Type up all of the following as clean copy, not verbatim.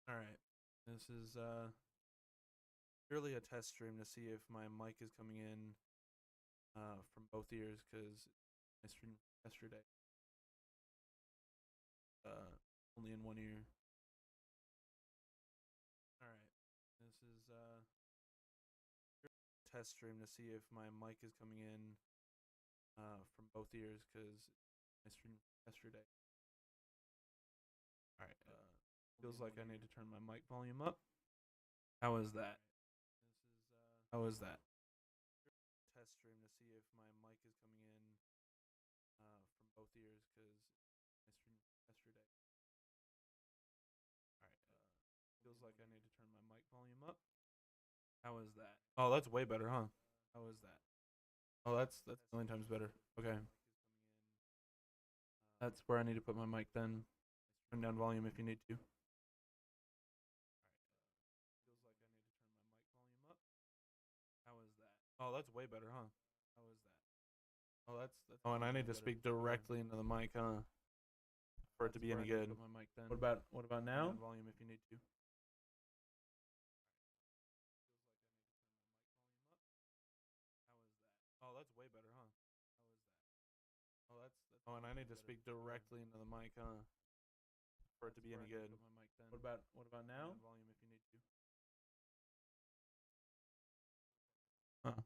All right. This is purely a test stream to see if my mic is coming in from both ears because I streamed yesterday only in one ear. All right. This is test stream to see if my mic is coming in from both ears because I streamed yesterday. All right. Feels like I need to turn my mic volume up. How is that? How is that? Test stream to see if my mic is coming in from both ears because I streamed yesterday. All right. Feels like I need to turn my mic volume up. How is that? Oh, that's way better, huh? How is that? Oh, that's a million times better. Okay. That's where I need to put my mic then. Turn down volume if you need to. Feels like I need to turn my mic volume up. How is that? Oh, that's way better, huh? How is that? Oh, that's. Oh, and I need to speak directly into the mic, huh? For it to be any good. Put my mic then. What about now? Turn down volume if you need to. Oh, that's way better, huh? How is that? Oh, and I need to speak directly into the mic, huh? For it to be any good. Put my mic then. What about now? Volume if you need to. Huh.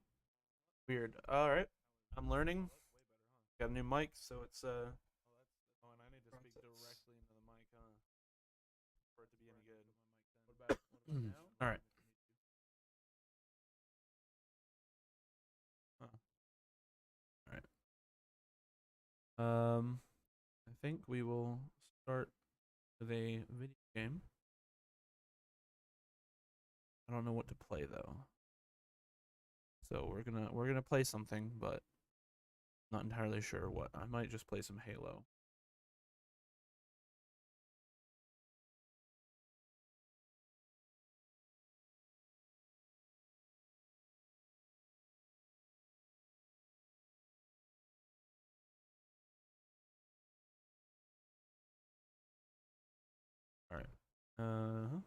Weird. All right. I'm learning. Got a new mic, so it's Oh, and I need to speak directly into the mic, huh? For it to be any good. What about now? All right. Huh. All right. I think we will start with a video game. I don't know what to play though. So we're gonna play something, but not entirely sure what. I might just play some Halo. All right. All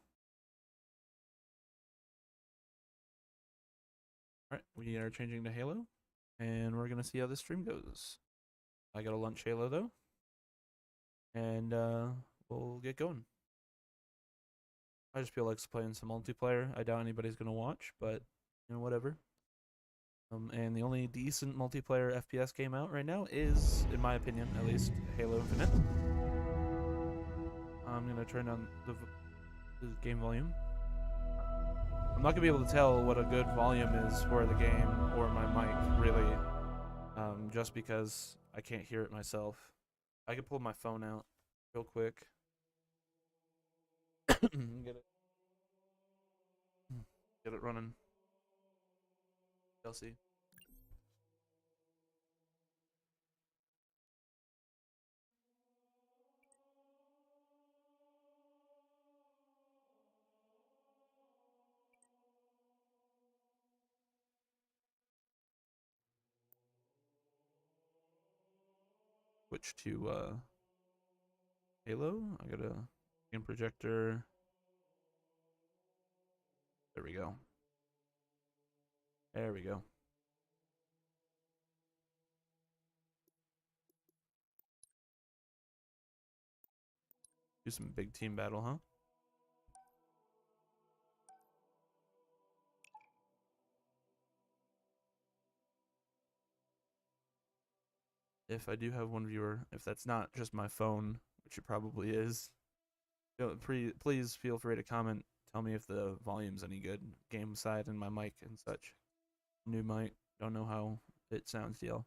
right. We are changing to Halo, and we're gonna see how this stream goes. I got a lunch Halo though, and we'll get going. I just feel like playing some multiplayer. I doubt anybody's gonna watch, but whatever. And the only decent multiplayer FPS game out right now is, in my opinion, at least, Halo Infinite. I'm gonna turn on the game volume. I'm not gonna be able to tell what a good volume is for the game or my mic, really, just because I can't hear it myself. I can pull my phone out real quick. Get it running. Chelsea. Switch to Halo. I got a game projector. There we go. There we go. Do some big team battle, huh? If I do have one viewer, if that's not just my phone, which it probably is, please feel free to comment. Tell me if the volume's any good, game side and my mic and such. New mic, don't know how it sounds to y'all.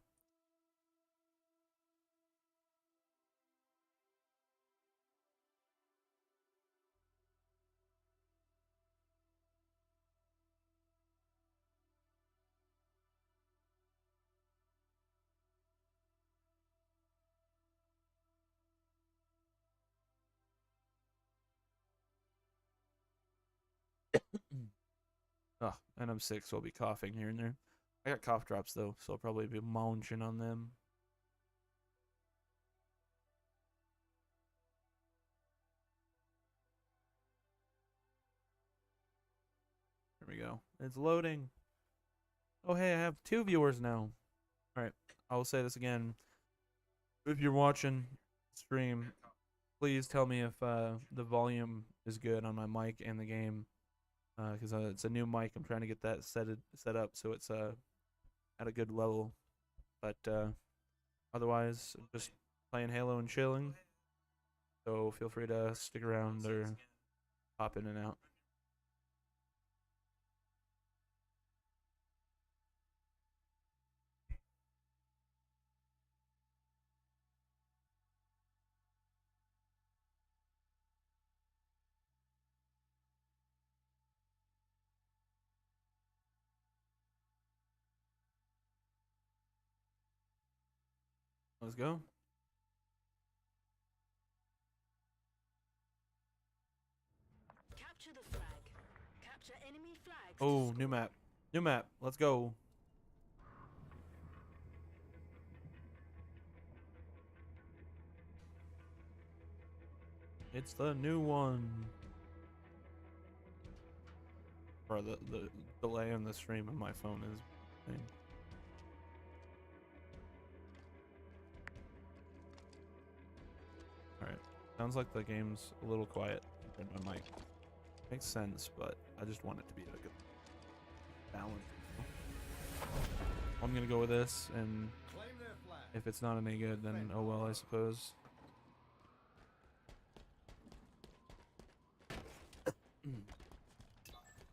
Oh, and I'm sick, so I'll be coughing here and there. I got cough drops though, so I'll probably be munching on them. go. It's loading. Oh, hey, I have 2 viewers now. All right, I will say this again. If you're watching stream, please tell me if the volume is good on my mic and the game, because it's a new mic. I'm trying to get that set up so it's at a good level. But otherwise, just playing Halo and chilling. So feel free to stick around or pop in and out. Let's go. Capture the flag. Capture enemy flags. Oh, new map. New map. Let's go. It's the new one. Bro, the delay on the stream on my phone is insane. Alright. Sounds like the game's a little quiet compared to my mic. Makes sense, but I just want it to be a good balance. I'm gonna go with this, and if it's not any good, then oh well, I suppose.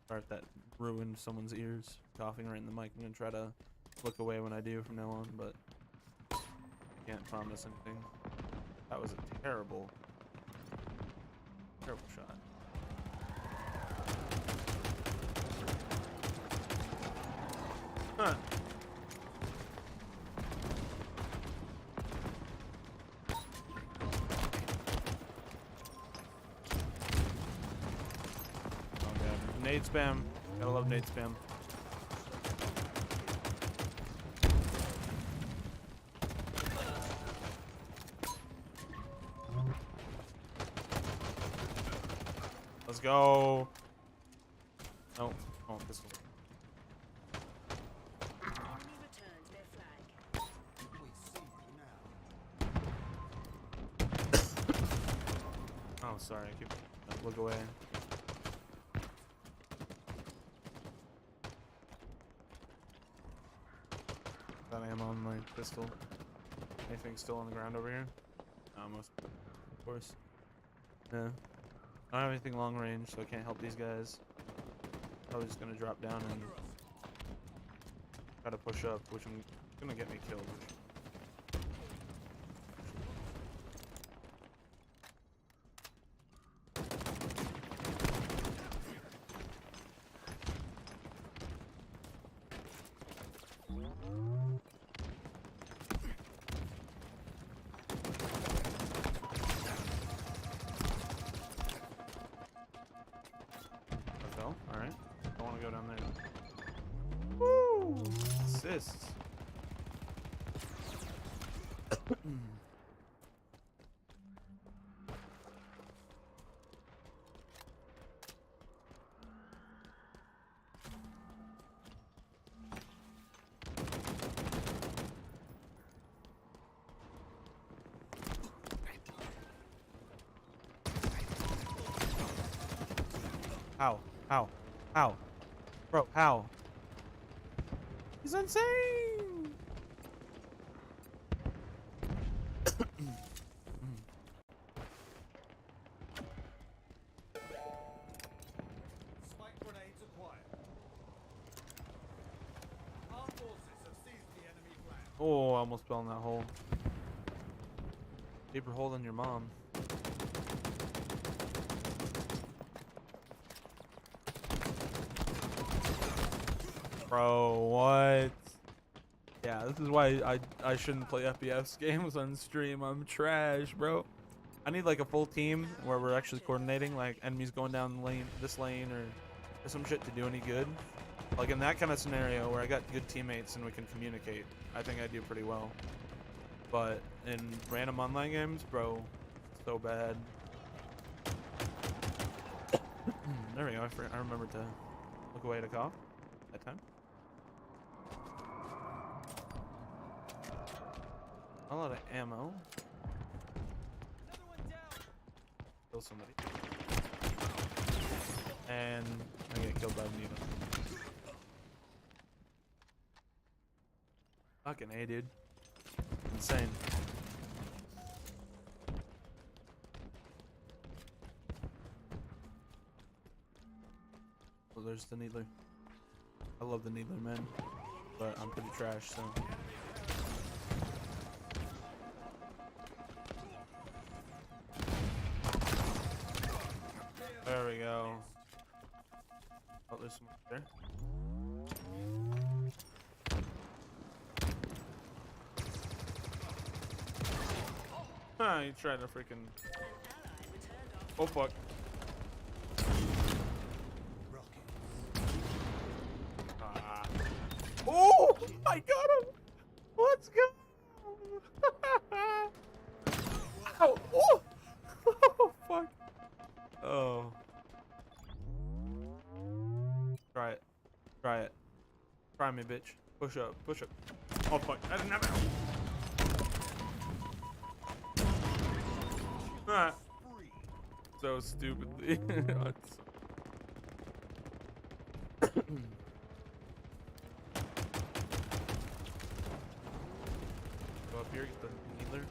Sorry if that ruined someone's ears, coughing right in the mic. I'm gonna try to look away when I do from now on, but can't promise anything. That was a terrible shot. Huh. Oh god, nade spam. Gotta love nade spam. Let's go. Oh, pistol. Enemy returned their flag. Oh, sorry. I keep look away. Got ammo on my pistol. Anything still on the ground over here? Almost. Of course. Yeah. I don't have anything long range, so I can't help these guys. Probably just gonna drop down and try to push up, which is gonna get me killed. Alright. I want to go down there. Woo! Assists. How? How? How? Bro, how? He's insane! Spike grenades acquired. Our forces have seized the enemy flag. Oh, I almost fell in that hole. Deeper hole than your mom. Bro, what? Yeah, this is why I shouldn't play FPS games on stream. I'm trash, bro. I need like a full team where we're actually coordinating, like enemies going down the lane, this lane, or some shit to do any good. Like in that kind of scenario where I got good teammates and we can communicate, I think I do pretty well. But in random online games, bro, so bad. There we go. I remembered to Look away to cough. That time. A lot of ammo. Another one down. Kill somebody. And I get killed by the needle. Fucking A, dude. Insane. Well, there's the needler. I love the needler, man. But I'm pretty trash, so. There we go. Oh, there's someone there. Ah, you tried to freaking. Oh fuck. Ah. Oh, I got him. Let's go. Ow. Oh. Oh fuck. Oh. Try it. Try it. Try me, bitch. Push up. Push up. Oh fuck. I didn't have it. Ah. So stupidly. Go up here, get the needler.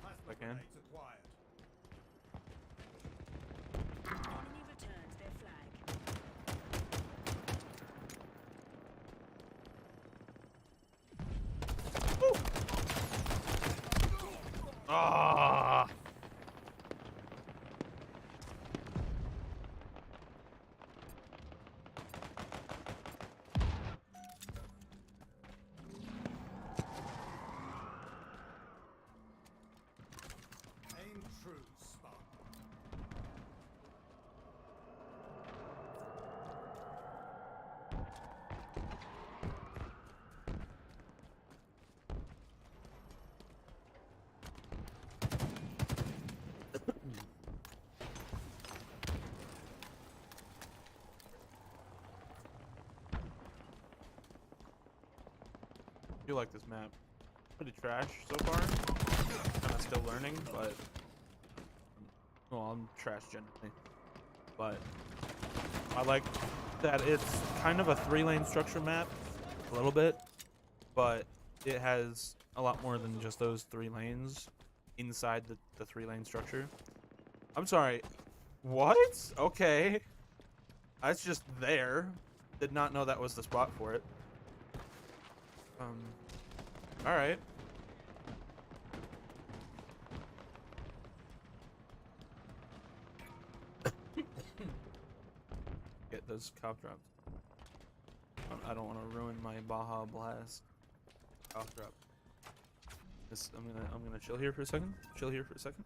If I can. Grenades acquired. Enemy returns their flag. Ah! Aim true, Spartan. I do like this map. Pretty trash so far. Kind of still learning, but well, I'm trash generally. But I like that it's kind of a 3-lane structure map, a little bit, but it has a lot more than just those 3 lanes inside the 3-lane structure. I'm sorry. What? Okay. That's just there. Did not know that was the spot for it. All right. Get those cough drops. I don't want to ruin my Baja Blast cough drop. This, I'm gonna chill here for a second. Chill here for a second.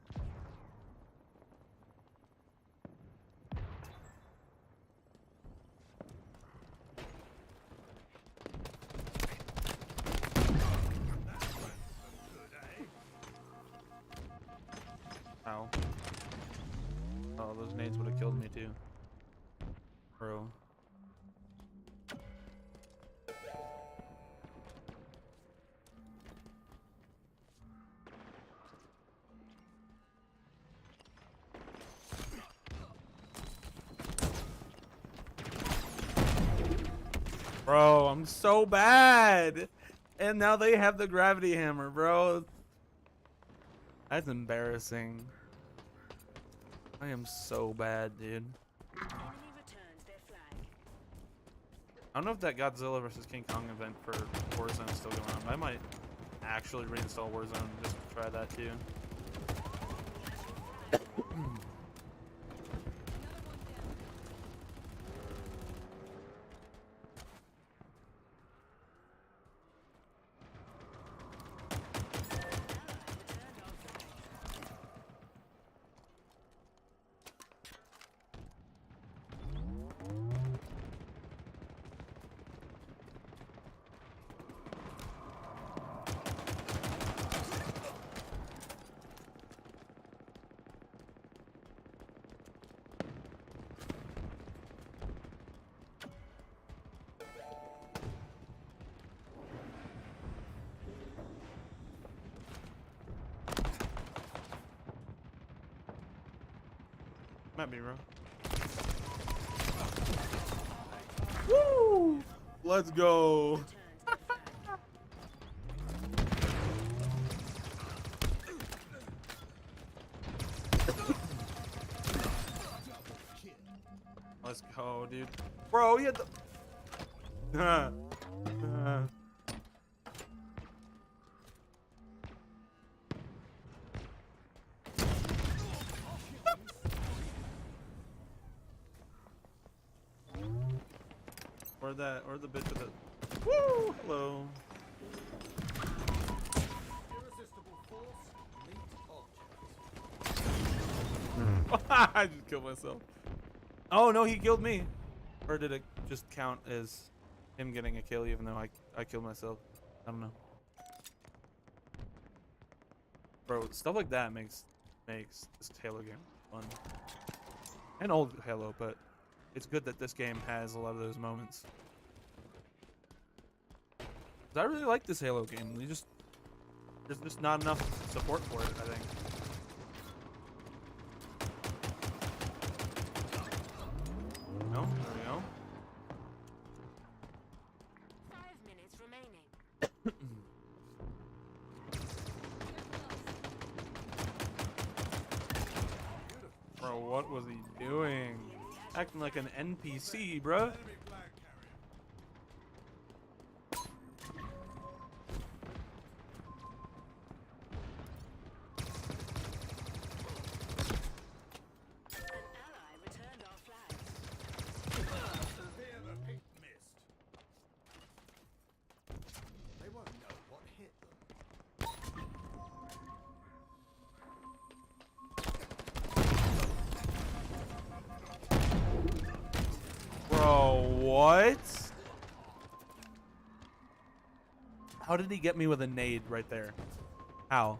Ow. Oh, those nades would have killed me too. Bro. Bro, I'm so bad. And now they have the gravity hammer, bro. That's embarrassing. I am so bad, dude. Enemy returns their flag. I don't know if that Godzilla vs. King Kong event for Warzone is still going on. I might actually reinstall Warzone just to try that too. Might be wrong. Woo! Let's go. Returns their flag. Let's go, dude. Bro, he had the. Or the bitch with it. Woo! Hello. Irresistible force, meet object. I just killed myself. Oh no, he killed me. Or did it just count as him getting a kill even though I killed myself? I don't know. Bro, stuff like that makes this Halo game fun. And old Halo, but it's good that this game has a lot of those moments. 'Cause I really like this Halo game. There's just not enough support for it, I think. No? There we go. 5 minutes remaining. Bro, what was he doing? Acting like an NPC, bruh. Enemy flag carrier. An ally returned our flag. Fear the pink mist. They won't know what hit them. Bro, what? How did he get me with a nade right there? How?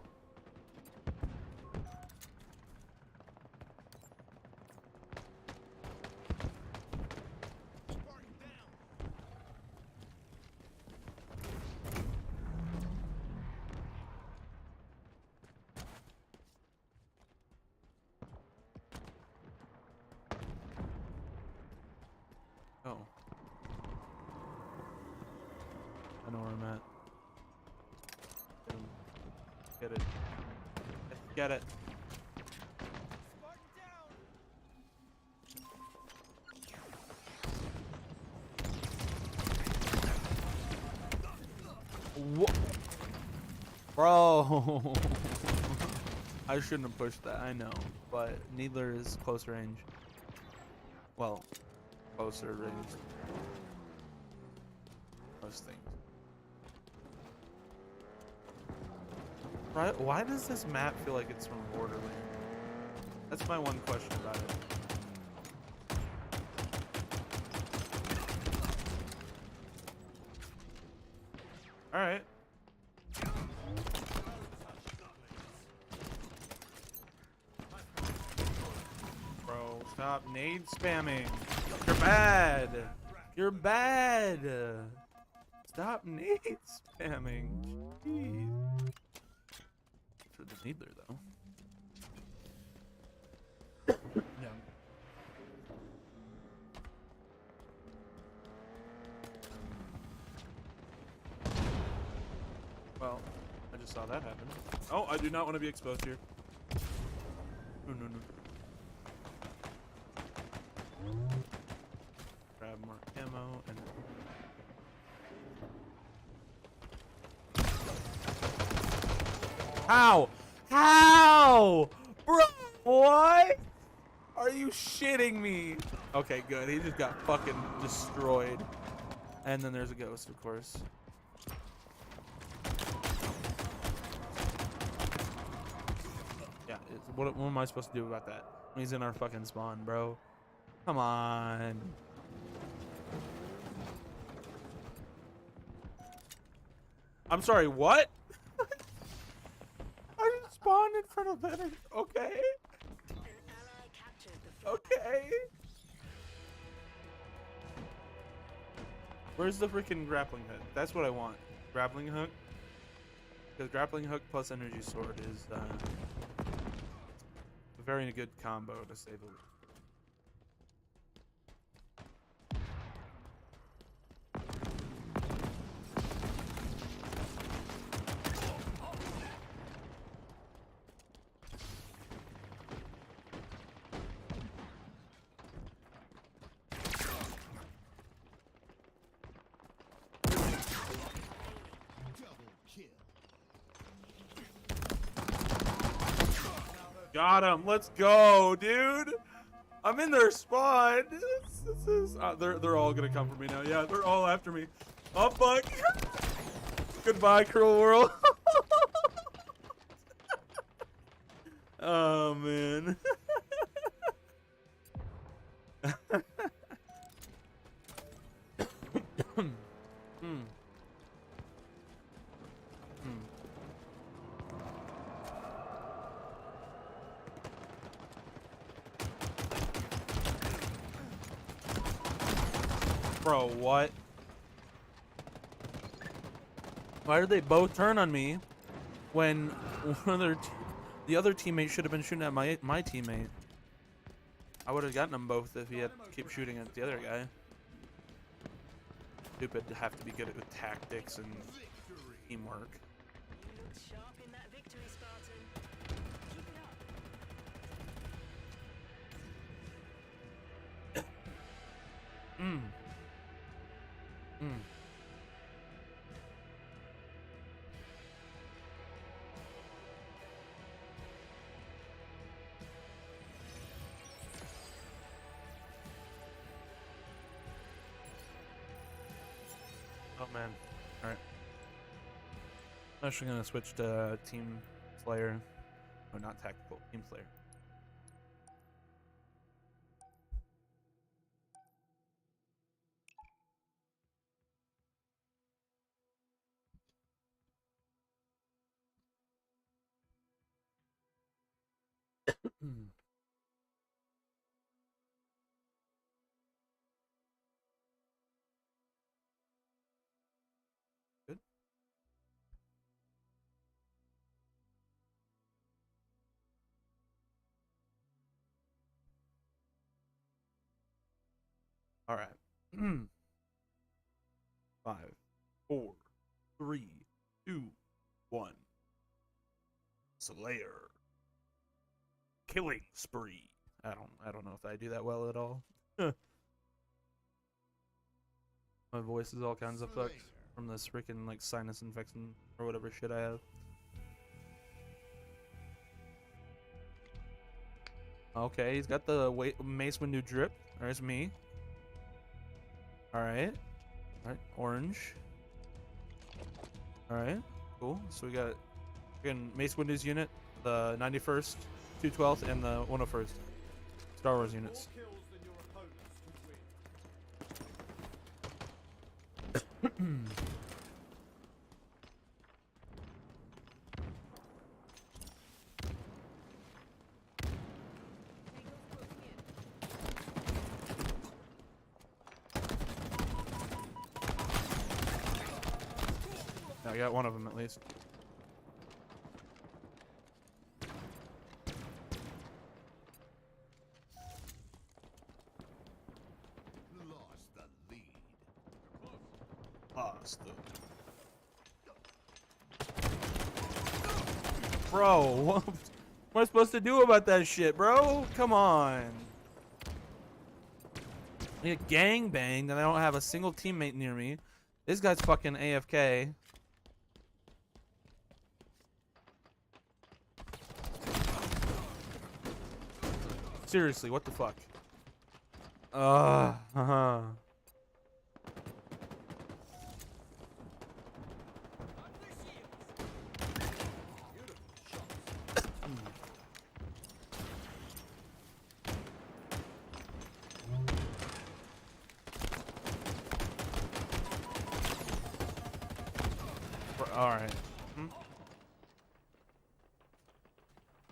Oh. I know where I'm at. Boom. Get it. Get it. Spartan down. What? Bro. I shouldn't have pushed that, I know. But Needler is close range. Well, closer range. Most things. Right? Why does this map feel like it's from Borderlands? That's my one question about it. Alright. Bro, stop nade spamming. You're bad. You're bad. Stop nade spamming. Jeez. For the Needler, though. Yeah. Well, I just saw that happen. Oh, I do not want to be exposed here. No, no, no. Grab more ammo and. How? How? Bro, what? Are you shitting me? Okay, good. He just got fucking destroyed. And then there's a ghost, of course. Yeah, what am I supposed to do about that? When he's in our fucking spawn, bro. Come on. I'm sorry, what? I just spawned in front of that. Okay. An ally captured the flag. Okay. Where's the freaking grappling hook? That's what I want. Grappling hook. Because grappling hook plus energy sword is a very good combo to say the least. Got him. Let's go, dude. I'm in their spawn. They're all gonna come for me now. Yeah, they're all after me. Oh fuck. Goodbye, cruel world. Oh man. Hmm. Bro, what? Why did they both turn on me when one of the other teammate should have been shooting at my teammate? I would have gotten them both if he had keep shooting at the other guy. Stupid to have to be good at tactics and teamwork. You looked sharp in that victory, Spartan. Keep it up. Mm. Mm. Oh man. Alright. I'm actually gonna switch to Team Slayer. No, not tactical. Team Slayer. Good. All right. 5, 4, 3, 2, 1. Slayer. Killing spree. I don't know if I do that well at all. My voice is all kinds of fucked from this freaking like sinus infection or whatever shit I have. Okay, he's got the Mace Windu drip. There's me. Alright. Alright, orange. Alright, cool. So we got again Mace Windu's unit, the 91st, 212th, and the 101st. Star Wars units. I got one of them at least. Lost the lead. Lost the... Bro, what am I supposed to do about that shit, bro? Come on. I get gang banged and I don't have a single teammate near me. This guy's fucking AFK. Seriously, what the fuck? Alright.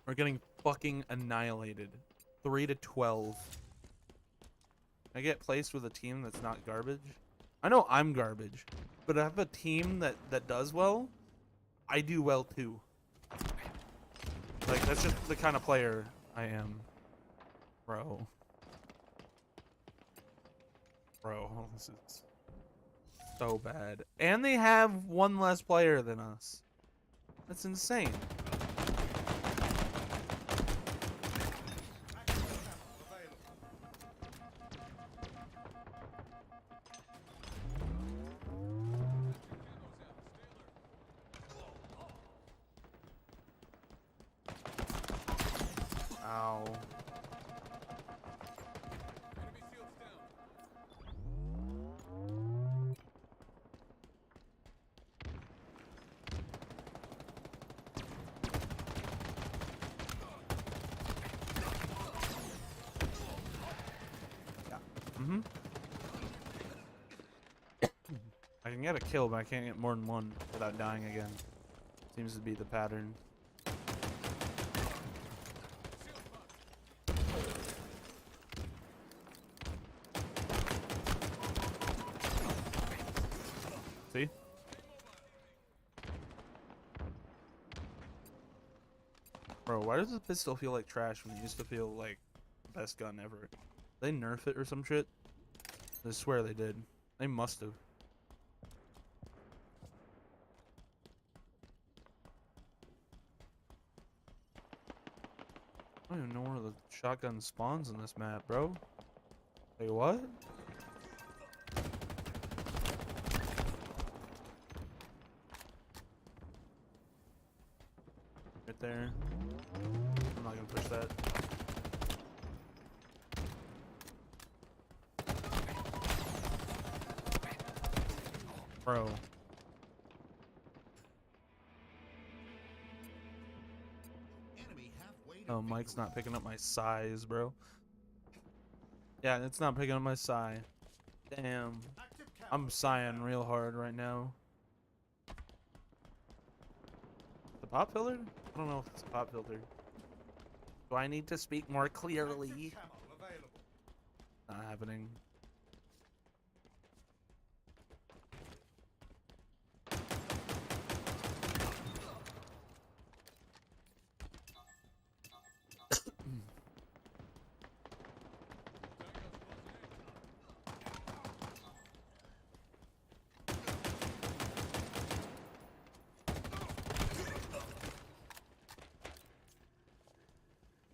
We're getting fucking annihilated. 3-12. I get placed with a team that's not garbage. I know I'm garbage, but if I have a team that does well, I do well too. Like, that's just the kind of player I am. Bro. Bro, this is so bad. And they have one less player than us. That's insane. Ow. Mm-hmm. I can get a kill, but I can't get more than one without dying again. Seems to be the pattern. See? Bro, why does this pistol feel like trash when it used to feel like the best gun ever? They nerf it or some shit? I swear they did. They must have. I don't even know where the shotgun spawns in this map, bro. Like, what? Right there. I'm not gonna push that. Bro. Enemy halfway to Oh, Mike's victory. not picking up my size, bro. Yeah, it's not picking up my sigh. Damn. Active camo I'm sighing inbound. real hard right now. The pop filter? I don't know if it's a pop filter. Do I need to speak more clearly? Active camo available. Not happening.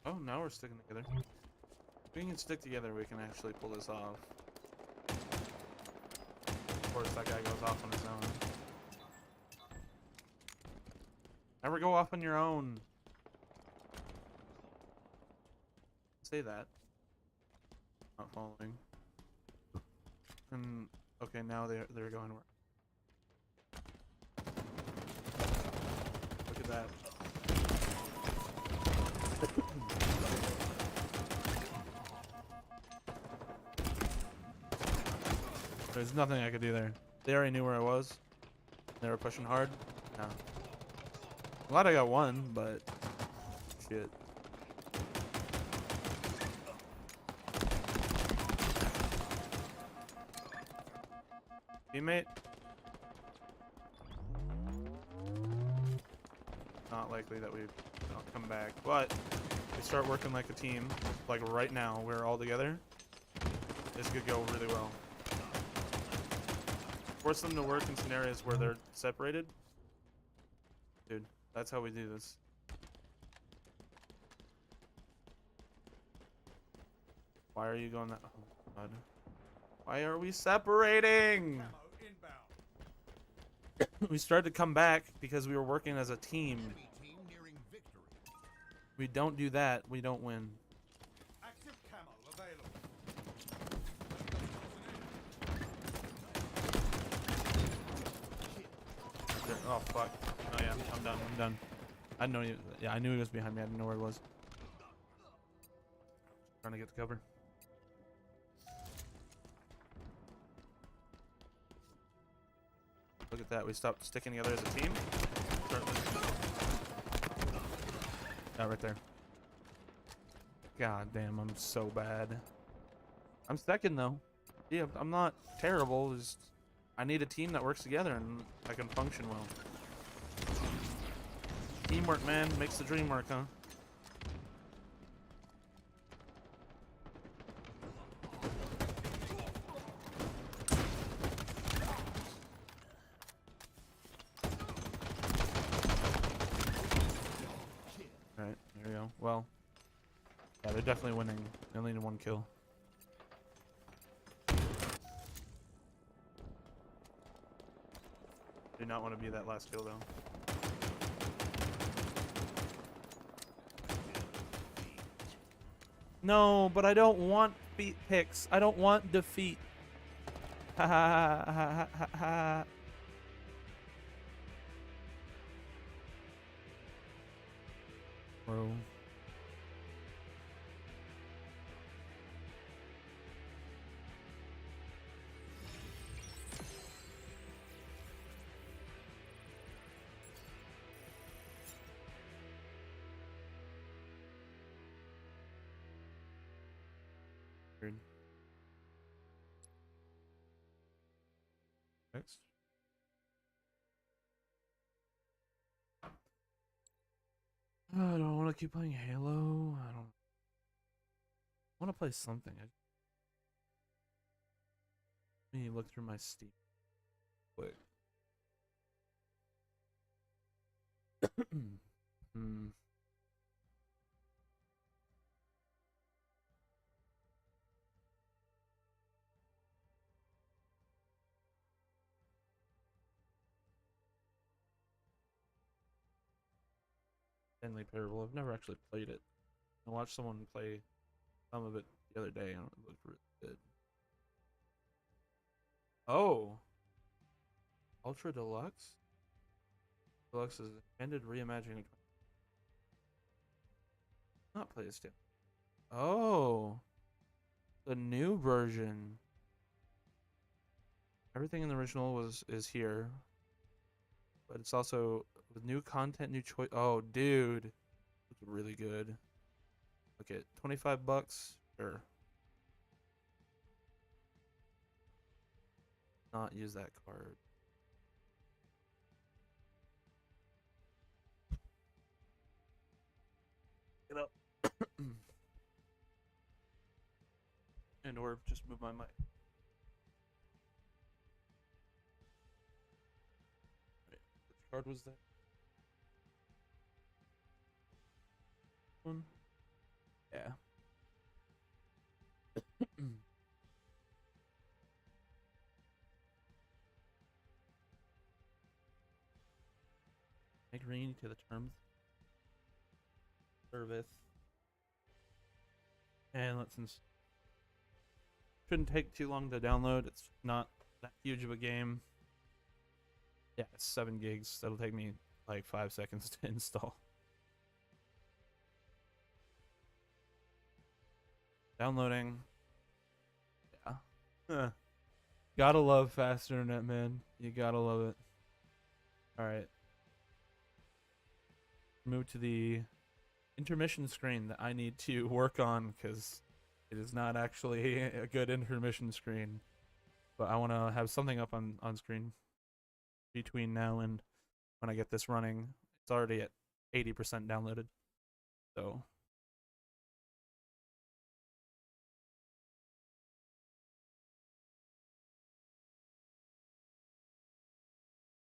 Oh, now we're sticking together. If we can stick together, we can actually pull this off. Of course, that guy goes off on his own. Never go off on your own. Say that. Not following. And okay, now they're going. Look at that. There's nothing I could do there. They already knew where I was. They were pushing hard. No. I'm glad I got one, but shit. Teammate? Not likely that we don't come back, but we start working like a team, like right now, we're all together. This could go really well. Force them to work in scenarios where they're separated. Dude, that's how we do this. Why are you going that? Oh, God. Why are we separating? Camo inbound. We started to come back because we were working as a team. Enemy team nearing victory. We don't do that, we don't win. Active camo available. Oh fuck. Oh yeah, I'm done. I'm done. I know you. Yeah, I knew he was behind me. I didn't know where he was. Trying to get the cover. Look at that. We stopped sticking together as a team. Yeah, right there. God damn, I'm so bad. I'm second though. Yeah, I'm not terrible. Just I need a team that works together and I can function well. Teamwork, man, makes the dream work, huh? Alright, there we go. Well, yeah, they're definitely winning. They only need one kill. Do not want to be that last kill though. No, but I don't want feet picks. I don't want defeat. Ha ha ha ha ha ha. Bro. Weird. Next. I don't want to keep playing Halo. I don't want to play something. Let me look through my Steam quick. Hmm. Stanley Parable. I've never actually played it. I watched someone play some of it the other day and it looked really good. Oh, Ultra Deluxe? Deluxe is intended reimagining. Not PlayStation. Oh, the new version. Everything in the original is here, but it's also with new content, new choice. Oh, dude, looks really good. Okay, $25. Sure. Not use that card. Get up. And or just move my mic. Wait, which card was that? One? Yeah. Agreeing to the terms of service. And let's shouldn't take too long to download. It's not that huge of a game. Yeah, it's 7 gigs. That'll take me like 5 seconds to install. Downloading. Yeah. Gotta love fast internet, man. You gotta love it. Alright. Move to the intermission screen that I need to work on because it is not actually a good intermission screen. But I want to have something up on screen between now and when I get this running. It's already at 80% downloaded. So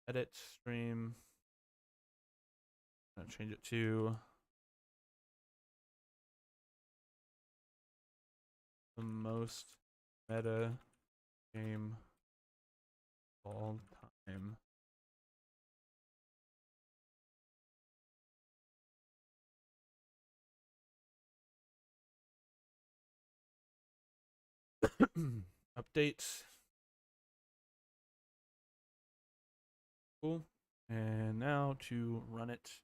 edit stream. I'm gonna change it to the most meta game all time. Update. Cool. And now to run it.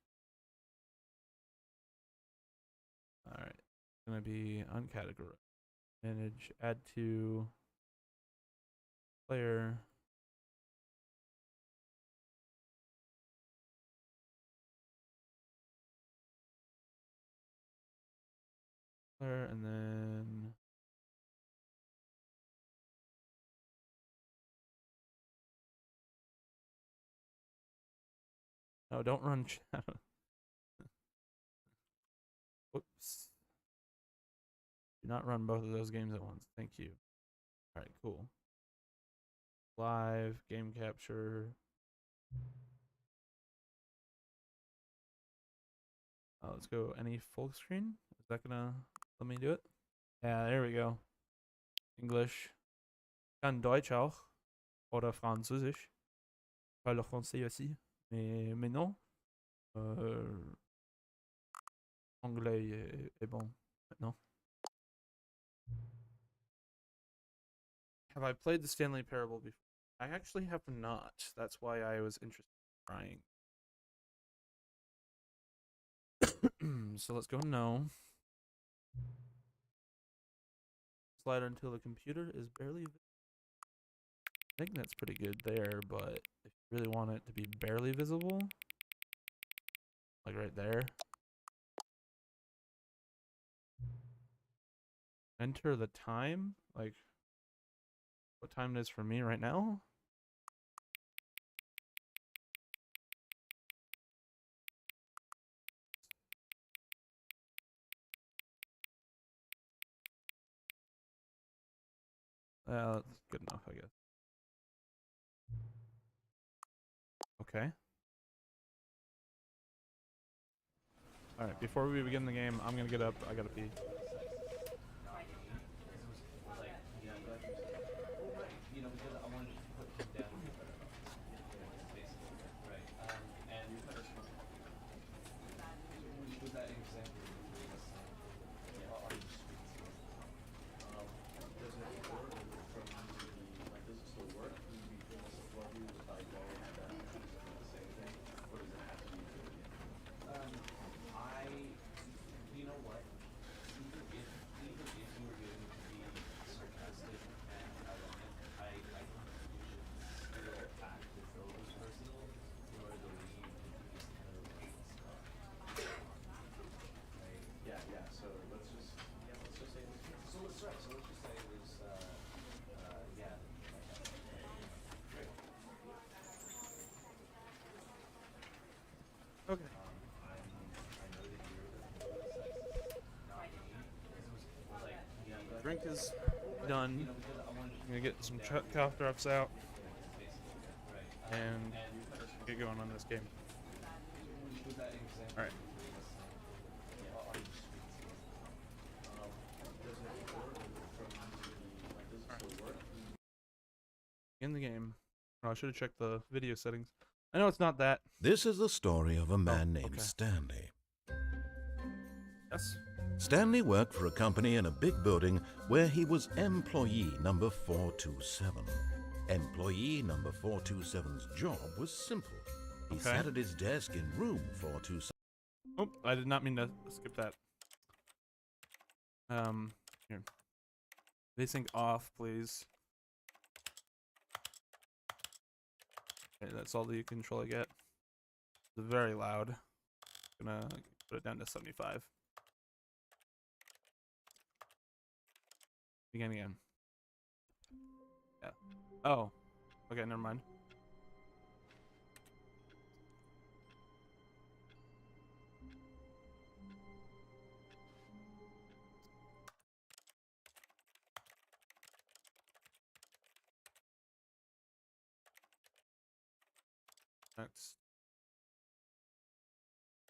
All right. It's gonna be uncategorized. Manage. Add to player. Player, and then no, don't run chat. Whoops. Do not run both of those games at once. Thank you. All right, cool. Live game capture. Let's go any full screen. Is that gonna let me do it? Yeah, there we go. English. Kann Deutsch auch. Oder Französisch. Je parle français aussi. Mais non. Anglais est bon maintenant. Have I played the Stanley Parable before? I actually have not. That's why I was interested in trying. So let's go no. Slider until the computer is barely. I think that's pretty good there, but if you really want it to be barely visible, like right there. Enter the time, like what time it is for me right now. That's good enough, I guess. Okay. All right. Before we begin the game, I'm gonna get up. I gotta pee. Okay. Drink is done. I'm gonna get some cough drops out and get going on this game. All right. In the game. Oh, I should have checked the video settings. I know it's not that. This is the story of a man named okay. Stanley. Yes. Stanley worked for a company in a big building where he was employee number 427. Employee number 427's job was simple. He sat at his desk in room 427. Oh, I did not mean to skip that. Here. Vsync off, please. Okay, that's all the control I get. It's very loud. I'm gonna put it down to 75. Begin again. Yeah. Oh. Okay, never mind. That's.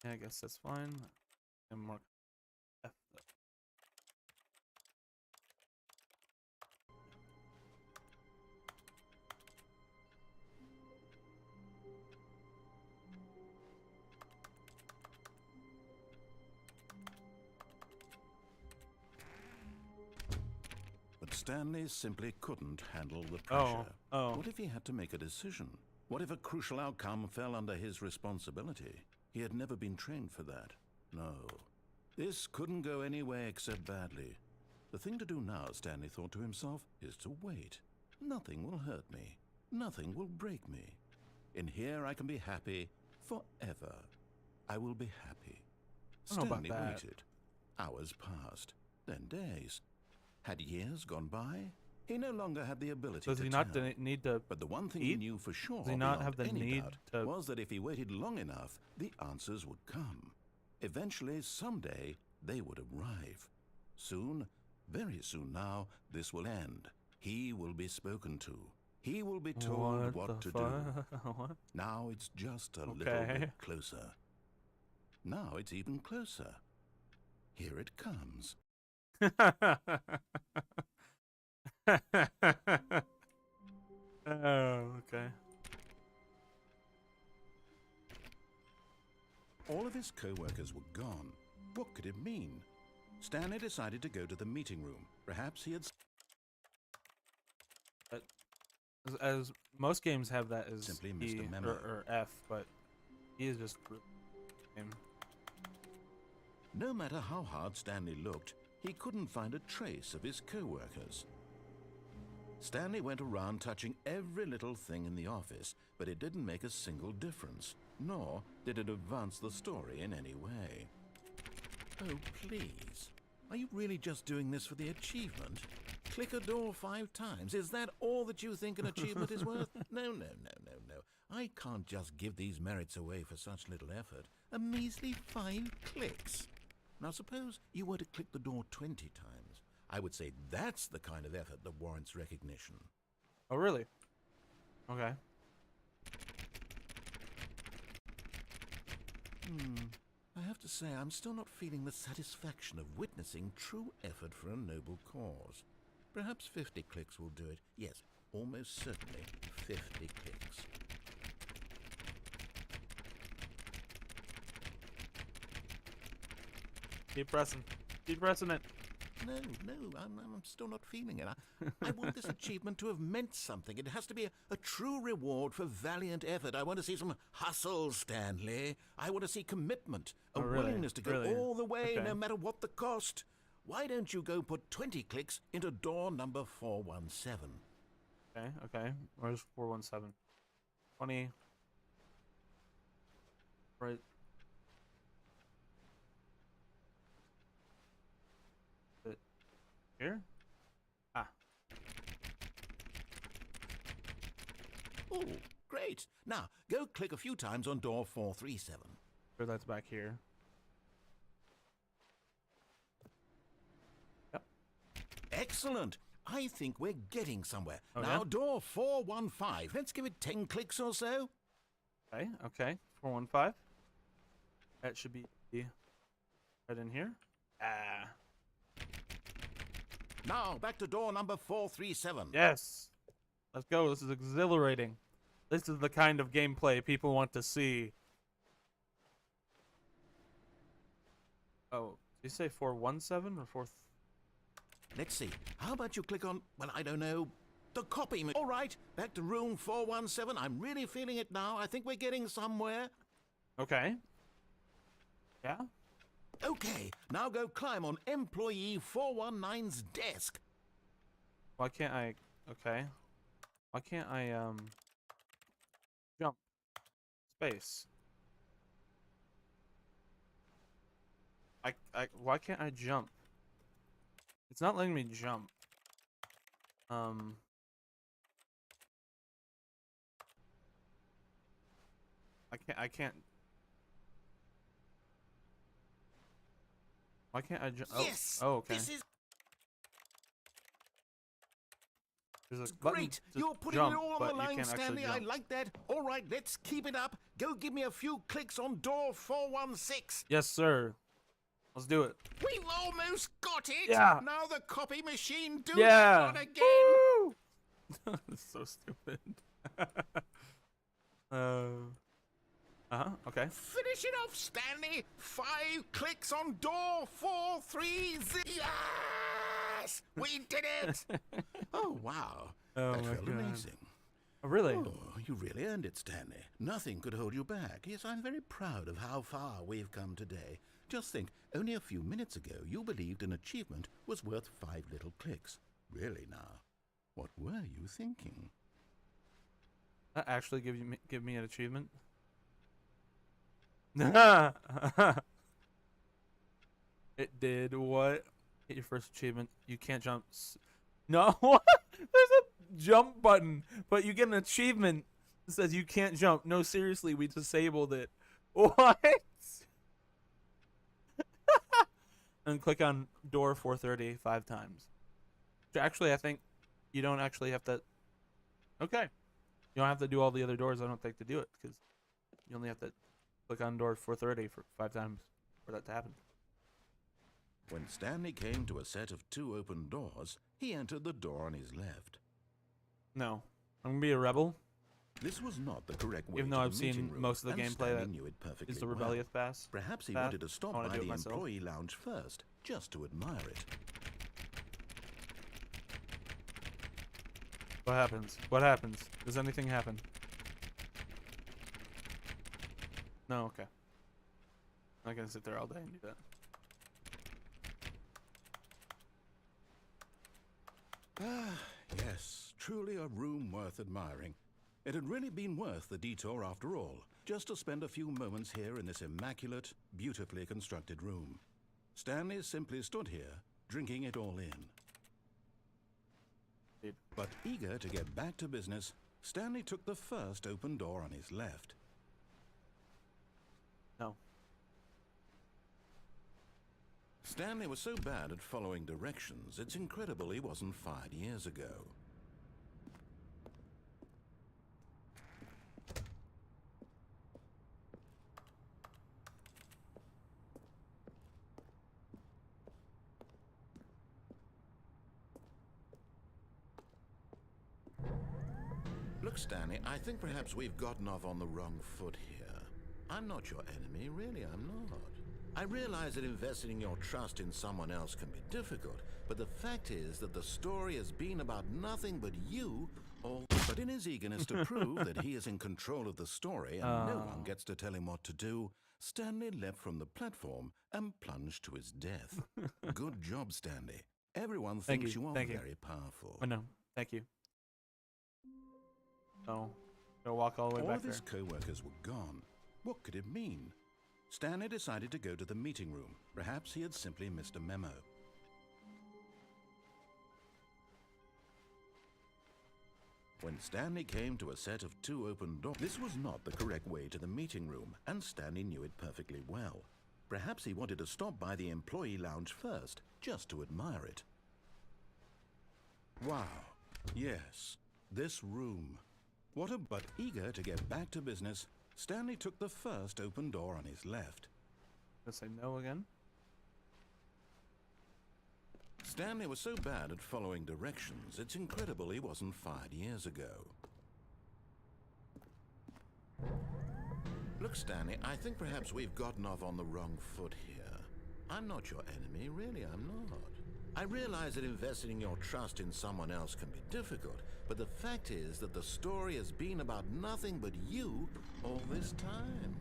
Yeah, I guess that's fine. And mark F. But Stanley simply couldn't handle the pressure. Oh. What if he had to make a decision? What if a crucial outcome fell under his responsibility? He had never been trained for that. No. This couldn't go any way except badly. The thing to do now, Stanley thought to himself, is to wait. Nothing will hurt me. Nothing will break me. In here I can be happy forever. I will be happy. Stanley waited. Hours passed, then days. Had years gone by? He no longer had the ability Does to he tell. not need to But the one thing eat? he knew for sure, Does he not have the beyond any need doubt, to was that if he waited long enough, the answers would come. Eventually, someday, they would arrive. Soon, very soon now, this will end. He will be spoken to. He will be told what to do. What? Now it's just a little bit closer. Now it's even closer. Here it comes. Oh, okay. All of his co-workers were gone. What could it mean? Stanley decided to go to the meeting room. Perhaps he had... But as most games have that as Simply missed a E memo. or F, but E is just game. No matter how hard Stanley looked, he couldn't find a trace of his co-workers. Stanley went around touching every little thing in the office, but it didn't make a single difference, nor did it advance the story in any way. Oh, please. Are you really just doing this for the achievement? Click a door 5 times. Is that all that you think an achievement is worth? No. I can't just give these merits away for such little effort. A measly 5 clicks. Now suppose you were to click the door 20 times. I would say that's the kind of effort that warrants recognition. Oh, really? Okay. I have to say, I'm still not feeling the satisfaction of witnessing true effort for a noble cause. Perhaps 50 clicks will do it. Yes, almost certainly 50 clicks. Keep pressing. Keep pressing it. No, I'm still not feeling it. I want this achievement to have meant something. It has to be a true reward for valiant effort. I want to see some hustle, Stanley. I want to see commitment, a Oh, really? willingness to go Really? all the way, Okay. no matter what the cost. Why don't you go put 20 clicks into door number 417? Okay. Where's 417? 20. Right. Is it here? Ah. Oh, great. Now, go click a few times on door 437. Sure, that's back here. Yep. Excellent. I think we're getting somewhere. Oh, Now, yeah? door 415. Let's give it 10 clicks or so. Okay. 415. That should be right in here. Ah. Now, back to door number 437. Yes. Let's go. This is exhilarating. This is the kind of gameplay people want to see. Oh, did you say 417 or 4? Let's see. How about you click on, well, I don't know, the copy. All right, back to room 417. I'm really feeling it now. I think we're getting somewhere. Okay. Yeah. Okay, now go climb on employee 419's desk. Why can't I? Okay. Why can't I jump? Space. Why can't I jump? It's not letting me jump. I can't. Why can't I jump? Yes. Oh, okay. This is There's a button great. to You're putting jump, it all on but the you line, can't actually Stanley. I jump. like that. All right, let's keep it up. Go give me a few clicks on door 416. Yes, sir. Let's do it. We've almost got it. Yeah. Now the copy machine do Yeah. that again. Woo! This is so stupid. Okay. Finish it off, Stanley. 5 clicks on door 430. Yes! We did it! Oh, wow. Oh That my felt God. amazing. Oh, really? Oh, you really earned it, Stanley. Nothing could hold you back. Yes, I'm very proud of how far we've come today. Just think, only a few minutes ago, you believed an achievement was worth 5 little clicks. Really now, what were you thinking? That actually give me an achievement? It did. What? Get your first achievement. You can't jump. No, what? There's a jump button, but you get an achievement that says you can't jump. No, seriously, we disabled it. What? And click on door 430 5 times. Actually, I think you don't actually have to. Okay. You don't have to do all the other doors, I don't think, to do it, because you only have to click on door 430 for 5 times for that to happen. When Stanley came to a set of 2 open doors, he entered the door on his left. No. I'm going to be a rebel. This was not the correct way Even though to I've the seen meeting room, most of the and gameplay Stanley that knew it perfectly is the well. rebellious pass. Perhaps he path. wanted to stop I wanna by do it the myself. employee lounge first, just to admire it. What happens? What happens? Does anything happen? No, okay. I'm not gonna sit there all day and do that. Ah, yes, truly a room worth admiring. It had really been worth the detour after all, just to spend a few moments here in this immaculate, beautifully constructed room. Stanley simply stood here, drinking it all in. Indeed. But eager to get back to business, Stanley took the first open door on his left. No. Stanley was so bad at following directions, it's incredible he wasn't fired years ago. Look, Stanley, I think perhaps we've gotten off on the wrong foot here. I'm not your enemy, really, I'm not. I realize that investing your trust in someone else can be difficult, but the fact is that the story has been about nothing but you all. But in his eagerness to prove that he is in control of the story and no one gets to tell him what to do, Stanley leapt from the platform and plunged to his death. Good job, Stanley. Everyone thinks you are very powerful. Oh, no. Thank you. Oh. Gotta walk all the way All back of his there. co-workers were gone. What could it mean? Stanley decided to go to the meeting room. Perhaps he had simply missed a memo. When Stanley came to a set of 2 open doors, this was not the correct way to the meeting room, and Stanley knew it perfectly well. Perhaps he wanted to stop by the employee lounge first, just to admire it. Wow. Yes, this room. But eager to get back to business, Stanley took the first open door on his left. Gonna say no again. Stanley was so bad at following directions, it's incredible he wasn't fired years ago. Look, Stanley, I think perhaps we've gotten off on the wrong foot here. I'm not your enemy, really, I'm not. I realize that investing your trust in someone else can be difficult, but the fact is that the story has been about nothing but you all this time.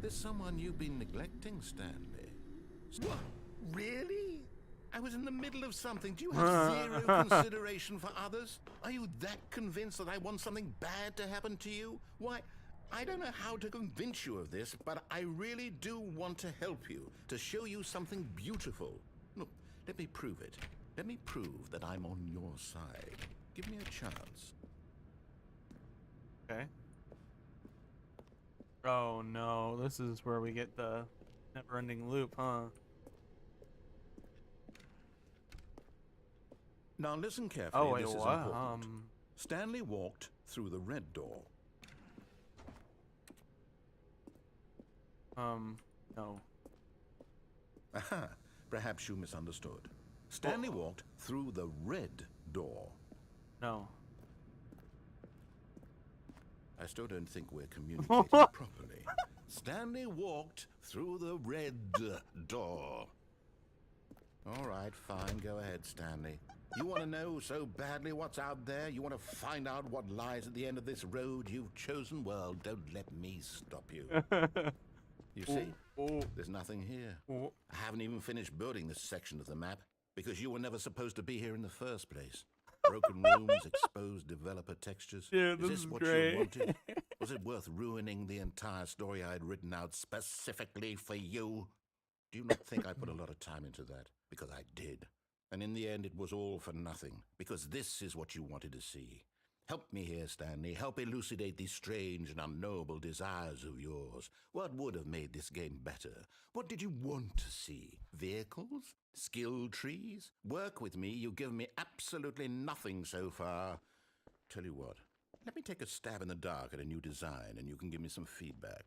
There's someone you've been neglecting, Stanley. What? Really? I was in the middle of something. Do you have zero consideration for others? Are you that convinced that I want something bad to happen to you? Why, I don't know how to convince you of this, but I really do want to help you, to show you something beautiful. Look, let me prove it. Let me prove that I'm on your side. Give me a chance. Okay. Oh no, this is where we get the never-ending loop, huh? Now listen carefully. Oh wait, this is what? important. Stanley walked through the red door. No. Aha, perhaps you misunderstood. Stanley walked through the red door. No. I still don't think we're communicating properly. Stanley walked through the red door. All right, fine. Go ahead, Stanley. You want to know so badly what's out there? You want to find out what lies at the end of this road you've chosen? Well, don't let me stop you. You see, there's nothing here. I haven't even finished building this section of the map because you were never supposed to be here in the first place. Broken rooms, exposed developer textures. Yeah, Is this what great. you wanted? Was it worth ruining the entire story I had written out specifically for you? Do you not think I put a lot of time into that? Because I did. And in the end, it was all for nothing. Because this is what you wanted to see. Help me here, Stanley. Help elucidate these strange and unknowable desires of yours. What would have made this game better? What did you want to see? Vehicles? Skill trees? Work with me. You've given me absolutely nothing so far. Tell you what, let me take a stab in the dark at a new design and you can give me some feedback.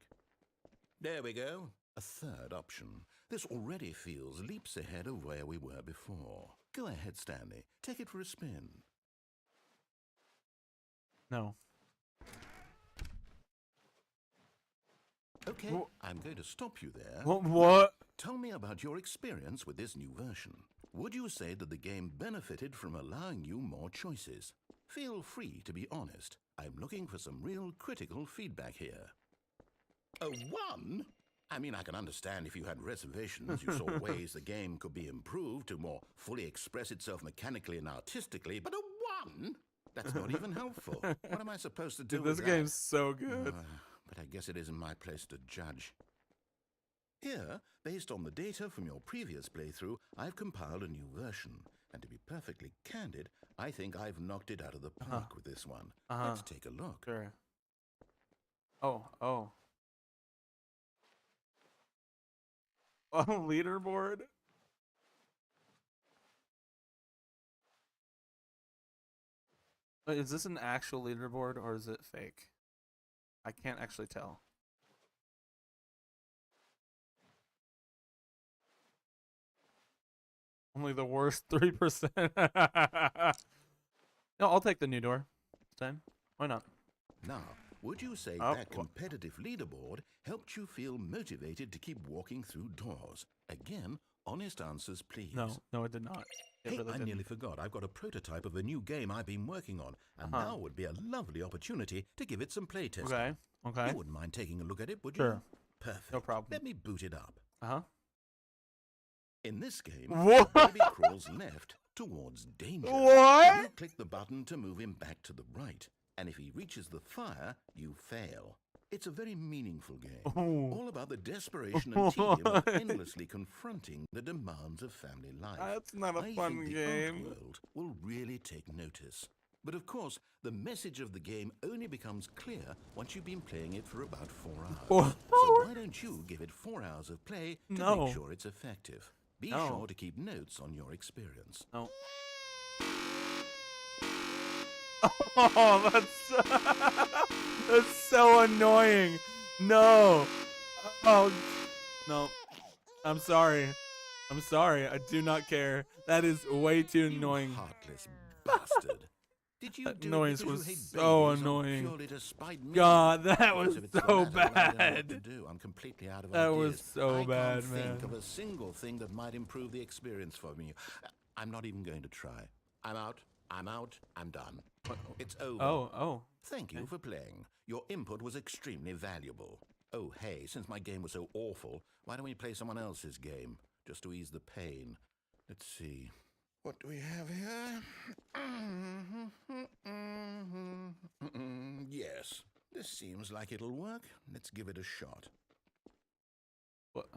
There we go. A third option. This already feels leaps ahead of where we were before. Go ahead, Stanley. Take it for a spin. No. Okay, I'm going to stop you there. What? Tell me about your experience with this new version. Would you say that the game benefited from allowing you more choices? Feel free to be honest. I'm looking for some real critical feedback here. A 1? I mean, I can understand if you had reservations, you saw ways the game could be improved to more fully express itself mechanically and artistically, but a 1? That's not even helpful. What am I supposed to do Dude, with this that? game's so good. But I guess it isn't my place to judge. Here, based on the data from your previous playthrough, I've compiled a new version. And to be perfectly candid, I think I've knocked it out of the park with this one. Let's take a look. Sure. Oh. Oh, leaderboard. Wait, is this an actual leaderboard or is it fake? I can't actually tell. Only the worst 3%. No, I'll take the new door this time. Why not? Now, would you say Oh, that competitive leaderboard helped you feel motivated to keep walking through doors? Again, honest answers, please. No, it did not. It Hey, really I didn't. nearly forgot. I've got a prototype of a new game I've been working on, and now would be a lovely opportunity to give it some playtesting. Okay. Okay. You wouldn't mind taking a look at it, would Sure. you? Perfect. No problem. Let me boot it up. Uh-huh. In this game, What? the baby crawls left towards danger. What? You click the button to move him back to the right, and if he reaches the fire, you fail. It's a very meaningful game, all about the desperation and tedium of endlessly confronting the demands of family life. That's not a I fun think game. The world will really take notice. But of course, the message of the game only becomes clear once you've been playing it for about 4 hours. So why don't you give it 4 hours of play to No. make sure it's effective? Be No. sure to keep notes on your experience. No. Oh, that's so annoying. No. Oh, no. I'm sorry. I'm sorry. I do not care. That is way too You annoying. heartless bastard. Did you That do noise it because was you hate so babies or annoying. purely to spite me? God, that Because was if it's the so latter, then I don't know what bad. to do. I'm completely out of That ideas. was so I bad, can't man. think of a single thing that might improve the experience for me. I'm not even going to try. I'm out. I'm out. I'm done. It's over. Oh. Thank you for playing. Your input was extremely valuable. Oh, hey, since my game was so awful, why don't we play someone else's game, just to ease the pain? Let's see. What do we have here? Yes, this seems like it'll work. Let's give it a shot. What?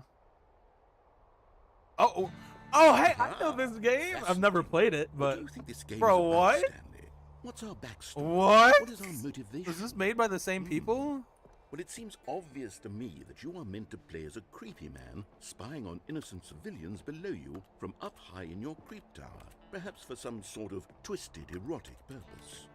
Oh, hey, I know this game. I've never played it, What but do you think this game bro, is about, what? Stanley? What's our backstory? What? What is our motivation? Was this made by the same people? Well, it seems obvious to me that you are meant to play as a creepy man, spying on innocent civilians below you from up high in your creep tower, perhaps for some sort of twisted, erotic purpose.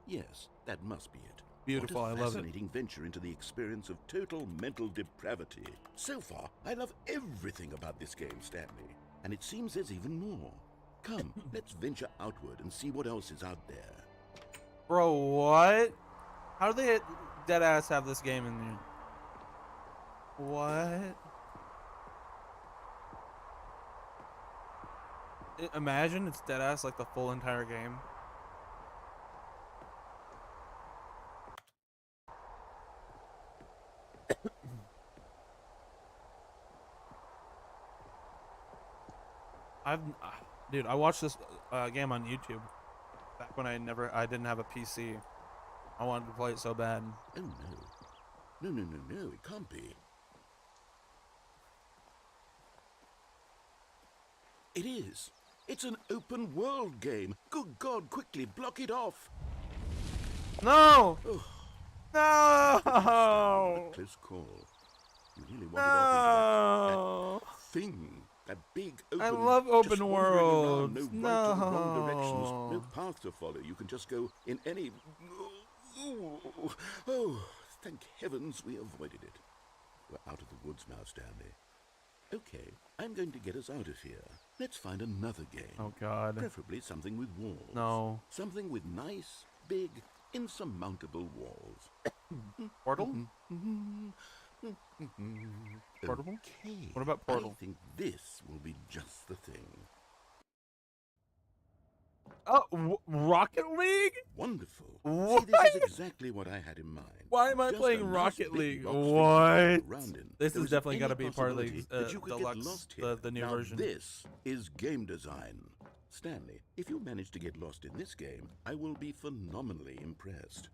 Yes, that must be it. Beautiful, What I a love it. fascinating venture into the experience of total mental depravity. So far, I love everything about this game, Stanley. And it seems there's even more. Come, let's venture outward and see what else is out there. Bro, what? How do they deadass have this game in there? What? Imagine it's deadass like the full entire game. Dude, I watched this game on YouTube back when I didn't have a PC. I wanted to play it so bad. Oh no. No, it can't be. It is. It's an open world game. Good God, quickly block it off. No! Oh, No! close call. You really wanted off No! that thing. That big open. I love open just wandering around, worlds. No right or wrong No. directions. No path to follow. You can just go in any. Oh, thank heavens we avoided it. We're out of the woods now, Stanley. Okay, I'm going to get us out of here. Let's find another game. Oh God. Preferably something with walls. No. Something with nice, big, insurmountable walls. Portal? Portable? Okay. What about Portal? I think this will be just the thing. Oh, Rocket League? Wonderful. What? See, this is exactly what I had in mind. Why am I Just a playing nice Rocket big League? box for you to What? walk around in. This There is isn't definitely got to any be part of the possibility that you could get Deluxe, lost here. the new now, version. This is game design. Stanley, if you manage to get lost in this game, I will be phenomenally impressed.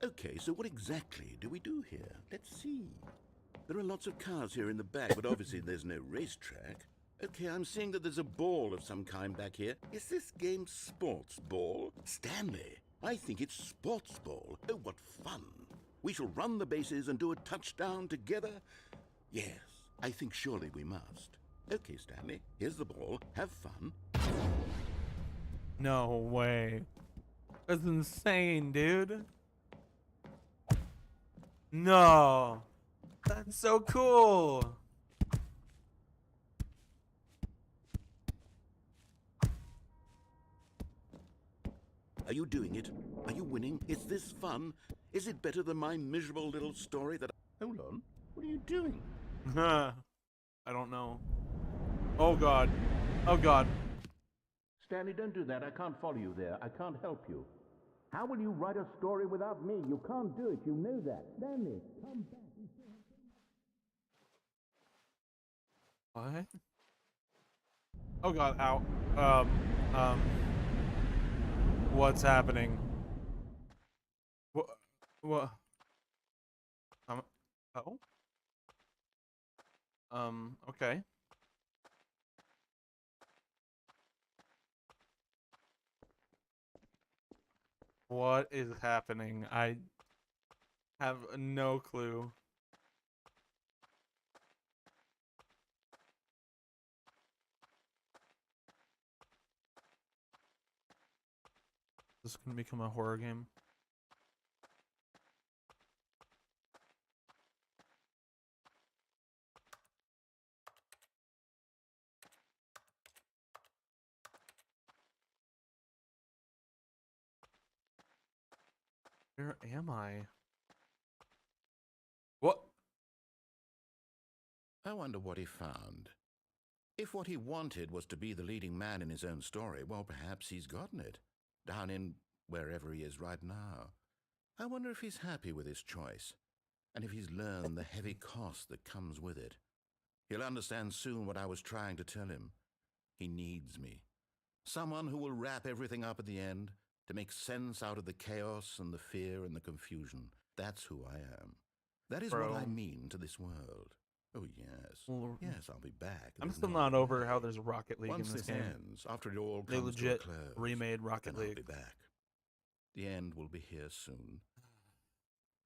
Okay, so what exactly do we do here? Let's see. There are lots of cars here in the back, but obviously there's no racetrack. Okay, I'm seeing that there's a ball of some kind back here. Is this game sports ball? Stanley, I think it's sports ball. Oh, what fun. We shall run the bases and do a touchdown together. Yes, I think surely we must. Okay, Stanley, here's the ball. Have fun. No way. That's insane, dude. No. That's so cool. Are you doing it? Are you winning? Is this fun? Is it better than my miserable little story that... Hold on. What are you doing? I don't know. Oh god. Oh god. Stanley, don't do that. I can't follow you there. I can't help you. How will you write a story without me? You can't do it. You know that. Stanley, come back. What? Oh god, ow. What's happening? What? Oh? Okay. What is happening? I have no clue. This is gonna become a horror game. Where am I? What? I wonder what he found. If what he wanted was to be the leading man in his own story, well, perhaps he's gotten it. Down in wherever he is right now. I wonder if he's happy with his choice, and if he's learned the heavy cost that comes with it. He'll understand soon what I was trying to tell him. He needs me. Someone who will wrap everything up at the end, to make sense out of the chaos and the fear and the confusion. That's who I am. That is what I mean to this world. Oh, yes. Well, yes, I'll be back. I'm There's still no not over way. how there's Rocket League Once in this this game. ends, after it all They comes legit to a close, remade Rocket then I'll League. be back. The end will be here soon.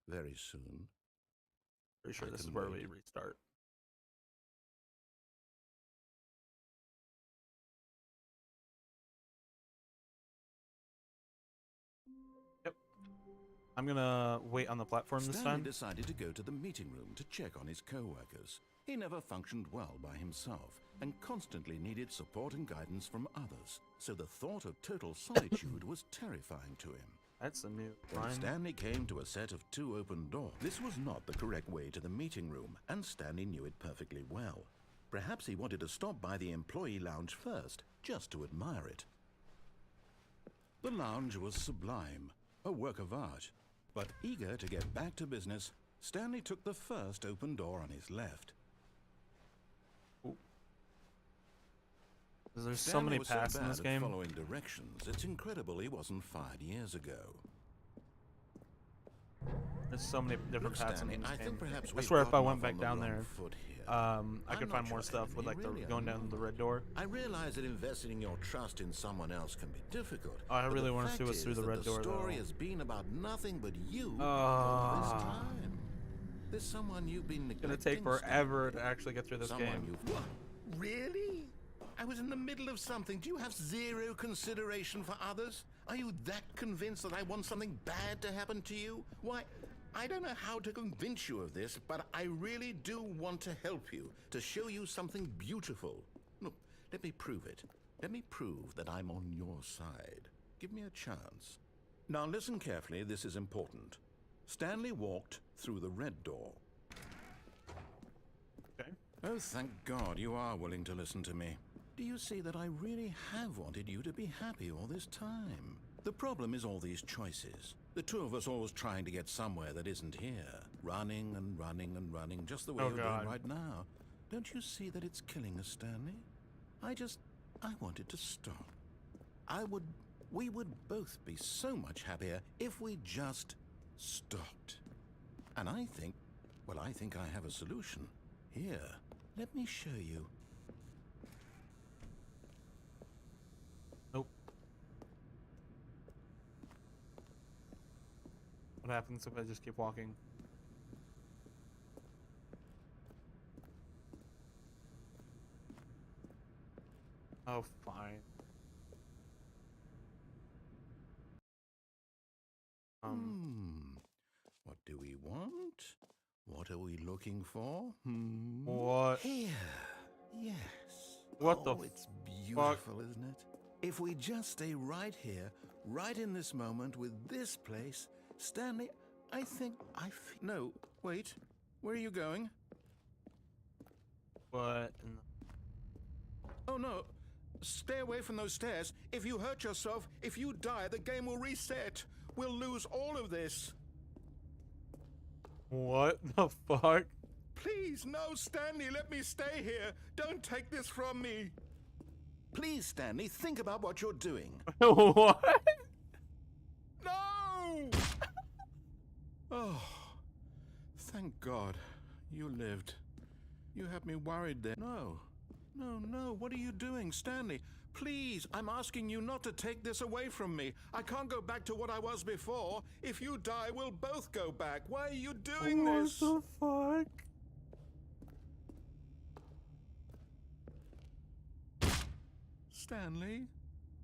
Very soon. Pretty sure I this is can where wait. we restart. Yep. I'm gonna wait on the platform this Stanley time. decided to go to the meeting room to check on his co-workers. He never functioned well by himself and constantly needed support and guidance from others. So the thought of total solitude was terrifying to him. That's a new When line. Stanley came to a set of 2 open doors, this was not the correct way to the meeting room, and Stanley knew it perfectly well. Perhaps he wanted to stop by the employee lounge first, just to admire it. The lounge was sublime, a work of art. But eager to get back to business, Stanley took the first open door on his left. There's so Stanley many was paths so in bad this at game. following directions, it's incredible he wasn't fired years ago. There's so many different Look, paths Stanley, in this I game. think perhaps I we've swear if I gotten went off back on the down wrong there, foot here. I I'm could not find sure, more stuff with Emily, like really, going I'm down the not. red door. I realize that investing your trust in someone else can be difficult. Oh, I but really the want to see fact what's through is the that red door The story though. has been about nothing but you all this Ah. time. There's someone you've been It's neglecting. gonna take forever Stanley. to actually get through this Someone game. you've... What? Really? I was in the middle of something. Do you have zero consideration for others? Are you that convinced that I want something bad to happen to you? Why, I don't know how to convince you of this, but I really do want to help you, to show you something beautiful. Look, let me prove it. Let me prove that I'm on your side. Give me a chance. Now listen carefully, this is important. Stanley walked through the red door. Okay. Oh, thank God you are willing to listen to me. Do you see that I really have wanted you to be happy all this time? The problem is all these choices. The two of us always trying to get somewhere that isn't here. Running and running and running, just the way Oh, you're God. doing right now. Don't you see that it's killing us, Stanley? I wanted to stop. We would both be so much happier if we just stopped. And I think I have a solution. Here, let me show you. Nope. What happens if I just keep walking? Oh, fine. What do we want? What are we looking for? What? Here. Yes. What the it's beautiful, isn't it? If we just stay right here, right in this moment with this place, Stanley, No, wait. Where are you going? What? Oh, no. Stay away from those stairs. If you hurt yourself, if you die, the game will reset. We'll lose all of this. What the fuck? Please, no, Stanley, let me stay here. Don't take this from me. Please, Stanley, think about what you're doing. What? No! Oh, thank God. You lived. You had me worried there. No. No, what are you doing, Stanley? Please, I'm asking you not to take this away from me. I can't go back to what I was before. If you die, we'll both go back. Why are you doing this? What the fuck? Stanley,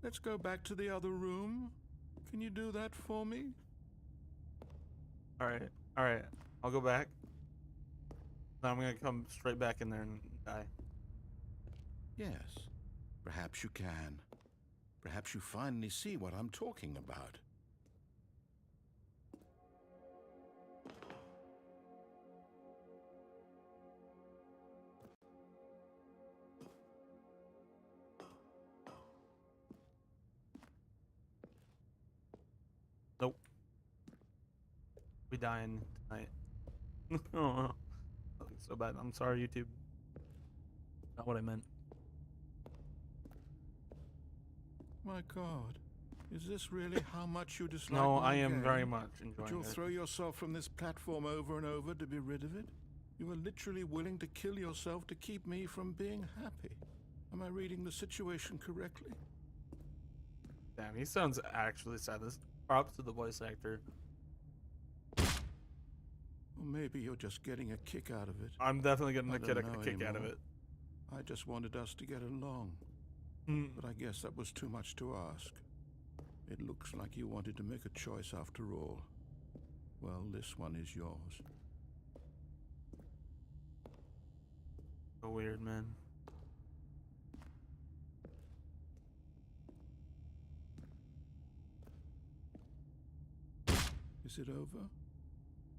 let's go back to the other room. Can you do that for me? Alright, I'll go back. Now I'm gonna come straight back in there and die. Yes, perhaps you can. Perhaps you finally see what I'm talking about. Nope. We dying tonight. Oh, that looks so bad. I'm sorry, YouTube. Not what I meant. My God, is this really how much you dislike No, my I am game? very much But enjoying you'll it. throw yourself from this platform over and over to be rid of it? You are literally willing to kill yourself to keep me from being happy. Am I reading the situation correctly? Damn, he sounds actually sad. This props to the voice actor. Or maybe you're just getting a kick out of it. I'm definitely getting I a don't know kick out of anymore. it. I just wanted us to get along. But I guess that was too much to ask. It looks like you wanted to make a choice after all. Well, this one is yours. So weird, man. Is it over?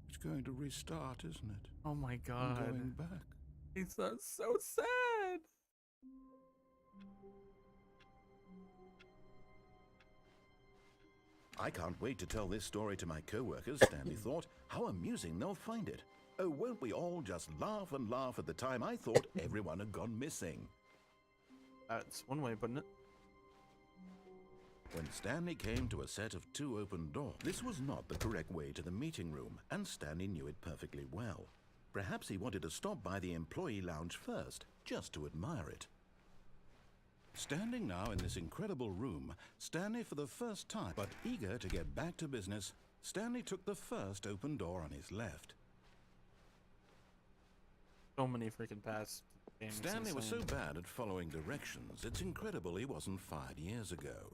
It's going to restart, isn't it? Oh my I'm god. going back. He sounds so sad. I can't wait to tell this story to my co-workers, Stanley thought. How amusing they'll find it. Oh, won't we all just laugh and laugh at the time I thought everyone had gone missing. That's one way of putting it. When Stanley came to a set of 2 open doors, this was not the correct way to the meeting room, and Stanley knew it perfectly well. Perhaps he wanted to stop by the employee lounge first, just to admire it. Standing now in this incredible room, Stanley for the first time, but eager to get back to business, Stanley took the first open door on his left. So many freaking past games. Stanley was so bad at following directions, it's incredible he wasn't fired years ago.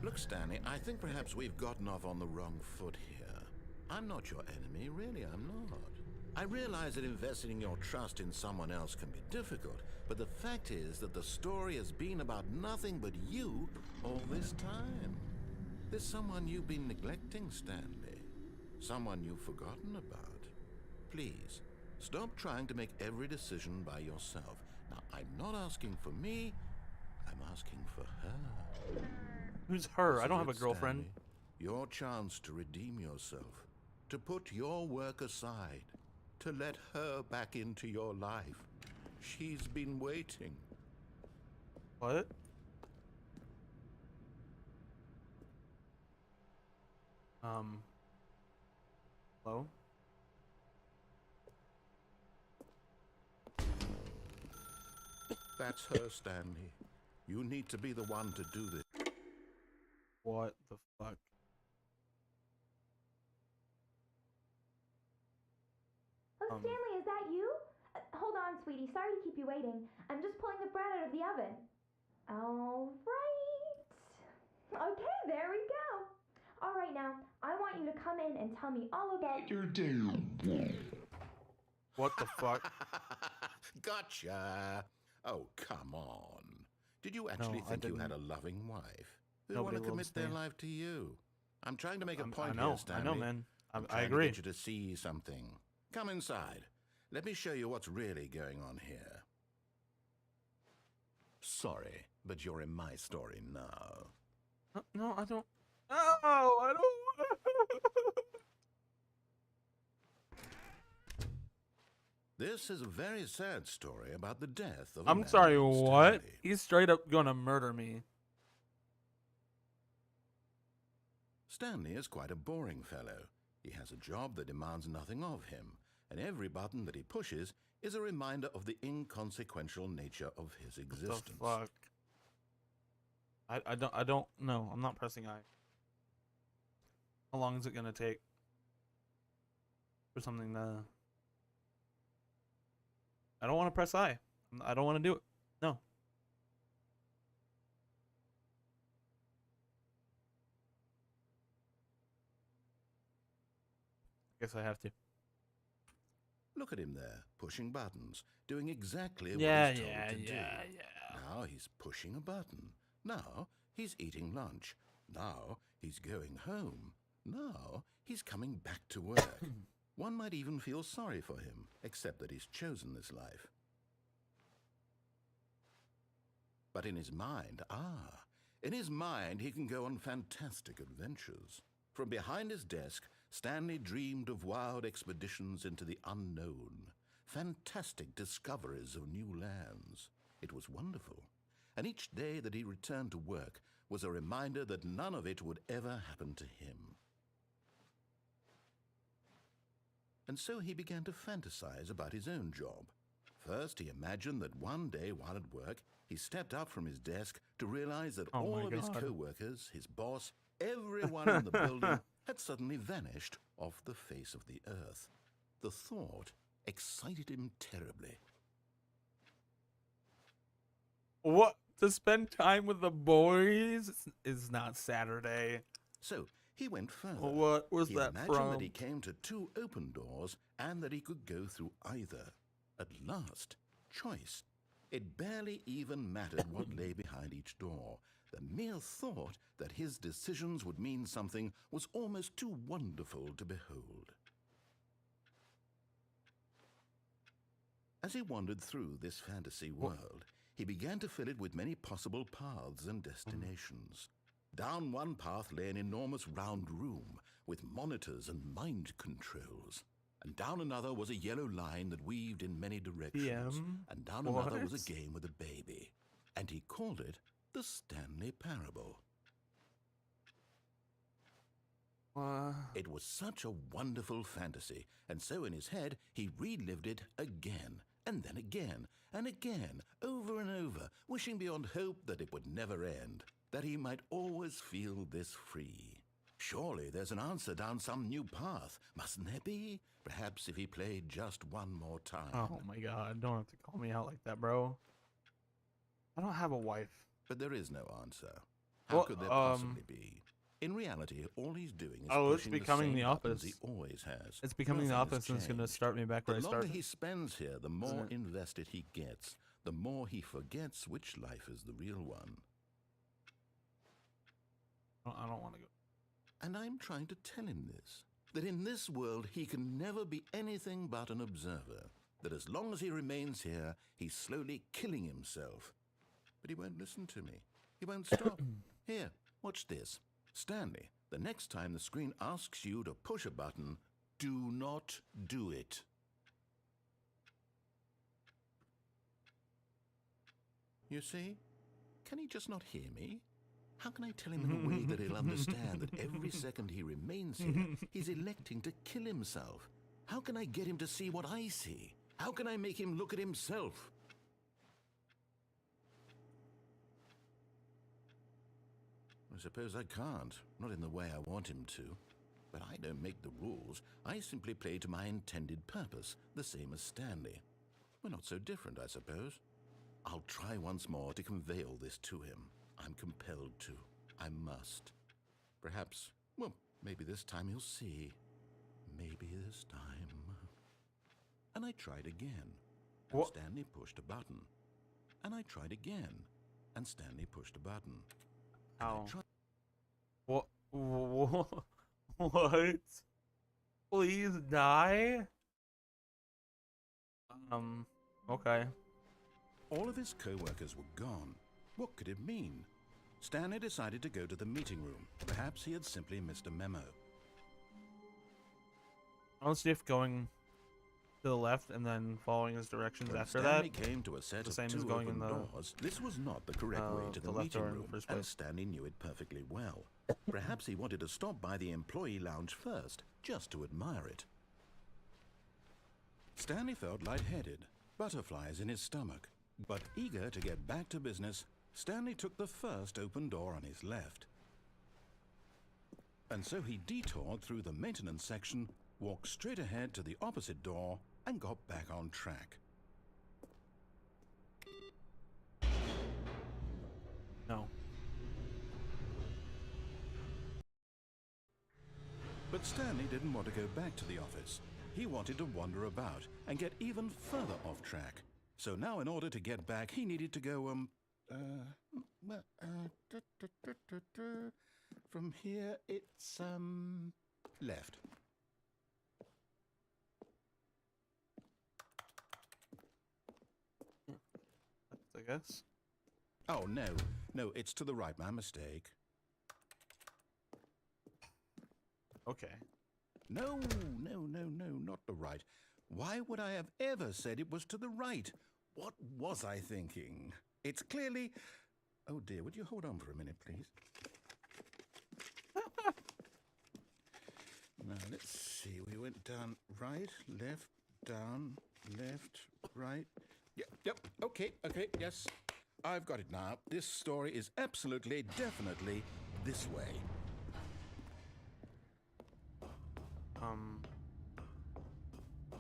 Look, Stanley, I think perhaps we've gotten off on the wrong foot here. I'm not your enemy, really, I'm not. I realize that investing your trust in someone else can be difficult, but the fact is that the story has been about nothing but you all this time. There's someone you've been neglecting, Stanley. Someone you've forgotten about. Please, Stop trying to make every decision by yourself. Now, I'm not asking for me, I'm asking for her. Who's her? This I don't is have a it, girlfriend. Stanley. Your chance to redeem yourself, to put your work aside, to let her back into your life. She's been waiting. What? Hello? That's her, Stanley. You need to be the one to do this. What the fuck? Oh, Stanley, is that you? Hold on, sweetie. Sorry to keep you waiting. I'm just pulling the bread out of the oven. All right. Okay, there we go. All right, now, I want you to come in and tell me all about your day. What the fuck? Gotcha. Oh, come on. Did you actually No, I think you had a didn't. loving wife who Nobody want to loves commit their me. life to you? I'm trying to make a I point know, here, Stanley. I know, man. I'm I trying agree. to get you to see something. Come inside. Let me show you what's really going on here. Sorry, but you're in my story now. No, I don't. Oh, I don't. This is a very sad story about the death of a I'm man sorry, named what? Stanley. He's straight up gonna murder me. Stanley is quite a boring fellow. He has a job that demands nothing of him, and every button that he pushes is a reminder of the inconsequential nature of his existence. What the fuck? I don't know. I'm not pressing I. How long is it gonna take for something to? I don't want to press I. I don't want to do it. No. Guess I have to. Look at him there, pushing buttons, doing exactly Yeah, what he's told yeah, to do. yeah. Now he's pushing a button. Now he's eating lunch. Now he's going home. Now he's coming back to work. One might even feel sorry for him, except that he's chosen this life. But in his mind, in his mind he can go on fantastic adventures. From behind his desk, Stanley dreamed of wild expeditions into the unknown, fantastic discoveries of new lands. It was wonderful, and each day that he returned to work was a reminder that none of it would ever happen to him. And so he began to fantasize about his own job. First, he imagined that one day while at work, he stepped up from his desk to realize that Oh all my of his God. co-workers, his boss, everyone in the building had suddenly vanished off the face of the earth. The thought excited him terribly. What? To spend time with the boys is not Saturday. So he went further. What was He that imagined from? that he came to two open doors and that he could go through either. At last, choice. It barely even mattered what lay behind each door. The mere thought that his decisions would mean something was almost too wonderful to behold. As he wandered through this fantasy world, he began to fill it with many possible paths and destinations. Down one path lay an enormous round room with monitors and mind controls. And down another was a yellow line that weaved in many directions. And down another was a game with a baby. And he called it the Stanley Parable. It was such a wonderful fantasy, and so in his head he relived it again, and then again, and again, over and over, wishing beyond hope that it would never end, that he might always feel this free. Surely there's an answer down some new path, mustn't there be? Perhaps if he played just one more time. Oh my God! Don't have to call me out like that, bro. I don't have a wife. But there is no answer. How Well, could there possibly be? In reality, all he's doing is it's pushing becoming the The same buttons Office. he always has. It's becoming The Nothing has Office, and it's gonna changed. start me back where I The longer started. he spends here, the more it? invested he gets, the more he forgets which life is the real one. I don't want to go. And I'm trying to tell him this. that in this world he can never be anything but an observer, that as long as he remains here, he's slowly killing himself. But he won't listen to me. He won't stop. Here, watch this. Stanley, the next time the screen asks you to push a button, do not do it. You see? Can he just not hear me? How can I tell him in a way that he'll understand that every second he remains here, he's electing to kill himself? How can I get him to see what I see? How can I make him look at himself? I suppose I can't, not in the way I want him to. But I don't make the rules. I simply play to my intended purpose, the same as Stanley. We're not so different, I suppose. I'll try once more to convey all this to him. I'm compelled to. I must. Perhaps, well, maybe this time he'll see. Maybe this time. And I tried again. And What? Stanley pushed a button. And I tried again. And Stanley pushed a button. And I Ow. tried. What? What? Please die? Okay. All of his co-workers were gone. What could it mean? Stanley decided to go to the meeting room. Perhaps he had simply missed a memo. I'll see if going to the left and then following his directions When after Stanley that. came to a set the of same as two going open in the, doors, this was not the correct way to the the left meeting door in the room, first and place. Stanley knew it perfectly well. Perhaps he wanted to stop by the employee lounge first, just to admire it. Stanley felt lightheaded, butterflies in his stomach. But eager to get back to business, Stanley took the first open door on his left. And so he detoured through the maintenance section, walked straight ahead to the opposite door, and got back on track. No. But Stanley didn't want to go back to the office. He wanted to wander about and get even further off track. So now in order to get back, he needed to go, from here it's, left. I guess. Oh, no. No, it's to the right. My mistake. Okay. No, not the right. Why would I have ever said it was to the right? What was I thinking? It's clearly... Oh dear, would you hold on for a minute, please? Now, let's see. We went down right, left, down, left, right. Yep, okay, yes. I've got it now. This story is absolutely, definitely this way.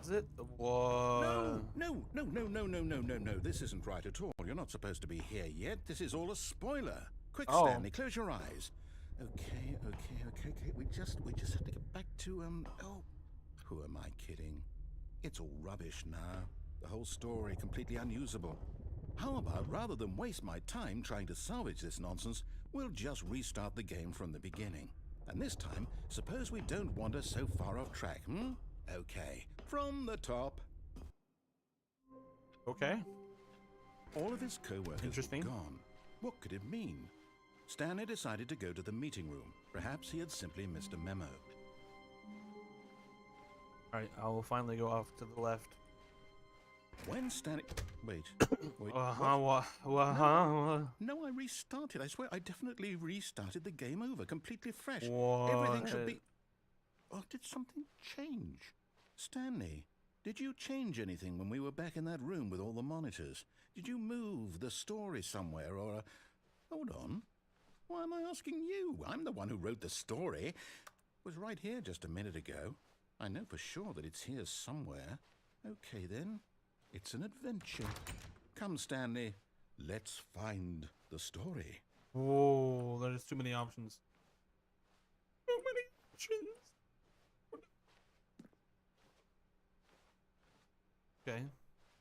Is it? What? No. This isn't right at all. You're not supposed to be here yet. This is all a spoiler. Quick, Oh. Stanley, close your eyes. Okay. We just have to get back to, oh, who am I kidding? It's all rubbish now. The whole story completely unusable. How about, rather than waste my time trying to salvage this nonsense, we'll just restart the game from the beginning. And this time, suppose we don't wander so far off track, Okay, from the top. Okay. All of his co-workers Interesting. were gone. What could it mean? Stanley decided to go to the meeting room. Perhaps he had simply missed a memo. Alright, I will finally go off to the left. When Stanley... Wait. What? No, I restarted. I swear, I definitely restarted the game over, completely fresh. Everything should be... Oh, did something change? Stanley, did you change anything when we were back in that room with all the monitors? Did you move the story somewhere, or... Hold on. Why am I asking you? I'm the one who wrote the story. It was right here just a minute ago. I know for sure that it's here somewhere. Okay, then. It's an adventure. Come, Stanley. Let's find the story. Whoa, there's too many options. Too many options. Okay,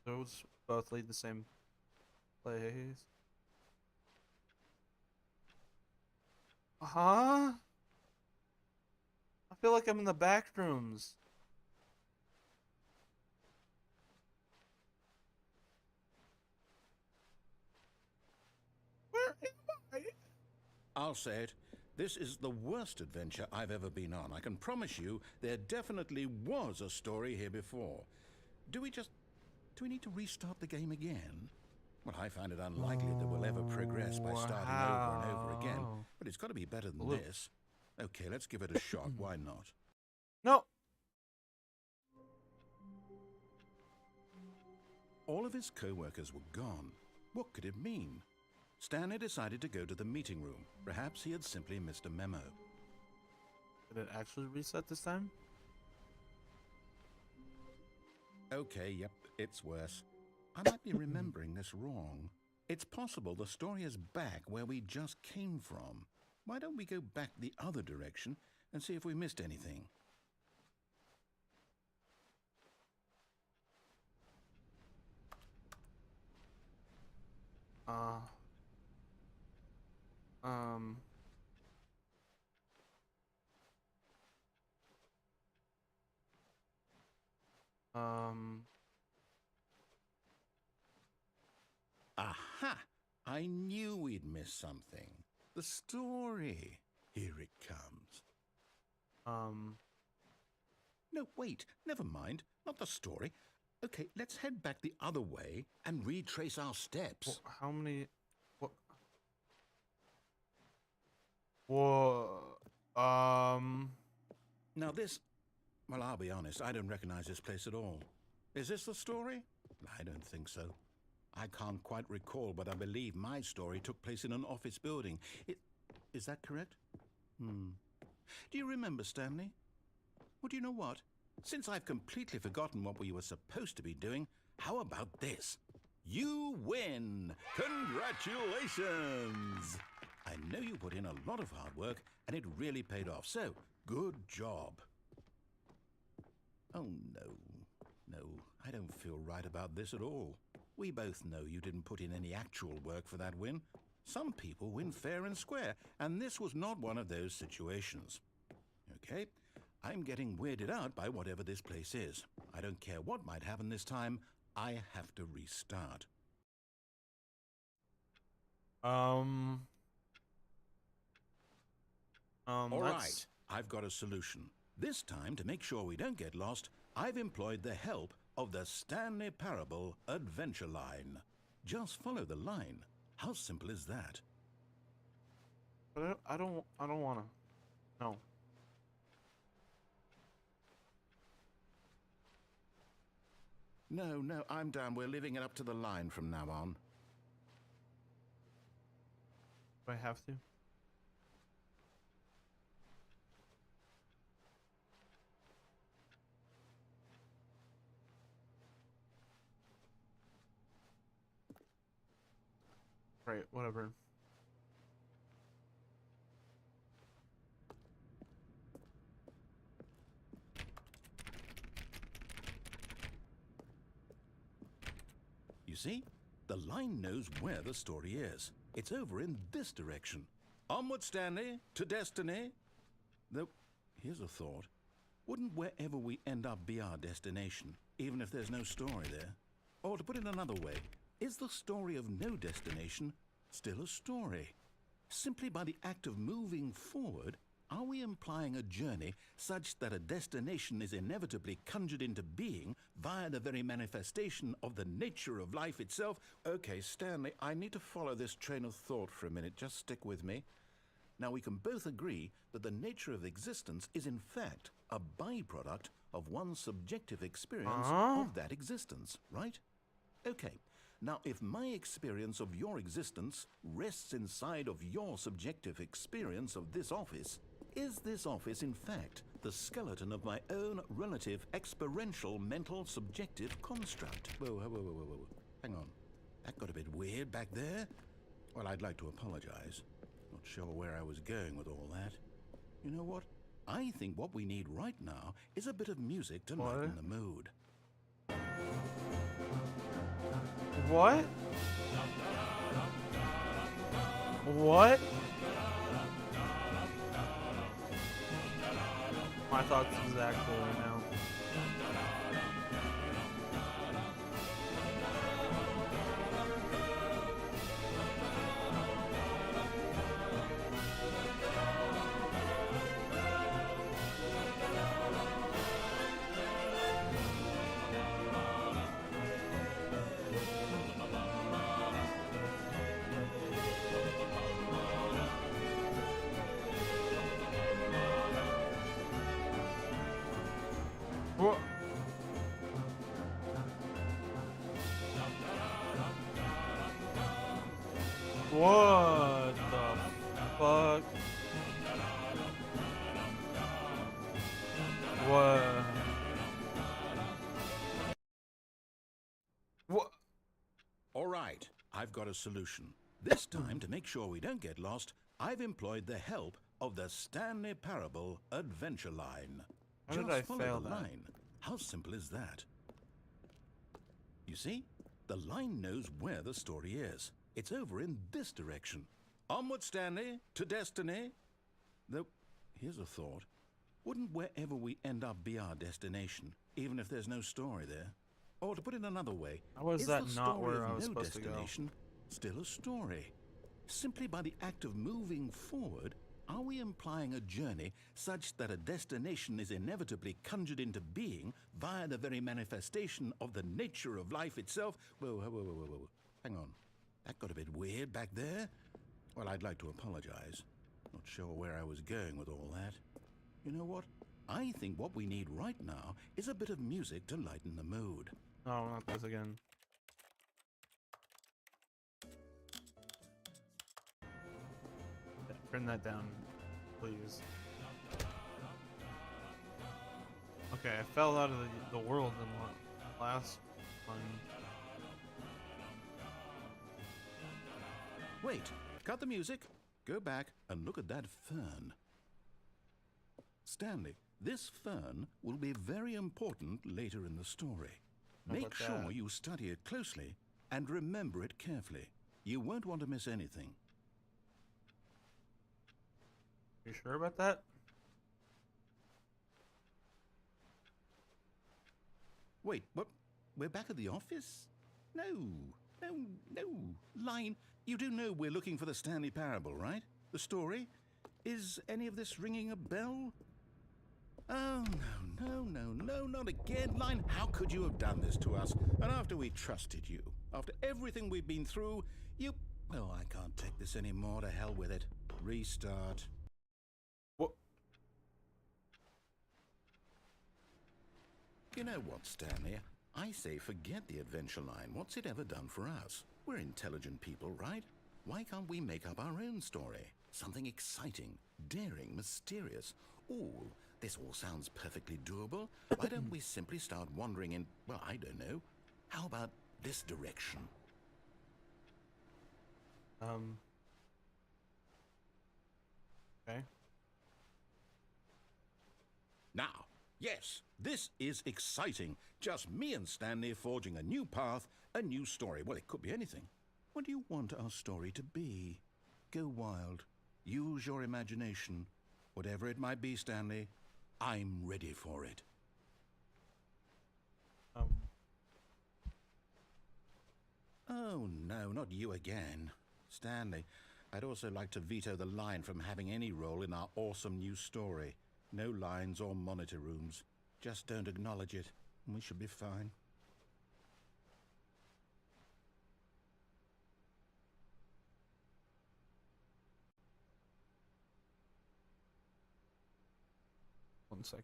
those both lead the same place. Huh? feel like I'm in the back rooms. Where am I? I'll say it. This is the worst adventure I've ever been on. I can promise you there definitely was a story here before. Do we need to restart the game again? Well, I find it unlikely that we'll ever progress by starting over and over again. Wow. But it's got to be better than Look. this. Okay, let's give it a shot. Why not? No. All of his co-workers were gone. What could it mean? Stanley decided to go to the meeting room. Perhaps he had simply missed a memo. Did it actually reset this time? Okay, yep, it's worse. I might be remembering this wrong. It's possible the story is back where we just came from. Why don't we go back the other direction and see if we missed anything? Um. Aha! I knew we'd miss something. The story. Here it comes. No, wait. Never mind. Not the story. Okay, let's head back the other way and retrace our steps. How many? What? Whoa. Now this... Well, I'll be honest. I don't recognize this place at all. Is this the story? I don't think so. I can't quite recall, but I believe my story took place in an office building. Is that correct? Do you remember, Stanley? Well, do you know what? Since I've completely forgotten what we were supposed to be doing, how about this? You win! Congratulations! I know you put in a lot of hard work, and it really paid off, so good job. Oh, no. No, I don't feel right about this at all. We both know you didn't put in any actual work for that win. Some people win fair and square, and this was not one of those situations. Okay, I'm getting weirded out by whatever this place is. I don't care what might happen this time. I have to restart. All right, I've got a solution. This time, to make sure we don't get lost, I've employed the help of the Stanley Parable Adventure Line. Just follow the line. How simple is that? But I don't want to. No. No, I'm down. We're leaving it up to the line from now on. Do I have to? Right, whatever. You see? The line knows where the story is. It's over in this direction. Onward, Stanley, to destiny. Though, here's a thought. Wouldn't wherever we end up be our destination, even if there's no story there? Or to put it another way, is the story of no destination still a story? Simply by the act of moving forward, are we implying a journey such that a destination is inevitably conjured into being via the very manifestation of the nature of life itself? Okay, Stanley, I need to follow this train of thought for a minute. Just stick with me. Now, we can both agree that the nature of existence is in fact a byproduct of one's subjective experience of that existence, right? Okay. Now, if my experience of your existence rests inside of your subjective experience of this office, is this office, in fact, the skeleton of my own relative experiential mental subjective construct? Whoa. Hang on. That got a bit weird back there. Well, I'd like to apologize. Not sure where I was going with all that. You know what? I think what we need right now is a bit of music to lighten the mood. What? What? My thoughts exactly right now. Wha- What the fuck? What? What? All right, I've got a solution. This time, to make sure we don't get lost, I've employed the help of the Stanley Parable Adventure Line. How did Just I follow fail the that? line. How simple is that? You see, the line knows where the story is. It's over in this direction. Onward, Stanley, to destiny. Though, here's a thought. Wouldn't wherever we end up be our destination, even if there's no story there? Or to put it another way, How was is that the not story where of I was no supposed to go? destination still a story? Simply by the act of moving forward, are we implying a journey such that a destination is inevitably conjured into being via the very manifestation of the nature of life itself? Whoa, whoa, whoa, whoa, whoa. Hang on. That got a bit weird back there. Well, I'd like to apologize. Not sure where I was going with all that. You know what? I think what we need right now is a bit of music to lighten the mood. Oh, not this again. Turn that down, please. Okay, I fell out of the world in the last one. Wait, cut the music. Go back and look at that fern. Stanley, this fern will be very important later in the story. How Make about sure that? you study it closely and remember it carefully. You won't want to miss anything. You sure about that? Wait, what? We're back at the office? No, no, no. Line, you do know we're looking for the Stanley Parable, right? The story? Is any of this ringing a bell? Oh, no, not again. Line, how could you have done this to us? And after we trusted you, after everything we've been through, you... Oh, I can't take this anymore. To hell with it. Restart. What? You know what, Stanley? I say forget the adventure line. What's it ever done for us? We're intelligent people, right? Why can't we make up our own story? Something exciting, daring, mysterious. Ooh, this all sounds perfectly doable. Why don't we simply start wandering in, well, I don't know. How about this direction? Okay. Now, yes, this is exciting. Just me and Stanley forging a new path, a new story. Well, it could be anything. What do you want our story to be? Go wild. Use your imagination. Whatever it might be, Stanley, I'm ready for it. Oh, no, not you again. Stanley, I'd also like to veto the line from having any role in our awesome new story. No lines or monitor rooms. Just don't acknowledge it, and we should be fine. One second.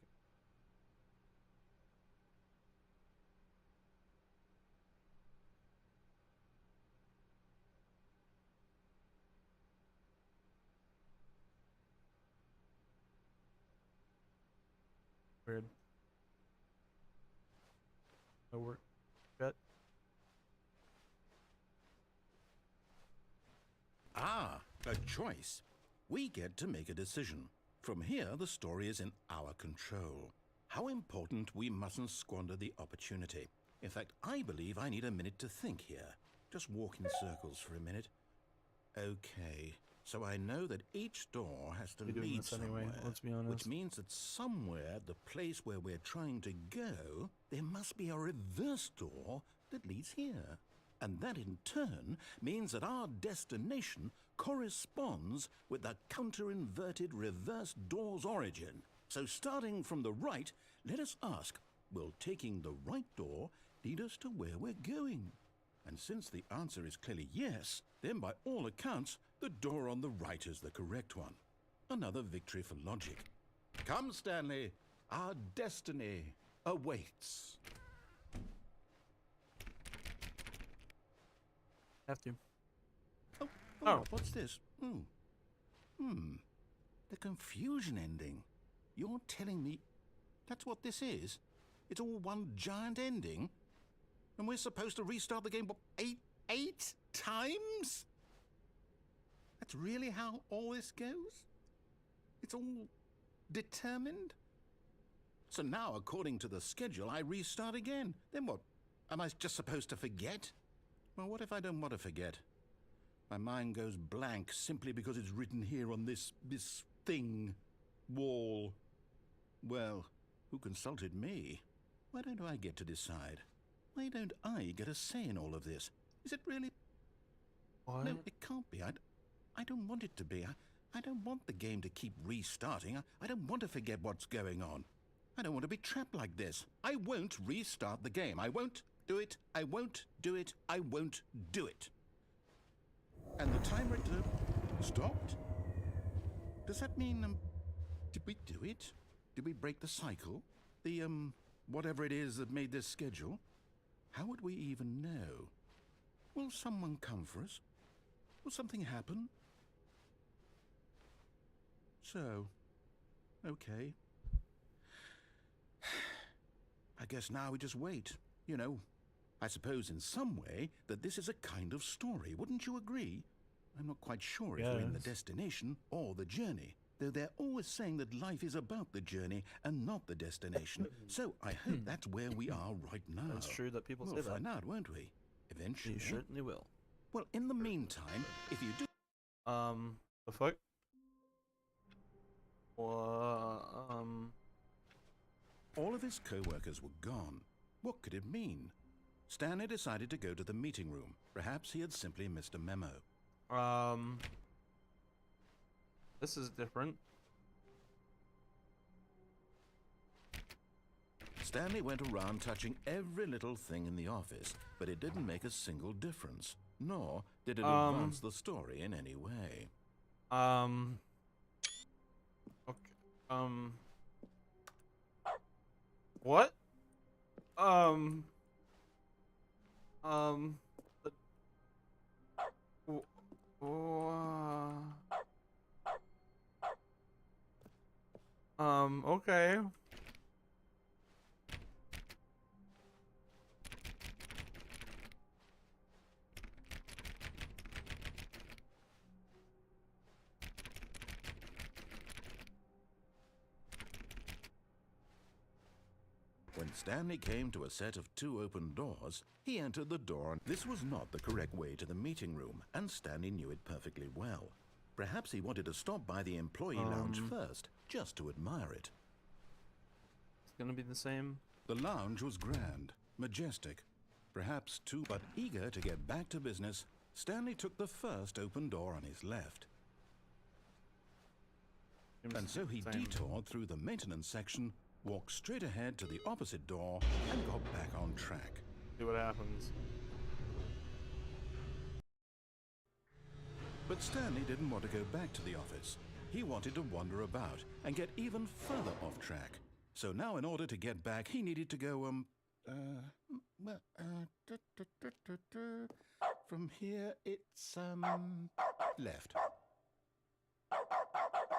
Weird. No work. Cut. Ah, a choice. We get to make a decision. From here, the story is in our control. How important we mustn't squander the opportunity. In fact, I believe I need a minute to think here. Just walk in circles for a minute. Okay, So I know that each door has to We're doing lead this anyway, somewhere. let's be honest. Which means that somewhere, the place where we're trying to go, there must be a reverse door that leads here. And that in turn means that our destination corresponds with the counter-inverted reverse door's origin. So starting from the right, let us ask, will taking the right door lead us to where we're going? And since the answer is clearly yes, then by all accounts, the door on the right is the correct one. Another victory for logic. Come, Stanley, our destiny awaits. Have to. Oh, what's this? The confusion ending. You're telling me that's what this is? It's all one giant ending? And we're supposed to restart the game, what, eight times? That's really how all this goes? It's all determined? So now, according to the schedule, I restart again. Then what? Am I just supposed to forget? Well, what if I don't want to forget? My mind goes blank simply because it's written here on this thing, wall. Well, who consulted me? Why don't I get to decide? Why don't I get a say in all of this? Is it really? What? No, it can't be. I don't want it to be. I don't want the game to keep restarting. I don't want to forget what's going on. I don't want to be trapped like this. I won't restart the game. I won't do it. I won't do it. I won't do it. And the timer stopped? Does that mean, did we do it? Did we break the cycle? The, whatever it is that made this schedule? How would we even know? Will someone come for us? Will something happen? So, okay. I guess now we just wait. You know, I suppose in some way that this is a kind of story. Wouldn't you agree? I'm not quite sure if we're in the destination or the journey, though they're always saying that life is about the journey and not the destination. So I hope that's where we are right now. It's true that people say We'll that. find out, won't we? Eventually. You certainly will. Well, in the meantime, if you do... The fuck? All of his co-workers were gone. What could it mean? Stanley decided to go to the meeting room. Perhaps he had simply missed a memo. This is different. Stanley went around touching every little thing in the office, but it didn't make a single difference, nor did it advance the story in any way. Okay. What? Okay. When Stanley came to a set of 2 open doors, he entered the door. This was not the correct way to the meeting room, and Stanley knew it perfectly well. Perhaps he wanted to stop by the employee lounge first, just to admire it. It's gonna be the same. The lounge was grand, majestic, perhaps too, but eager to get back to business, Stanley took the first open door on his left. And so he detoured through the maintenance section, walked straight ahead to the opposite door, and got back on track. See what happens. But Stanley didn't want to go back to the office. He wanted to wander about and get even further off track. So now in order to get back, he needed to go, from here it's, left.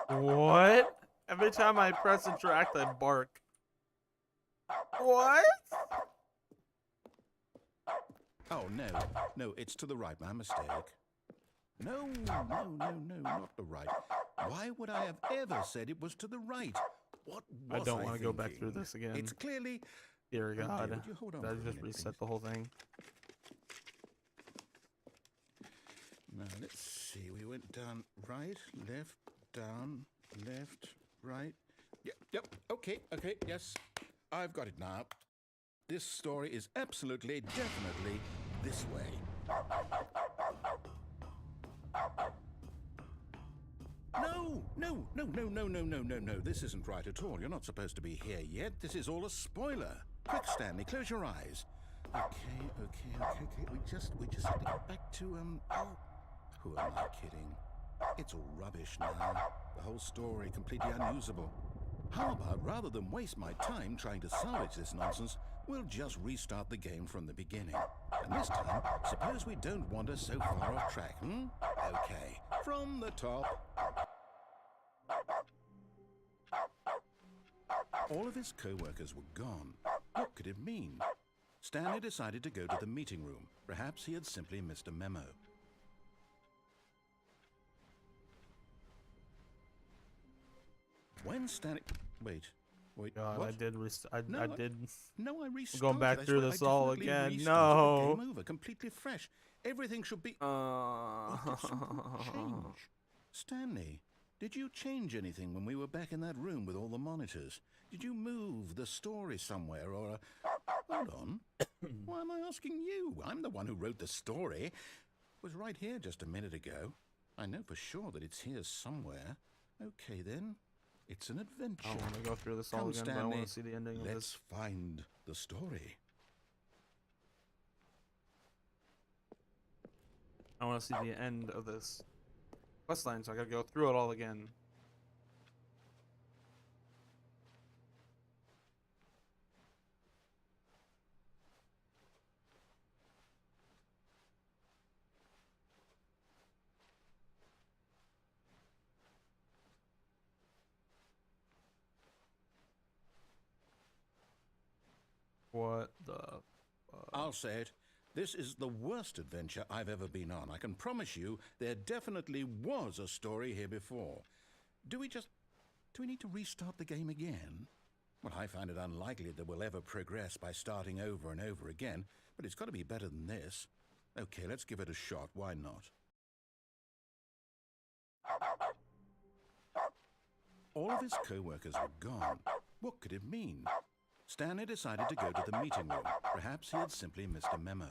What? Every time I press interact, I bark. What? Oh, no, it's to the right, my mistake. No, not the right. Why would I have ever said it was to the right? What was I don't want to go back thinking? through this again. It's clearly... Dear Oh, God. dear, would you hold on Did for I a just minute, reset please? the whole thing? No, let's see. We went down, right, left, down, left, right. Yep. Okay. Yes, I've got it now. This story is absolutely, definitely this way. No. This isn't right at all. You're not supposed to be here yet. This is all a spoiler. Quick, Stanley, close your eyes. Okay. We just have to get back to, oh, who am I kidding? It's all rubbish now. The whole story completely unusable. How about, rather than waste my time trying to salvage this nonsense, we'll just restart the game from the beginning. And this time, suppose we don't wander so far off track, Okay, from the top. All of his co-workers were gone. What could it mean? Stanley decided to go to the meeting room. Perhaps he had simply missed a memo. When Stanley... Wait. God, what? I did. No, I did. No, I restarted. Going back I through swear, this I all definitely again. restarted the No. game over, completely fresh. Everything should be... change. Stanley, did you change anything when we were back in that room with all the monitors? Did you move the story somewhere or... Hold on. Why am I asking you? I'm the one who wrote the story. It was right here just a minute ago. I know for sure that it's here somewhere. Okay, then. It's an adventure. I don't want to go through this all Come, again, but I Stanley, want to see the ending of let's this. find the story. I want to see the end of this questline, so I gotta go through it all again. What the fuck? I'll say it. This is the worst adventure I've ever been on. I can promise you there definitely was a story here before. Do we need to restart the game again? Well, I find it unlikely that we'll ever progress by starting over and over again, but it's got to be better than this. Okay, let's give it a shot. Why not? All of his co-workers were gone. What could it mean? Stanley decided to go to the meeting room. Perhaps he had simply missed a memo.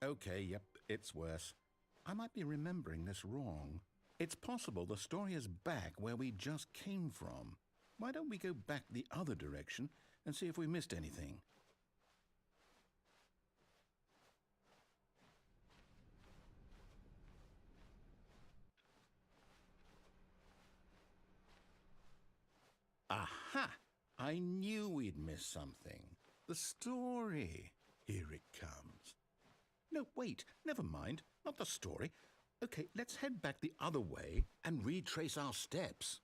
Okay, yep, it's worse. I might be remembering this wrong. It's possible the story is back where we just came from. Why don't we go back the other direction and see if we missed anything? Aha! I knew we'd missed something. The story. Here it comes. No, wait, never mind. Not the story. Okay, let's head back the other way and retrace our steps.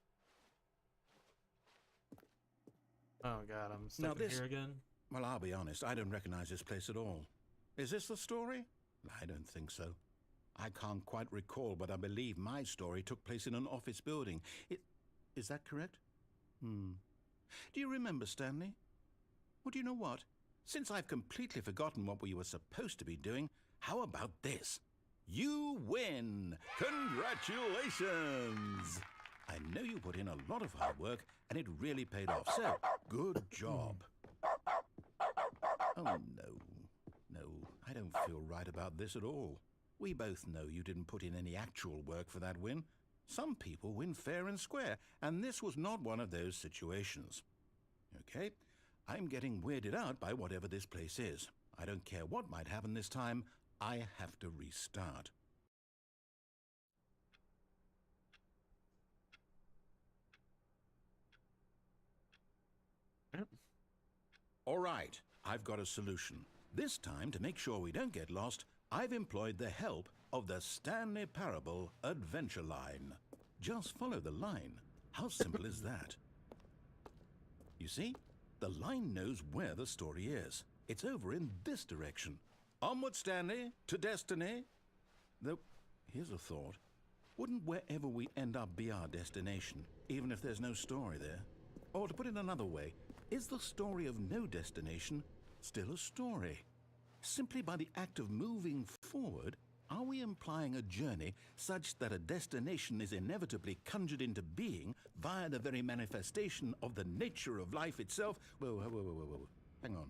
Oh god, I'm stuck in here again. Well, I'll be honest, I don't recognize this place at all. Is this the story? I don't think so. I can't quite recall, but I believe my story took place in an office building. Is that correct? Do you remember, Stanley? Well, do you know what? Since I've completely forgotten what we were supposed to be doing, how about this? You win! Congratulations! I know you put in a lot of hard work, and it really paid off, so good job. Oh, no, I don't feel right about this at all. We both know you didn't put in any actual work for that win. Some people win fair and square, and this was not one of those situations. Okay, I'm getting weirded out by whatever this place is. I don't care what might happen this time, I have to restart. Yep. All right, I've got a solution. This time, to make sure we don't get lost, I've employed the help of the Stanley Parable Adventure Line. Just follow the line. How simple is that? You see, the line knows where the story is. It's over in this direction. Onward, Stanley, to destiny. Though, here's a thought. Wouldn't wherever we end up be our destination, even if there's no story there? Or to put it another way, Is the story of no destination still a story? Simply by the act of moving forward, are we implying a journey such that a destination is inevitably conjured into being via the very manifestation of the nature of life itself? Whoa, whoa, whoa, whoa, whoa, whoa. Hang on.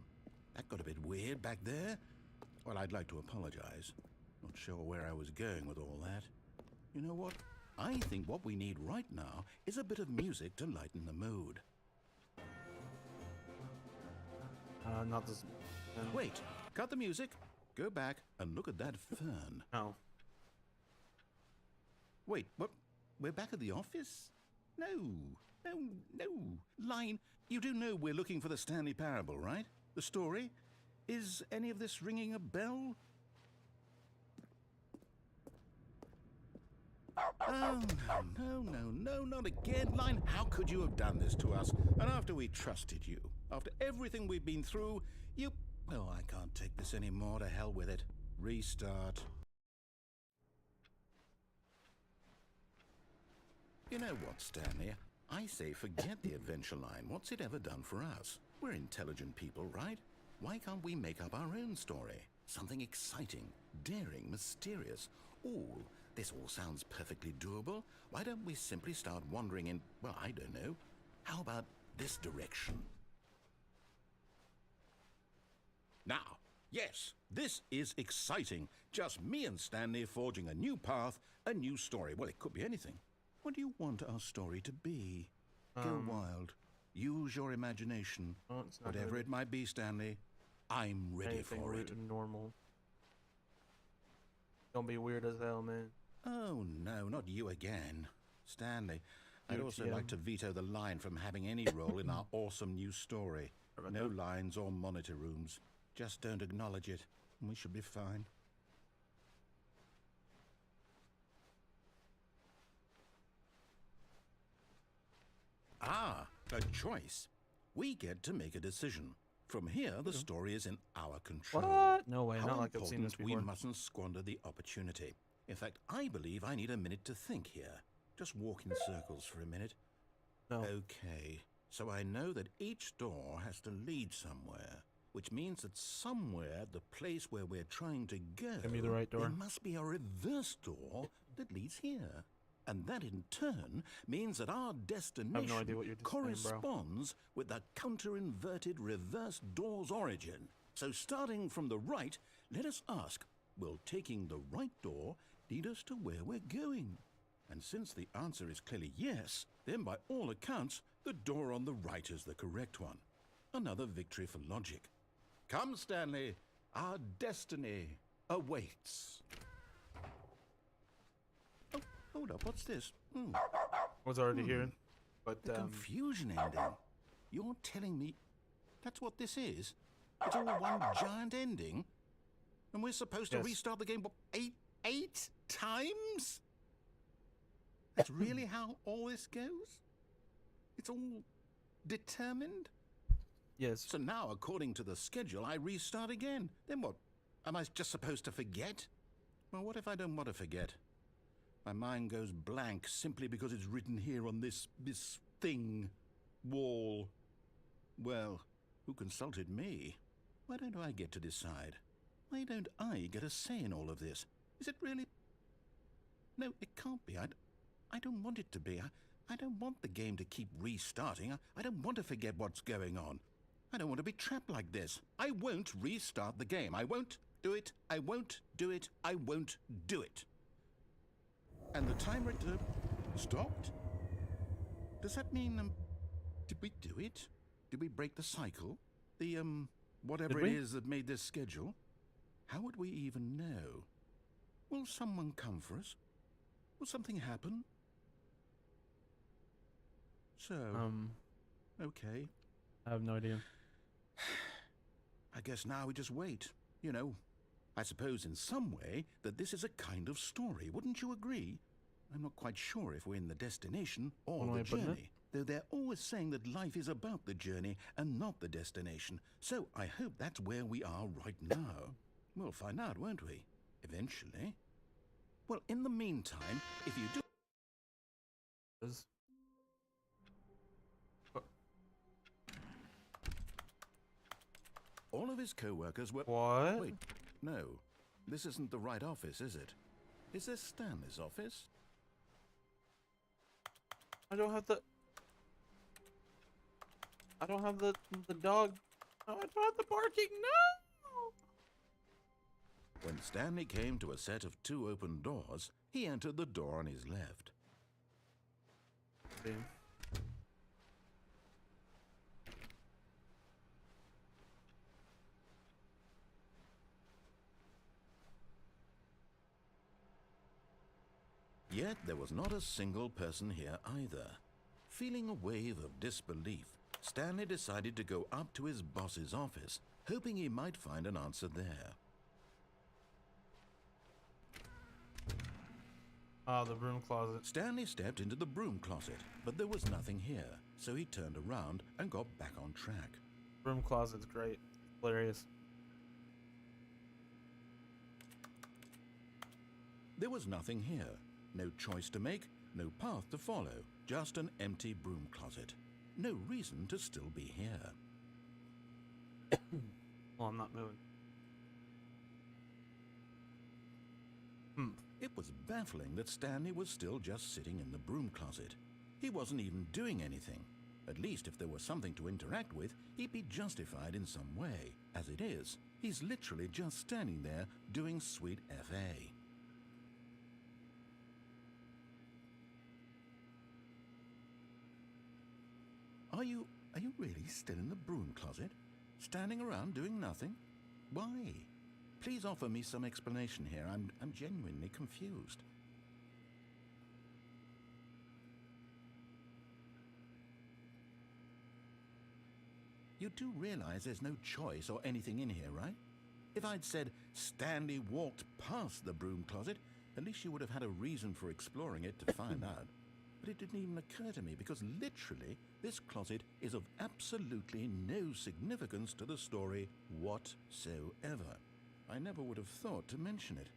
That got a bit weird back there. Well, I'd like to apologize. Not sure where I was going with all that. You know what? I think what we need right now is a bit of music to lighten the mood. Not this. Wait, cut the music, go back and look at that fern. No. Wait, what? We're back at the office? No, no, no. Line, you do know we're looking for the Stanley Parable, right? The story? Is any of this ringing a bell? Oh, no, not again. Line, how could you have done this to us? And after we trusted you, after everything we've been through, you... Well, I can't take this anymore. To hell with it. Restart. You know what, Stanley? I say forget the adventure line. What's it ever done for us? We're intelligent people, right? Why can't we make up our own story? Something exciting, daring, mysterious. Ooh, this all sounds perfectly doable. Why don't we simply start wandering in, well, I don't know. How about this direction? Now, yes, this is exciting. Just me and Stanley forging a new path, a new story. Well, it could be anything. What do you want our story to be? Go wild. Use your imagination. Oh, it's not Whatever really it might be, Stanley, I'm ready anything for rude it. and normal. Don't be weird as hell, man. Oh, no, not you again. Stanley, I'd You also TM. like to veto the line from having any role in our awesome new story. Sorry about No that. lines or monitor rooms. Just don't acknowledge it, and we should be fine. Ah, a choice. We get to make a decision. From here, the story is in our control. What? No way, How not like I've seen this important before. we mustn't squander the opportunity. In fact, I believe I need a minute to think here. Just walk in circles for a minute. No. Okay, so I know that each door has to lead somewhere, which means that somewhere at the place where we're trying to go, Give me the right door. there must be a reverse door that leads here. And that in turn means that our destination what you're just saying, bro. corresponds with the counter-inverted reverse door's origin. So starting from the right, let us ask, will taking the right door lead us to where we're going? And since the answer is clearly yes, then by all accounts, the door on the right is the correct one. Another victory for logic. Come, Stanley, our destiny awaits. Oh, hold up, what's this? Was already here, but The confusion ending. You're telling me that's what this is? It's all one giant ending? And we're supposed to Yes. restart the game, what, eight times? That's really how all this goes? It's all determined? yes. So now, according to the schedule, I restart again. Then what? Am I just supposed to forget? Well, what if I don't want to forget? My mind goes blank simply because it's written here on this thing, wall. Well, who consulted me? Why don't I get to decide? Why don't I get a say in all of this? Is it really? No, it can't be. I don't want it to be. I don't want the game to keep restarting. I don't want to forget what's going on. I don't want to be trapped like this. I won't restart the game. I won't do it. I won't do it. I won't do it. And the timer stopped? Does that mean, did we do it? Did we break the cycle? The, whatever Did it we? is that made this schedule? How would we even know? Will someone come for us? Will something happen? So, okay. I have no idea. I guess now we just wait. You know, I suppose in some way that this is a kind of story. Wouldn't you agree? I'm not quite sure if we're in the destination or One the way of putting it. journey. Though they're always saying that life is about the journey and not the destination. So I hope that's where we are right now. We'll find out, won't we? Eventually. Well, in the meantime, if you do... Is- All of his co-workers were... What? Wait, no. This isn't the right office, is it? Is this Stanley's office? I don't have the dog. No, I don't have the barking. No. When Stanley came to a set of 2 open doors, he entered the door on his left. Damn. Yet there was not a single person here either. Feeling a wave of disbelief, Stanley decided to go up to his boss's office, hoping he might find an answer there. Ah, the broom closet. Stanley stepped into the broom closet, but there was nothing here, so he turned around and got back on track. Broom closet's great. Hilarious. There was nothing here. No choice to make, no path to follow, just an empty broom closet. No reason to still be here. Well, I'm not moving. It was baffling that Stanley was still just sitting in the broom closet. He wasn't even doing anything. At least if there was something to interact with, he'd be justified in some way. As it is, he's literally just standing there doing sweet FA. Are you really still in the broom closet? Standing around doing nothing? Why? Please offer me some explanation here. I'm genuinely confused. You do realize there's no choice or anything in here, right? If I'd said Stanley walked past the broom closet, at least you would have had a reason for exploring it to find out. But it didn't even occur to me because literally this closet is of absolutely no significance to the story whatsoever. I never would have thought to mention it.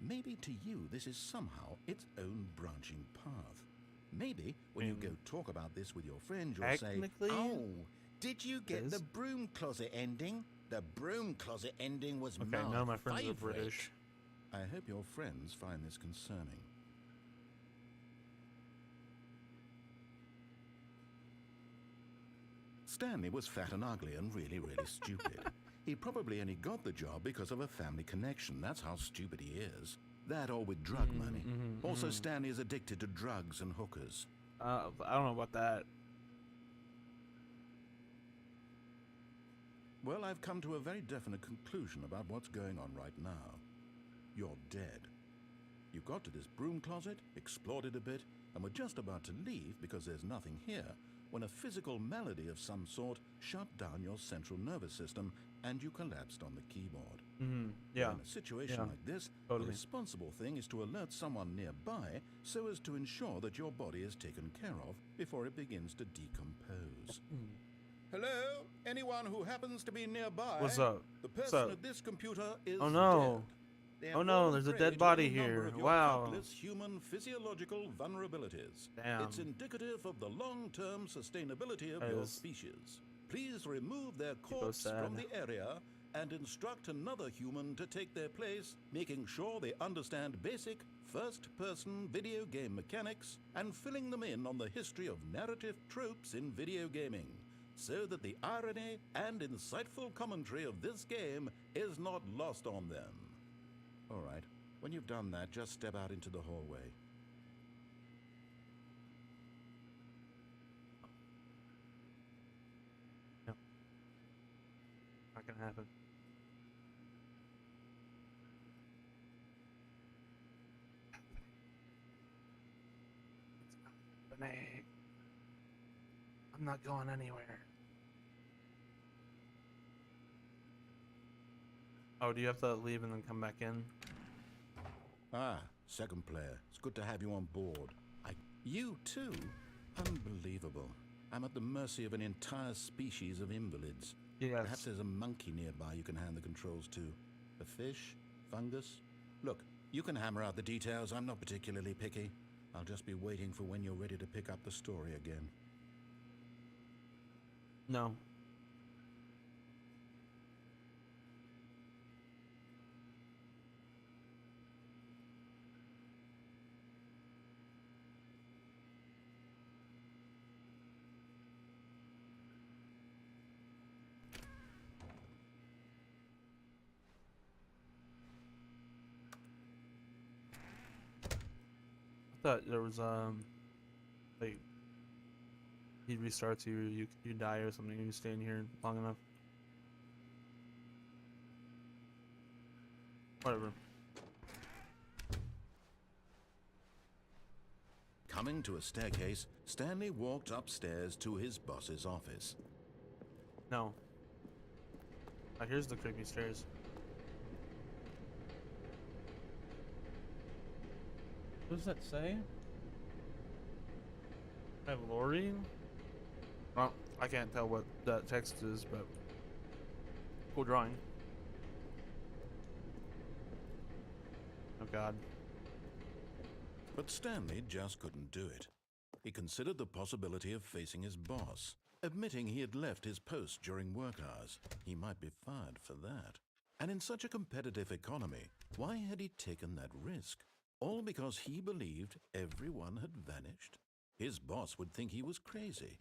Maybe to you this is somehow its own branching path. Maybe when you go talk about this with your friend, you'll say, Technically, Oh, did you get is. the broom closet ending? The broom closet ending was okay, none of my friends are favorite. British. I hope your friends find this concerning. Stanley was fat and ugly and really, really stupid. He probably only got the job because of a family connection. That's how stupid he is. That or with drug money. Also, Stanley is addicted to drugs and hookers. I don't know about that. Well, I've come to a very definite conclusion about what's going on right now. You're dead. You got to this broom closet, explored it a bit, and were just about to leave because there's nothing here when a physical malady of some sort shut down your central nervous system and you collapsed on the keyboard. Yeah. In a situation like this, totally. the responsible thing is to alert someone nearby so as to ensure that your body is taken care of before it begins to decompose. Hello? Anyone who happens to be nearby? What's up? The What's person up? at this computer is Oh no. dead. Oh no, there's a dead body here. Wow. Countless human physiological vulnerabilities. Damn. It's indicative of the long-term sustainability of That your is- species. Please remove their so corpse from sad. the area and instruct another human to take their place, making sure they understand basic first-person video game mechanics and filling them in on the history of narrative tropes in video gaming, so that the irony and insightful commentary of this game is not lost on them. All right, when you've done that, just step out into the hallway. Not gonna happen. It's not happening. I'm not going anywhere. Oh, do you have to leave and then come back in? Ah, second player. It's good to have you on board. You too? Unbelievable. I'm at the mercy of an entire species of invalids. Yes. Perhaps there's a monkey nearby you can hand the controls to. A fish? Fungus? Look, you can hammer out the details. I'm not particularly picky. I'll just be waiting for when you're ready to pick up the story again. No. I thought there was like he restarts you die or something and you stay in here long enough. Whatever. Coming to a staircase, Stanley walked upstairs to his boss's office. No. Here's the creepy stairs. What does that say? I have Lori? Well, I can't tell what that text is, but cool drawing. Oh god. But Stanley just couldn't do it. He considered the possibility of facing his boss. Admitting he had left his post during work hours, he might be fired for that. And in such a competitive economy, why had he taken that risk? All because he believed everyone had vanished? His boss would think he was crazy.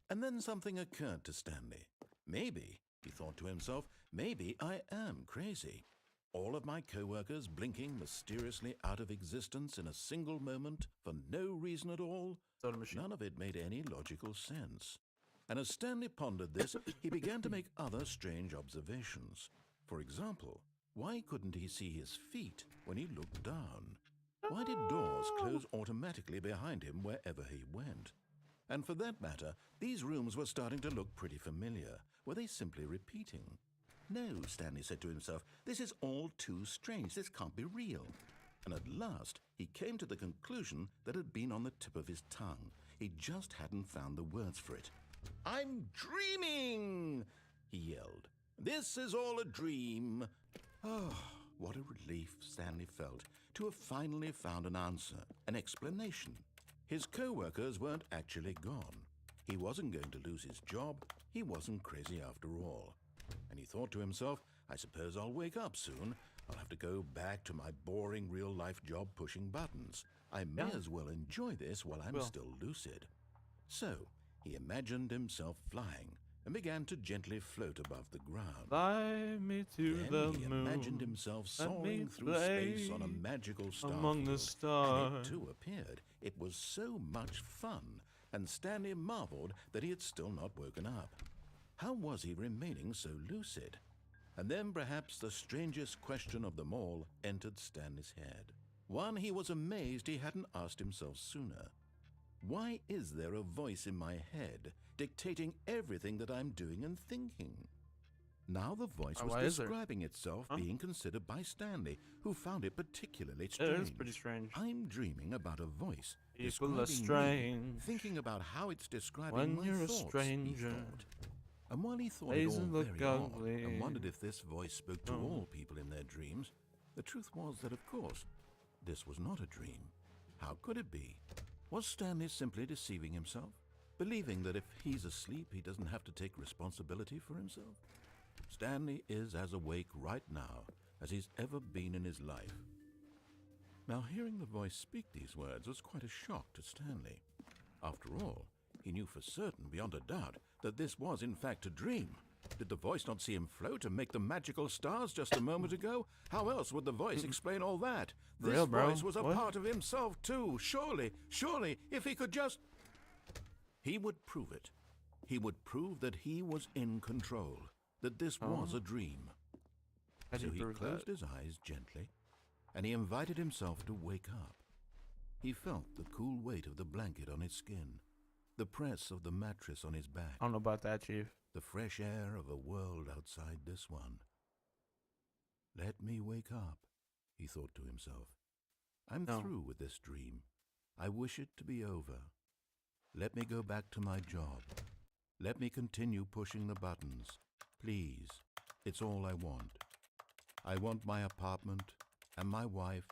And then something occurred to Stanley. Maybe, he thought to himself, maybe I am crazy. All of my co-workers blinking mysteriously out of existence in a single moment for no reason at all? Soda machine. None of it made any logical sense. And as Stanley pondered this, he began to make other strange observations. For example, why couldn't he see his feet when he looked down? Why did doors close automatically behind him wherever he went? And for that matter, these rooms were starting to look pretty familiar. Were they simply repeating? No, Stanley said to himself, this is all too strange. This can't be real. And at last, he came to the conclusion that had been on the tip of his tongue. He just hadn't found the words for it. I'm dreaming, he yelled. This is all a dream. Oh, what a relief Stanley felt to have finally found an answer, an explanation. His co-workers weren't actually gone. He wasn't going to lose his job. He wasn't crazy after all. And he thought to himself, I suppose I'll wake up soon. I'll have to go back to my boring real-life job pushing buttons. I may as well enjoy this while I'm still lucid. So, he imagined himself flying and began to gently float above the ground. Fly me to Then the he moon. imagined himself Let me soaring through play space on a magical star among the field. stars. And it too appeared. It was so much fun, and Stanley marveled that he had still not woken up. How was he remaining so lucid? And then perhaps the strangest question of them all entered Stanley's head. One he was amazed he hadn't asked himself sooner. Why is there a voice in my head dictating everything that I'm doing and thinking? Now the voice why was is there? describing itself being considered by Stanley, who found it particularly It strange. is pretty strange. I'm dreaming about a voice Equal describing a strange. me, thinking about how it's describing When my you're a thoughts, he stranger. thought. And while he thought it all Faces look very odd ugly. and wondered if this voice spoke to all people in their dreams, the truth was that, of course, this was not a dream. How could it be? Was Stanley simply deceiving himself, believing that if he's asleep, he doesn't have to take responsibility for himself? Stanley is as awake right now as he's ever been in his life. Now, hearing the voice speak these words was quite a shock to Stanley. After all, he knew for certain, beyond a doubt, that this was in fact a dream. Did the voice not see him float and make the magical stars just a moment ago? How else would the voice explain all that? This Real, bro. voice was a What? part of himself too. Surely, if he could just... He would prove it. He would prove that he was in control, that this was a dream. How do So you he prove closed that? his eyes gently, and he invited himself to wake up. He felt the cool weight of the blanket on his skin, the press of the mattress on his back, I don't know about that, Chief. the fresh air of a world outside this one. Let me wake up, he thought to himself. I'm No. through with this dream. I wish it to be over. Let me go back to my job. Let me continue pushing the buttons. Please, it's all I want. I want my apartment, and my wife,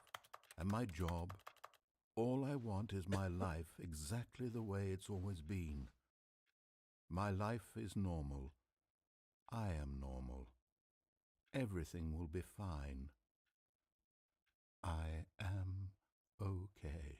and my job, All I want is my life exactly the way it's always been. My life is normal. I am normal. Everything will be fine. I am okay.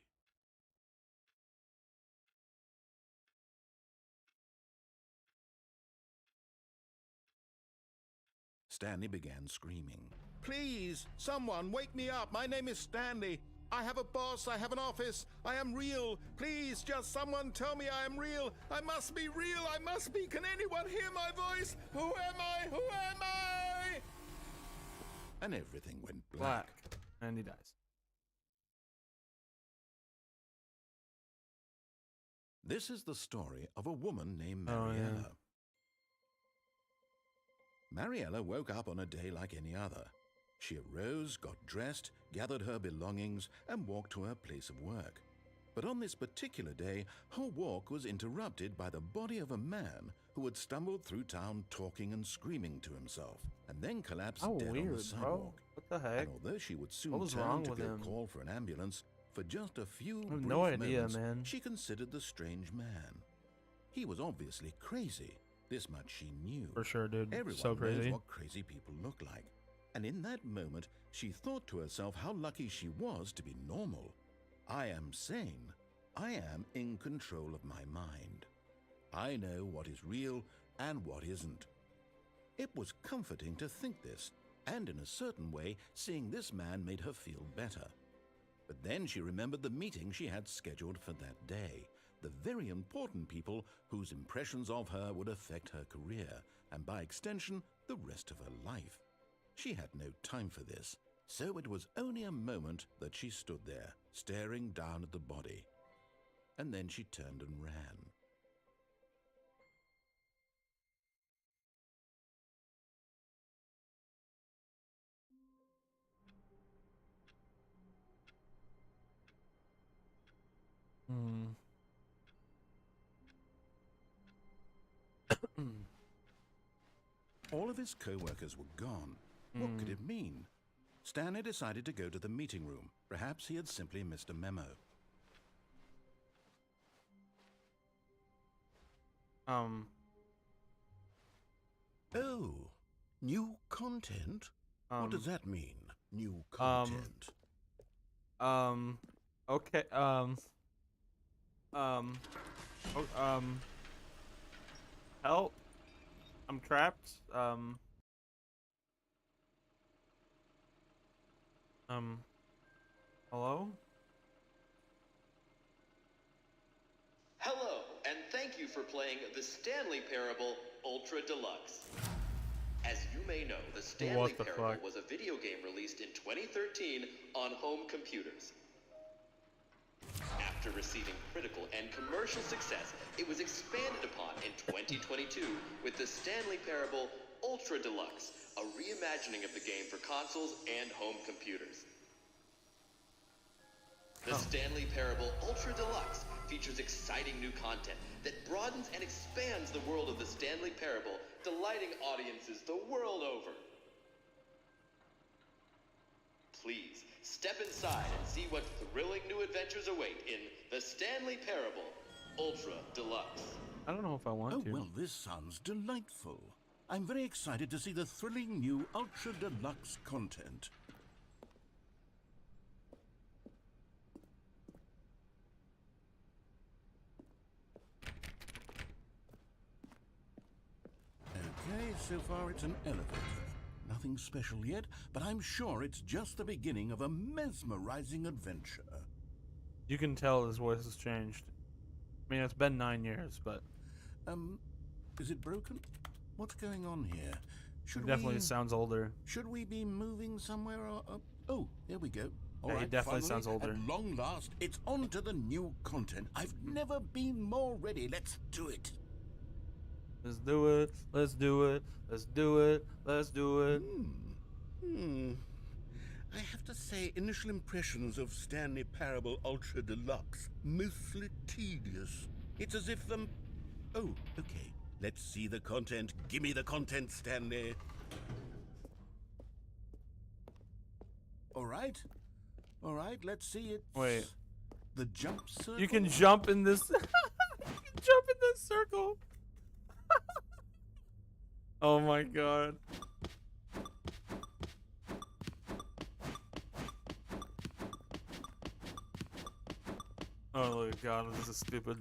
Stanley began screaming. Please, someone, wake me up. My name is Stanley. I have a boss. I have an office. I am real. Please, just someone tell me I am real. I must be real. I must be. Can anyone hear my voice? Who am I? Who am I? And everything went black. And he dies. This is the story of a woman named Oh, yeah. Mariella. Mariella woke up on a day like any other. She arose, got dressed, gathered her belongings, and walked to her place of work. But on this particular day, her walk was interrupted by the body of a man who had stumbled through town talking and screaming to himself, and then collapsed Oh, dead on weird, the bro. sidewalk. What the heck? And although she would soon What was turn wrong to with go him? call for an ambulance, for just a few I have brief no idea, moments, man. she considered the strange man. He was obviously crazy. This much she knew. For sure, dude. Everyone So crazy. knows what crazy people look like. And in that moment, she thought to herself how lucky she was to be normal. I am sane. I am in control of my mind. I know what is real and what isn't. It was comforting to think this, and in a certain way, seeing this man made her feel better. But then she remembered the meeting she had scheduled for that day. The very important people whose impressions of her would affect her career, and by extension, the rest of her life. She had no time for this, so it was only a moment that she stood there, staring down at the body. And then she turned and ran. Hmm. All of his co-workers were gone. What could it mean? Stanley decided to go to the meeting room. Perhaps he had simply missed a memo. Oh, new content? What does that mean, new content? Okay, help. I'm trapped. Hello? Hello, and thank you for playing the Stanley Parable Ultra Deluxe. As you may know, the Stanley What the Parable fuck? was a video game released in 2013 on home computers. After receiving critical and commercial success, it was expanded upon in 2022 with the Stanley Parable Ultra Deluxe, a reimagining of the game for consoles and home computers. The Stanley Parable Ultra Deluxe features exciting new content that broadens and expands the world of the Stanley Parable, delighting audiences the world over. Please, step inside and see what thrilling new adventures await in the Stanley Parable Ultra Deluxe. I don't know if I want Oh, to. well, this sounds delightful. I'm very excited to see the thrilling new Ultra Deluxe content. Okay, so far it's an elevator. Nothing special yet, but I'm sure it's just the beginning of a mesmerizing adventure. You can tell his voice has changed. I mean, it's been 9 years, but Is it broken? What's going on here? it definitely sounds older. Should we be moving somewhere? Oh, there we go. All Yeah, he right, definitely finally, sounds older. At long last, it's on to the new content. I've never been more ready. Let's do it. Let's do it. Let's do it. Let's do it. Let's do it. I have to say, initial impressions of Stanley Parable Ultra Deluxe, mostly tedious. It's as if Oh, okay. Let's see the content. Give me the content, Stanley. All right, let's see it. Wait. The jump circle? You can jump in this. You can jump in this circle. Oh my god. Oh my god, this is stupid.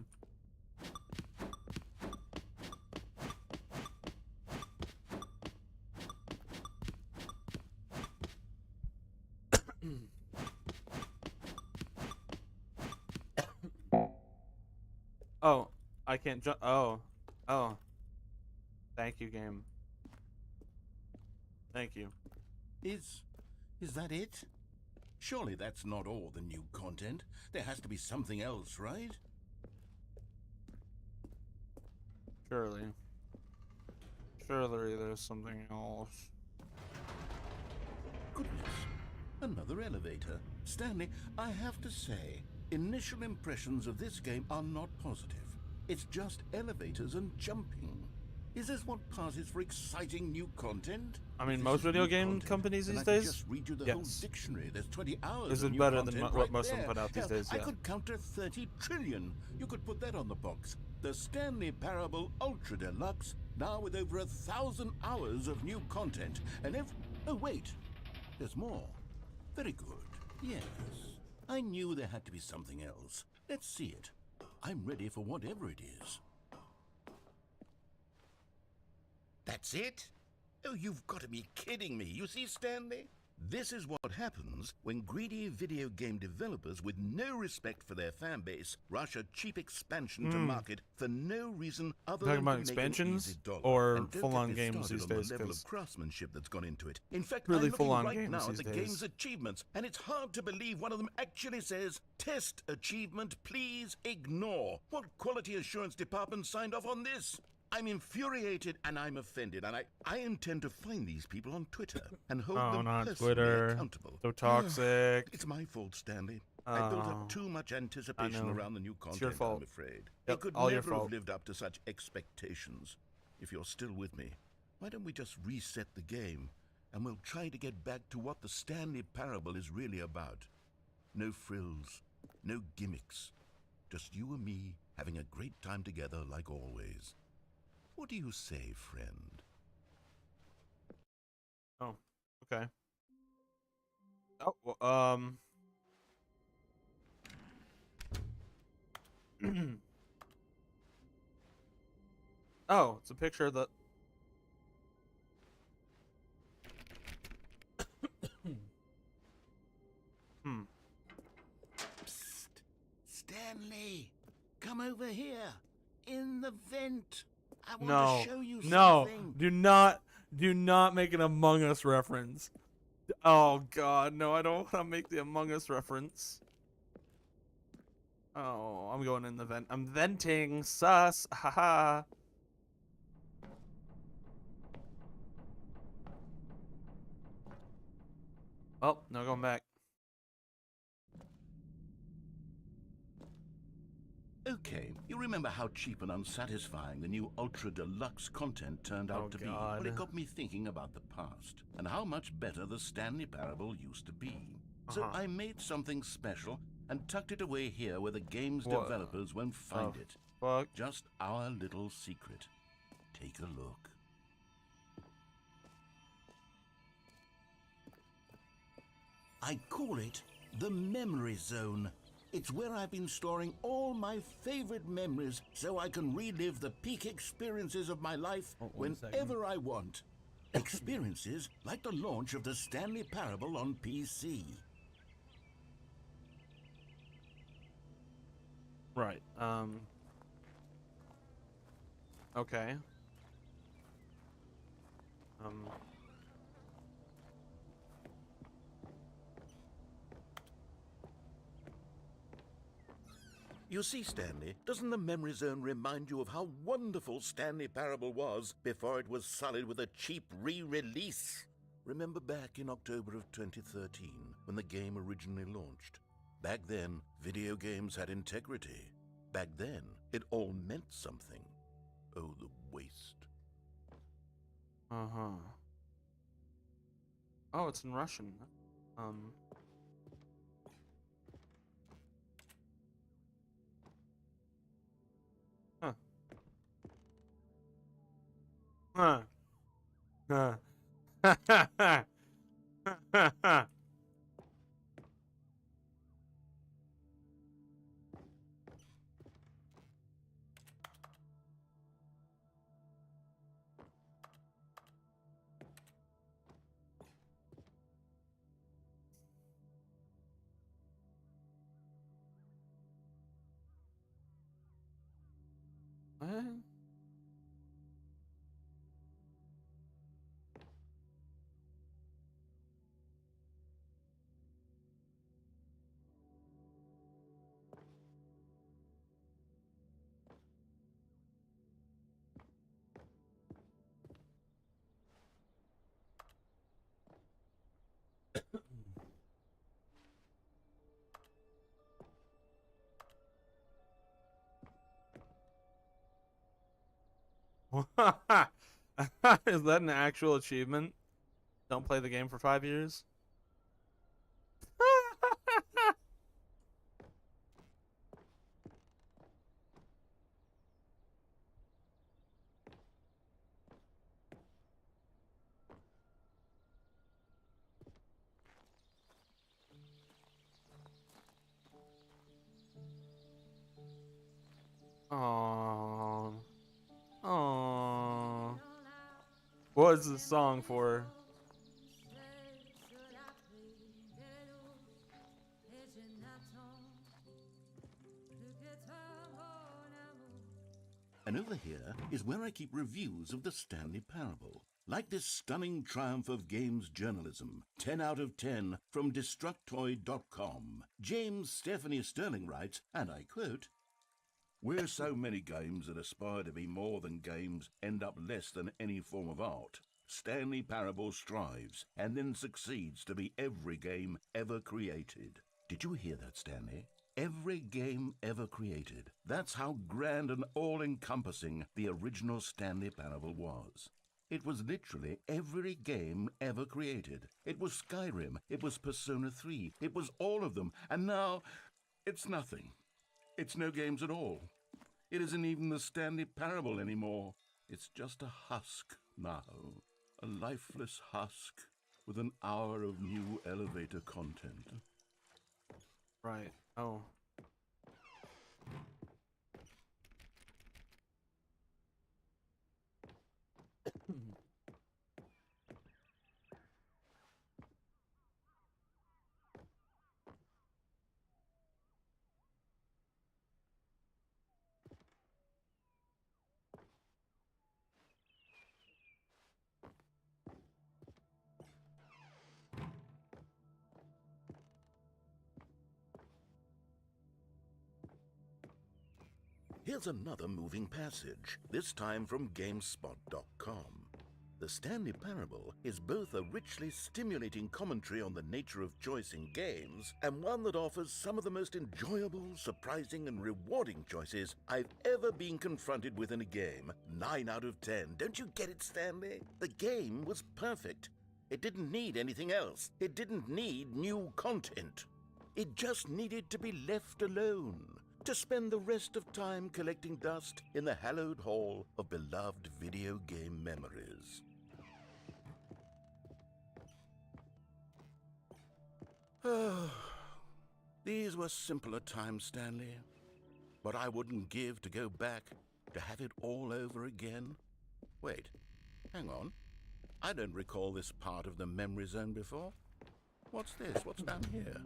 Oh, I can't jump. Oh. Oh. Thank you, game. Thank you. Is that it? Surely that's not all the new content. There has to be something else, right? Surely. Surely there's something else. Goodness. Another elevator. Stanley, I have to say, initial impressions of this game are not positive. It's just elevators and jumping. Is this what passes for exciting new content? I mean, If most this is video new game content, companies then these I could days? just read you the whole Yes. dictionary. There's 20 hours This of is new better than content what right most of them there. put out these Hell, days, I yeah. could counter 30 trillion. You could put that on the box. The Stanley Parable Ultra Deluxe, now with over 1,000 hours of new content. And if... Oh, wait. There's more. Very good. Yes. I knew there had to be something else. Let's see it. I'm ready for whatever it is. That's it? Oh, you've got to be kidding me. You see, Stanley? This is what happens when greedy video game developers with no respect for their fan base rush a cheap expansion to market for no reason other Talking than about to make an expansions easy dollar. or And don't full-on get me games started these on the days, level 'cause of craftsmanship that's gone into it. In fact, really I'm looking full-on right games now at these the days. game's achievements, and it's hard to believe one of them actually says, "Test achievement, please ignore." What quality assurance department signed off on this? I'm infuriated and I'm offended, and I intend to find these people on Twitter and hold Oh, them not personally Twitter. accountable. So toxic. It's my fault, Stanley. I built Oh, up too much anticipation know. around the new It's content, your fault. I'm afraid. Yep, It could all your never have fault. lived up to such expectations. If you're still with me, why don't we just reset the game, and we'll try to get back to what the Stanley Parable is really about. No frills, no gimmicks. Just you and me having a great time together like always. What do you say, friend? Oh, okay. Oh, well, oh, it's a picture of the. Hmm. Psst. Stanley, come over here. In the vent. I want No, to show you no, something. do not make an Among Us reference. Oh God, no, I don't want to make the Among Us reference. Oh, I'm going in the vent. I'm venting. Sus. Haha. Oh, no going back. Okay, you remember how cheap and unsatisfying the new Ultra Deluxe content turned out Oh, to be? God. Well, it got me thinking about the past and how much better the Stanley Parable used to be. So Uh-huh. I made something special and tucked it away here where the game's Wha- developers won't find it. Fuck. Just our little secret. Take a look. I call it the Memory Zone. It's where I've been storing all my favorite memories so I can relive the peak experiences of my life Oh, one whenever I want. Experiences like the launch of the Stanley Parable on PC. Right. Okay. You see, Stanley, doesn't the Memory Zone remind you of how wonderful Stanley Parable was before it was sullied with a cheap re-release? Remember back in October of 2013, when the game originally launched? Back then, video games had integrity. Back then, it all meant something. Oh, the waste. Uh-huh. Oh, it's in Russian. Huh. Huh. Ha ha ha. Ha ha What? Is that an actual achievement? Don't play the game for 5 years? Aww. Aww. What is the song for? And over here is where I keep reviews of the Stanley Parable. Like this stunning triumph of games journalism, 10 out of 10 from Destructoid.com. James Stephanie Sterling writes, and I quote, "Where so many games that aspire to be more than games end up less than any form of art, Stanley Parable strives and then succeeds to be every game ever created." Did you hear that, Stanley? Every game ever created. That's how grand and all-encompassing the original Stanley Parable was. It was literally every game ever created. It was Skyrim, it was Persona 3, it was all of them, and now it's nothing. It's no games at all. It isn't even the Stanley Parable anymore. It's just a husk now. A lifeless husk with an hour of new elevator content. Right. Oh. Here's another moving passage, this time from GameSpot.com. The Stanley Parable is both a richly stimulating commentary on the nature of choice in games and one that offers some of the most enjoyable, surprising, and rewarding choices I've ever been confronted with in a game. 9 out of 10. Don't you get it, Stanley? The game was perfect. It didn't need anything else. It didn't need new content. It just needed to be left alone, to spend the rest of time collecting dust in the hallowed hall of beloved video game memories. These were simpler times, Stanley, but I wouldn't give to go back to have it all over again. Wait, hang on. I don't recall this part of the memory zone before. What's this? What's down here?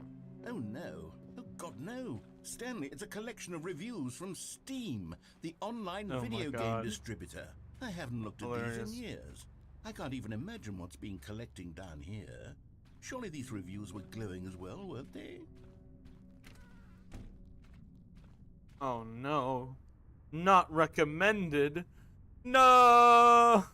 Oh no. Oh God, no. Stanley, it's a collection of reviews from Steam, the online Oh my video game God. distributor. I haven't looked at Hilarious. these in years. I can't even imagine what's been collecting down here. Surely these reviews were glowing as well, weren't they? Oh no. Not recommended. No.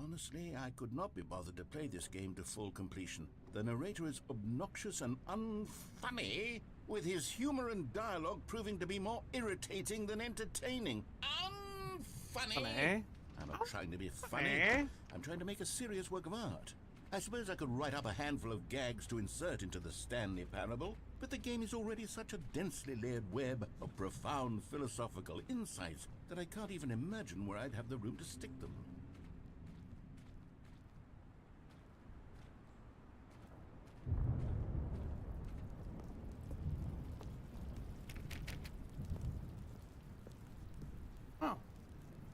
Honestly, I could not be bothered to play this game to full completion. The narrator is obnoxious and unfunny, with his humor and dialogue proving to be more irritating than entertaining. Unfunny! Funny. I'm not trying to be funny. Funny. I'm trying to make a serious work of art. I suppose I could write up a handful of gags to insert into the Stanley Parable, but the game is already such a densely layered web of profound philosophical insights that I can't even imagine where I'd have the room to stick them.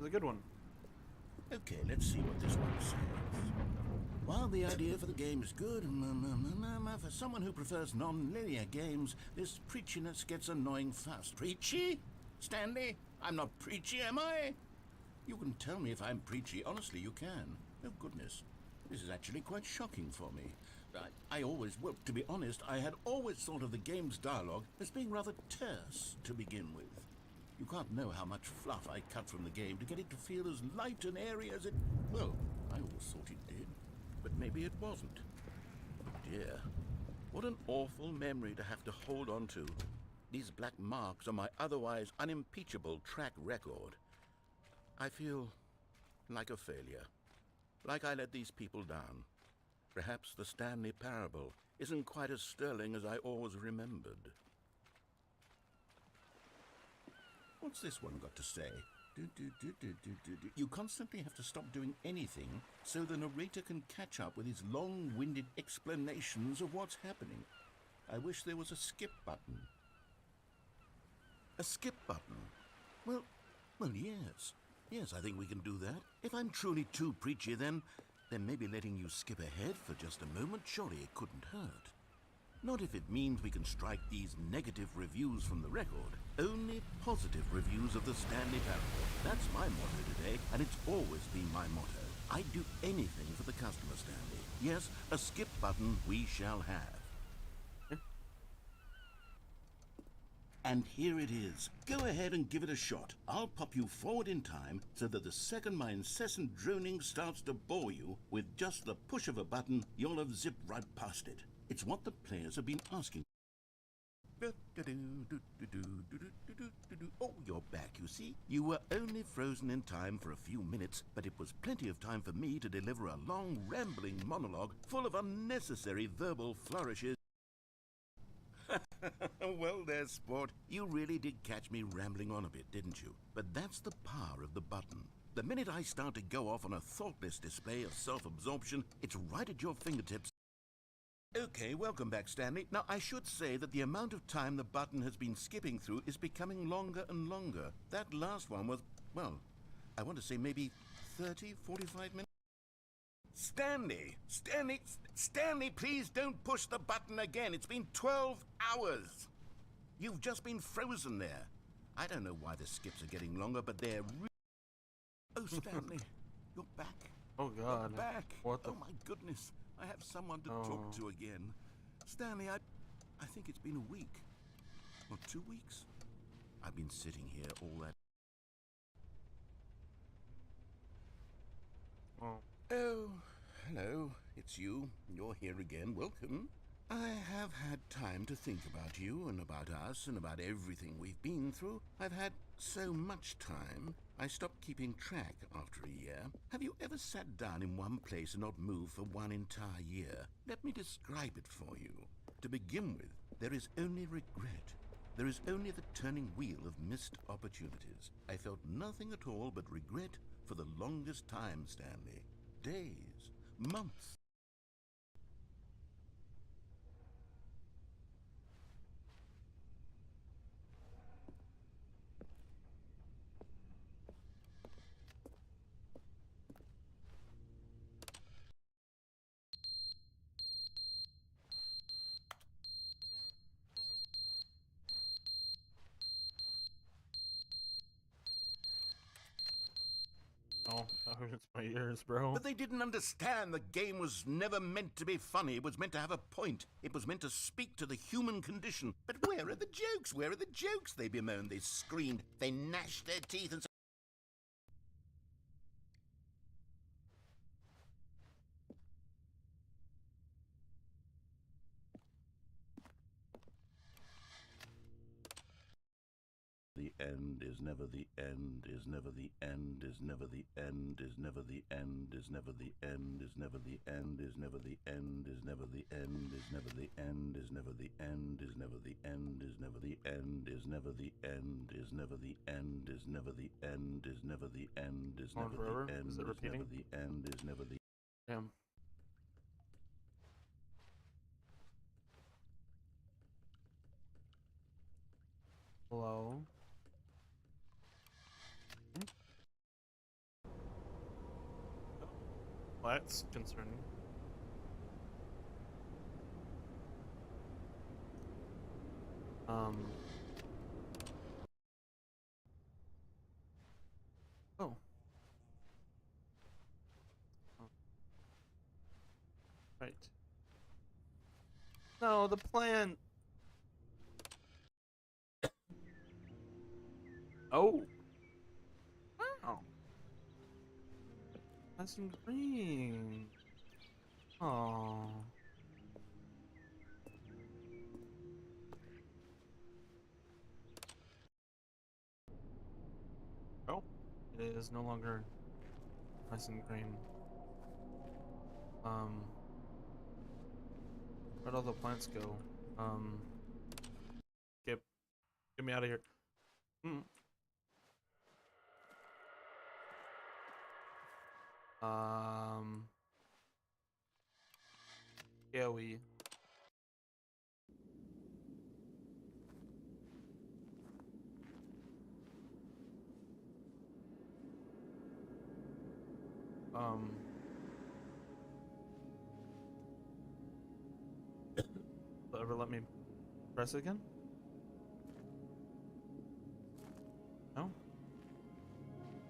is a good one. Okay, let's see what this one says. While the idea for the game is good, for someone who prefers non-linear games, this preachiness gets annoying fast. Preachy? Stanley? I'm not preachy, am I? You can tell me if I'm preachy. Honestly, you can. Oh, goodness. This is actually quite shocking for me. Well, to be honest, I had always thought of the game's dialogue as being rather terse to begin with. You can't know how much fluff I cut from the game to get it to feel as light and airy as it... Well, I always thought it did, but maybe it wasn't. Oh dear, what an awful memory to have to hold on to. These black marks on my otherwise unimpeachable track record. I feel like a failure, like I let these people down. Perhaps the Stanley parable isn't quite as sterling as I always remembered. What's this one got to say? You constantly have to stop doing anything so the narrator can catch up with his long-winded explanations of what's happening. I wish there was a skip button. A skip button? Well, yes. Yes, I think we can do that. If I'm truly too preachy, then maybe letting you skip ahead for just a moment, surely it couldn't hurt. Not if it means we can strike these negative reviews from the record. Only positive reviews of the Stanley parable. That's my motto today, and it's always been my motto. I'd do anything for the customer, Stanley. Yes, a skip button we shall have. And here it is. Go ahead and give it a shot. I'll pop you forward in time so that the second my incessant droning starts to bore you, with just the push of a button, you'll have zipped right past it. It's what the players have been asking. Oh, you're back, you see. You were only frozen in time for a few minutes, but it was plenty of time for me to deliver a long, rambling monologue full of unnecessary verbal flourishes. Well there, sport. You really did catch me rambling on a bit, didn't you? But that's the power of the button. The minute I start to go off on a thoughtless display of self-absorption, it's right at your fingertips. Okay, welcome back, Stanley. Now, I should say that the amount of time the button has been skipping through is becoming longer and longer. That last one was, well, I want to say maybe 30, 45 minutes. Stanley, please don't push the button again. It's been 12 hours. You've just been frozen there. I don't know why the skips are getting longer, but they're Oh, Stanley, you're back. Oh God. You're back. What the? Oh my goodness. I have someone to talk to again. Stanley, I think it's been a week. Or 2 weeks. I've been sitting here all that. Oh, hello. It's you. You're here again. Welcome. I have had time to think about you and about us and about everything we've been through. I've had so much time, I stopped keeping track after a year. Have you ever sat down in one place and not moved for one entire year? Let me describe it for you. To begin with, there is only regret. There is only the turning wheel of missed opportunities. I felt nothing at all but regret for the longest time, Stanley. Days, months. Oh, that hurts my ears, bro. But they didn't understand the game was never meant to be funny. It was meant to have a point. It was meant to speak to the human condition. But where are the jokes? Where are the jokes? They bemoaned, they screamed, they gnashed their teeth and said, the end is never the end, is never the end, is never the end, is never the end, is never the end, is never the end, is never the end, is never the end, is never the end, is never the end, is never the end, is never the end, is never the end, is never the end, is never the end, is never the end, is never the end, is it repeating? never the end, is never the Damn. Hello. that's concerning. Oh. Oh. Right. No, the plan. Oh. Wow. Nice and green. Oh. Oh. It is no longer nice and green. Where'd all the plants go? Get me out of here. Mm. Yeah, we. Ever let me press it again? No?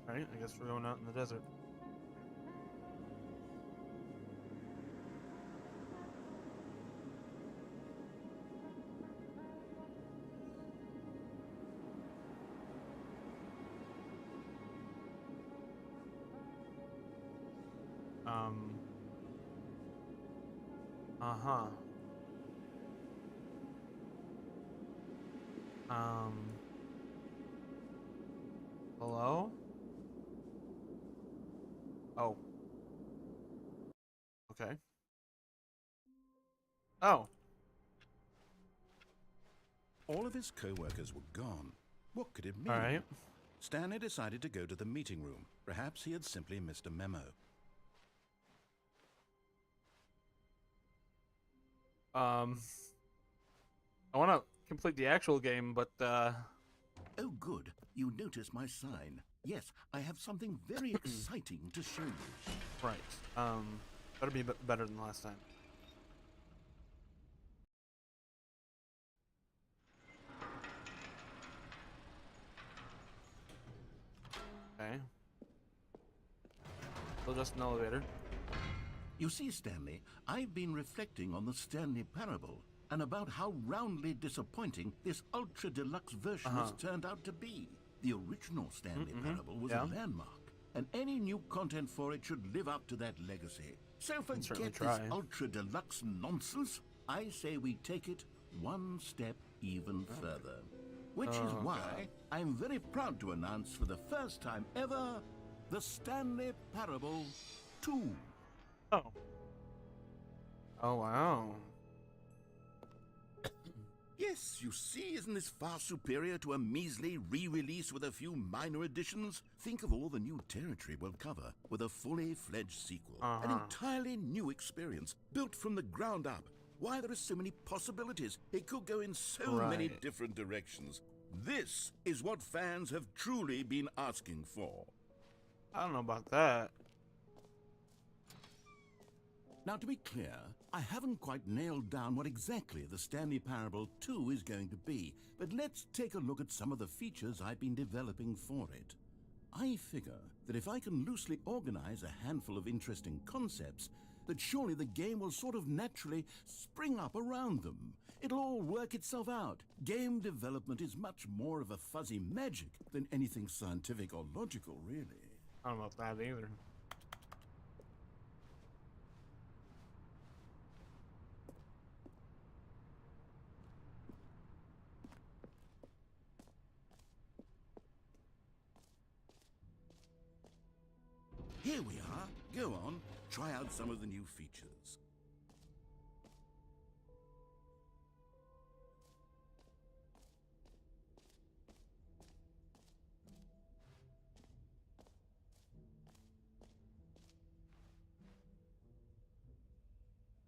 Alright, I guess we're going out in the desert. Uh-huh. Hello? Oh. Okay. Oh. All of his co-workers were gone. What could it mean? Alright. Stanley decided to go to the meeting room. Perhaps he had simply missed a memo. I want to complete the actual game, but, Oh, good. You notice my sign. Yes, I have something very exciting to show you. right. Better be better than last time. Okay. So just an elevator. You see, Stanley, I've been reflecting on the Stanley Parable and about how roundly disappointing this ultra deluxe version has turned out to be. The original Stanley Parable was a landmark, and any new content for it should live up to that legacy. So certainly forget try. this ultra deluxe nonsense. I say we take it one step even further. Which is why I'm very proud to announce for the first time ever, the Stanley Parable 2. Oh. Oh, wow. Yes, you see, isn't this far superior to a measly re-release with a few minor additions? Think of all the new territory we'll cover with a fully fledged sequel. An entirely new experience, built from the ground up. Why, there are so many possibilities. It could go in so many different directions. This is what fans have truly been asking for. I don't know about that. Now, to be clear, I haven't quite nailed down what exactly the Stanley Parable 2 is going to be, but let's take a look at some of the features I've been developing for it. I figure that if I can loosely organize a handful of interesting concepts, that surely the game will sort of naturally spring up around them. It'll all work itself out. Game development is much more of a fuzzy magic than anything scientific or logical, really. I don't know about that either. Here we are. Go on, try out some of the new features.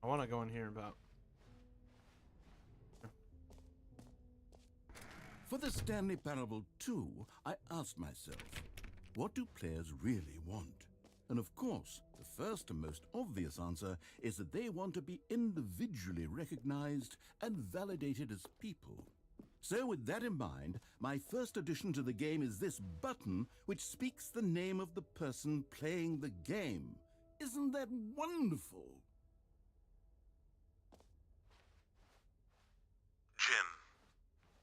I want to go in here about. For the Stanley Parable 2, I asked myself, what do players really want? And of course, the first and most obvious answer is that they want to be individually recognized and validated as people. So with that in mind, my first addition to the game is this button which speaks the name of the person playing the game. Isn't that wonderful? Jim.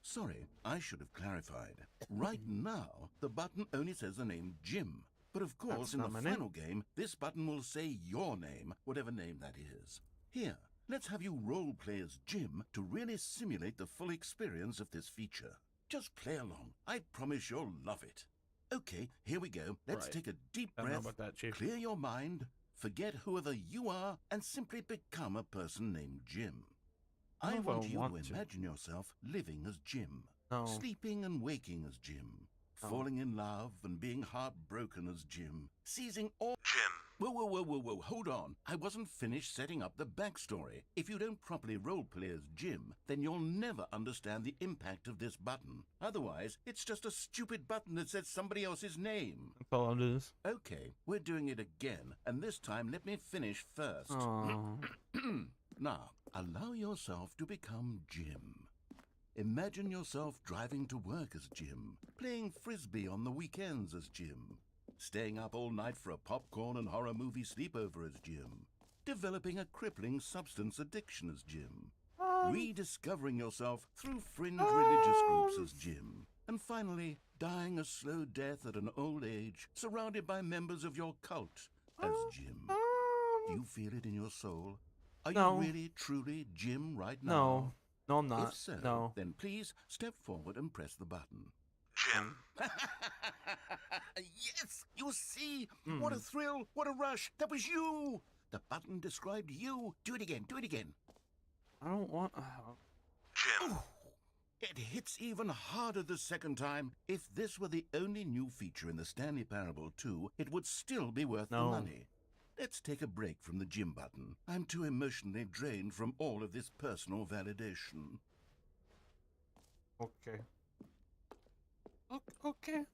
Sorry, I should have clarified. Right now, the button only says the name Jim. But of course, That's in the not my name. final game, this button will say your name, whatever name that is. Here, let's have you role-play as Jim to really simulate the full experience of this feature. Just play along. I promise you'll love it. Okay, here we go. Let's Right. take a deep I don't know breath, about that, Chief. clear your mind, forget whoever you are, and simply become a person named Jim. I I don't know if want I you want to to. imagine yourself living as Jim, No. sleeping and waking as Jim, Oh. falling in love and being heartbroken as Jim, seizing all... Jim. Whoa, hold on. I wasn't finished setting up the backstory. If you don't properly roleplay as Jim, then you'll never understand the impact of this button. Otherwise, it's just a stupid button that says somebody else's name. That's all it is. Okay, we're doing it again, and this time let me finish first. Oh. Now, allow yourself to become Jim. Imagine yourself driving to work as Jim, playing frisbee on the weekends as Jim, staying up all night for a popcorn and horror movie sleepover as Jim, developing a crippling substance addiction as Jim, rediscovering yourself through fringe religious groups as Jim, and finally, dying a slow death at an old age, surrounded by members of your cult as Jim. Do you feel it in your soul? Are No. you really, truly Jim right now? No. No, I'm not. If so, No. then please step forward and press the button. Jim. Yes! You see? What a thrill! What a rush! That was you! The button described you. Do it again. Do it again. I don't want... Jim. It hits even harder the second time. If this were the only new feature in the Stanley Parable 2, it would still be worth the No. money. Let's take a break from the Jim button. I'm too emotionally drained from all of this personal validation. Okay. Okay.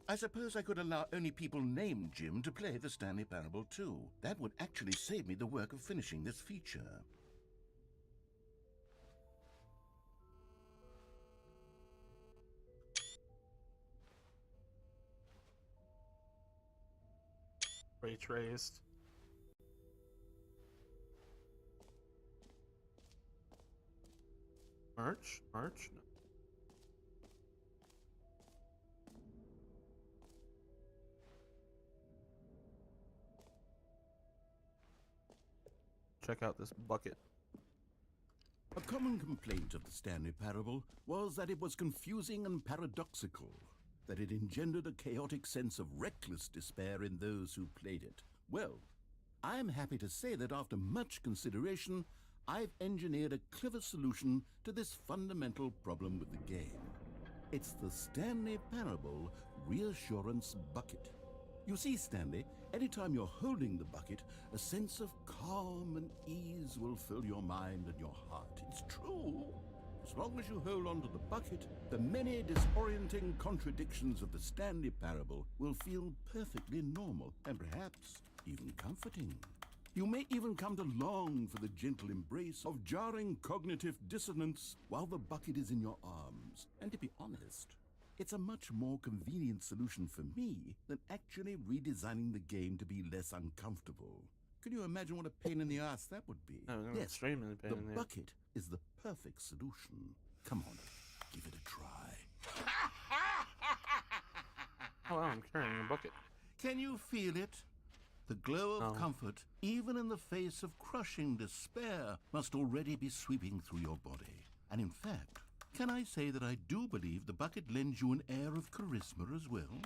I suppose I could allow only people named Jim to play the Stanley Parable 2. That would actually save me the work of finishing this feature. Ray traced. Merch? Merch? No. Check out this bucket. A common complaint of the Stanley Parable was that it was confusing and paradoxical, that it engendered a chaotic sense of reckless despair in those who played it. Well, I am happy to say that after much consideration, I've engineered a clever solution to this fundamental problem with the game. It's the Stanley Parable Reassurance Bucket. You see, Stanley, anytime you're holding the bucket, a sense of calm and ease will fill your mind and your heart. It's true. As long as you hold on to the bucket, the many disorienting contradictions of the Stanley Parable will feel perfectly normal and perhaps even comforting. You may even come to long for the gentle embrace of jarring cognitive dissonance while the bucket is in your arms. And to be honest, it's a much more convenient solution for me than actually redesigning the game to be less uncomfortable. Can you imagine what a pain in the ass that would be? No, Yes, extremely pain the in the ass. bucket is the perfect solution. Come on, give it a try. Oh, I'm carrying a bucket. Can you feel it? The glow of No. comfort, even in the face of crushing despair, must already be sweeping through your body. And in fact, can I say that I do believe the bucket lends you an air of charisma as well?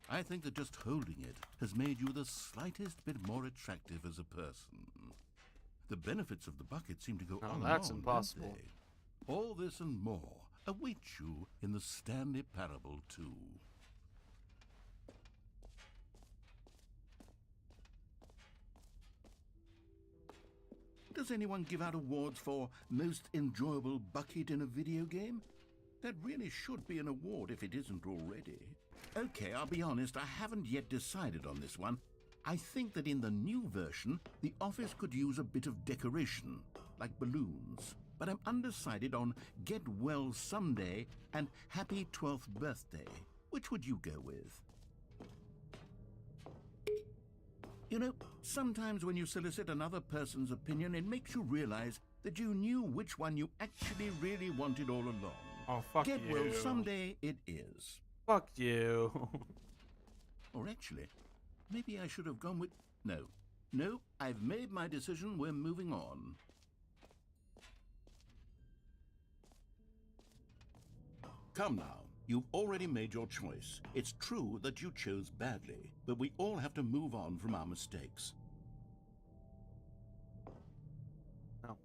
I think that just holding it has made you the slightest bit more attractive as a person. The benefits of the bucket seem to go No, on that's and on, impossible. don't they? All this and more await you in the Stanley Parable 2. Does does anyone give out awards for most enjoyable bucket in a video game? That really should be an award if it isn't already. Okay, I'll be honest, I haven't yet decided on this one. I think that in the new version, the office could use a bit of decoration, like balloons. But I'm undecided on Get Well Someday and Happy 12th Birthday. Which would you go with? You know, sometimes when you solicit another person's opinion, it makes you realize that you knew which one you actually really wanted all along. Oh, fuck Get you. Well Someday it is. Fuck you. Or actually, maybe I should have gone with... No, I've made my decision. We're moving on. Come now. You've already made your choice. It's true that you chose badly, but we all have to move on from our mistakes. No.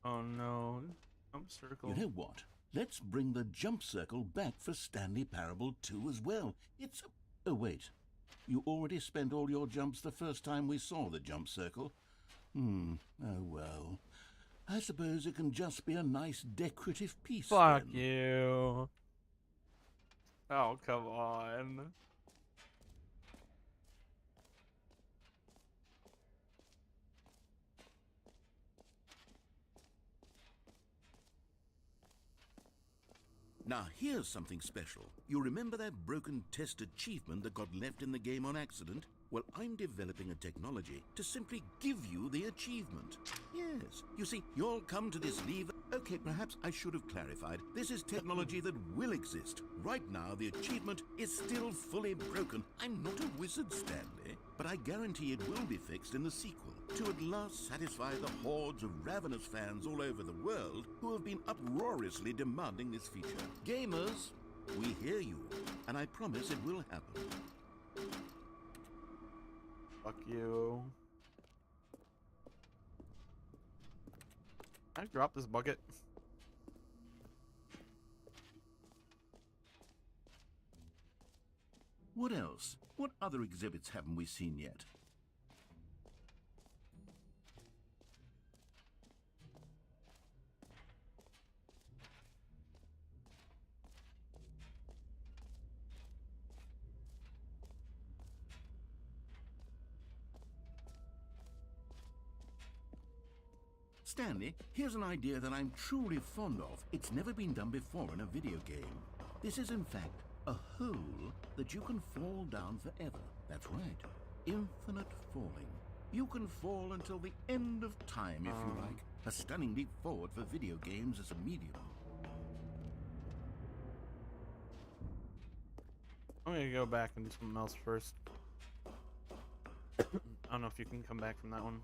Oh no. Jump circle. You know what? Let's bring the jump circle back for Stanley Parable 2 as well. It's... Oh, wait. You already spent all your jumps the first time we saw the jump circle. Oh well. I suppose it can just be a nice decorative piece. Fuck then. you. Oh, come on. Now, here's something special. You remember that broken test achievement that got left in the game on accident? Well, I'm developing a technology to simply give you the achievement. Yes. You see, you'll come to this lever... Okay, perhaps I should have clarified. This is technology that will exist. Right now, the achievement is still fully broken. I'm not a wizard, Stanley, but I guarantee it will be fixed in the sequel to at last satisfy the hordes of ravenous fans all over the world who have been uproariously demanding this feature. Gamers, we hear you, and I promise it will happen. Fuck you. Can I drop this bucket? What else? What other exhibits haven't we seen yet? Stanley, here's an idea that I'm truly fond of. It's never been done before in a video game. This is, in fact, a hole that you can fall down forever. That's right. Infinite falling. You can fall until the end of time, if you like. A stunning leap forward for video games as a medium. I'm gonna go back and do something else first. I don't know if you can come back from that one.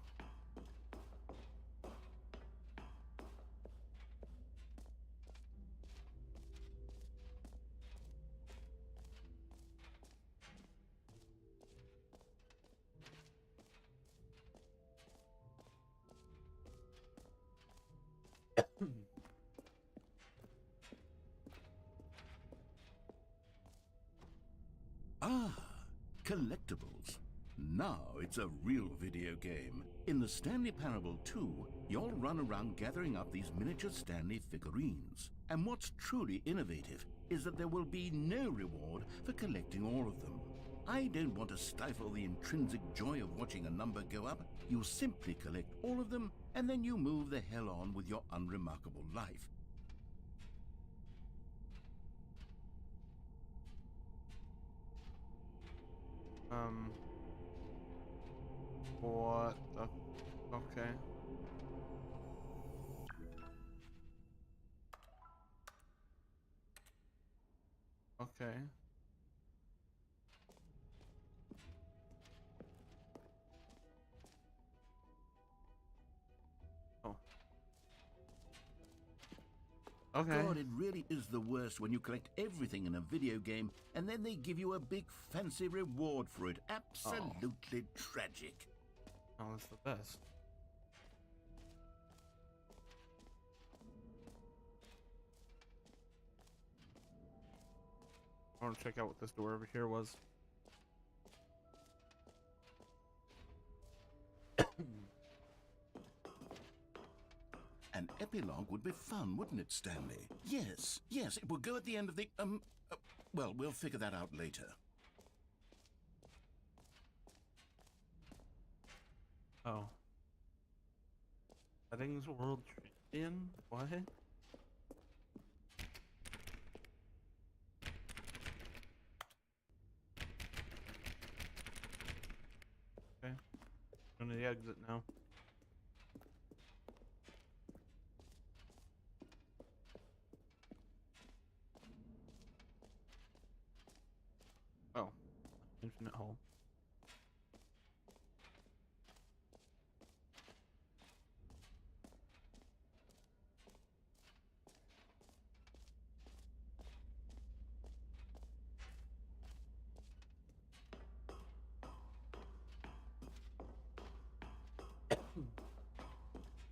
Ah, collectibles. Now it's a real video game. In the Stanley Parable 2, you'll run around gathering up these miniature Stanley figurines. And what's truly innovative is that there will be no reward for collecting all of them. I don't want to stifle the intrinsic joy of watching a number go up. You simply collect all of them, and then you move the hell on with your unremarkable life. What the... Okay. Okay. Okay. God, it really is the worst when you collect everything in a video game and then they give you a big fancy reward for it. Absolutely tragic. Oh, that's the best. I want to check out what this door over here was. An epilogue would be fun, wouldn't it, Stanley? Yes, yes, it will go at the end of the, well, we'll figure that out later. Oh. Settings world champion? What? Okay. Going to the exit now. Oh. Infinite hole.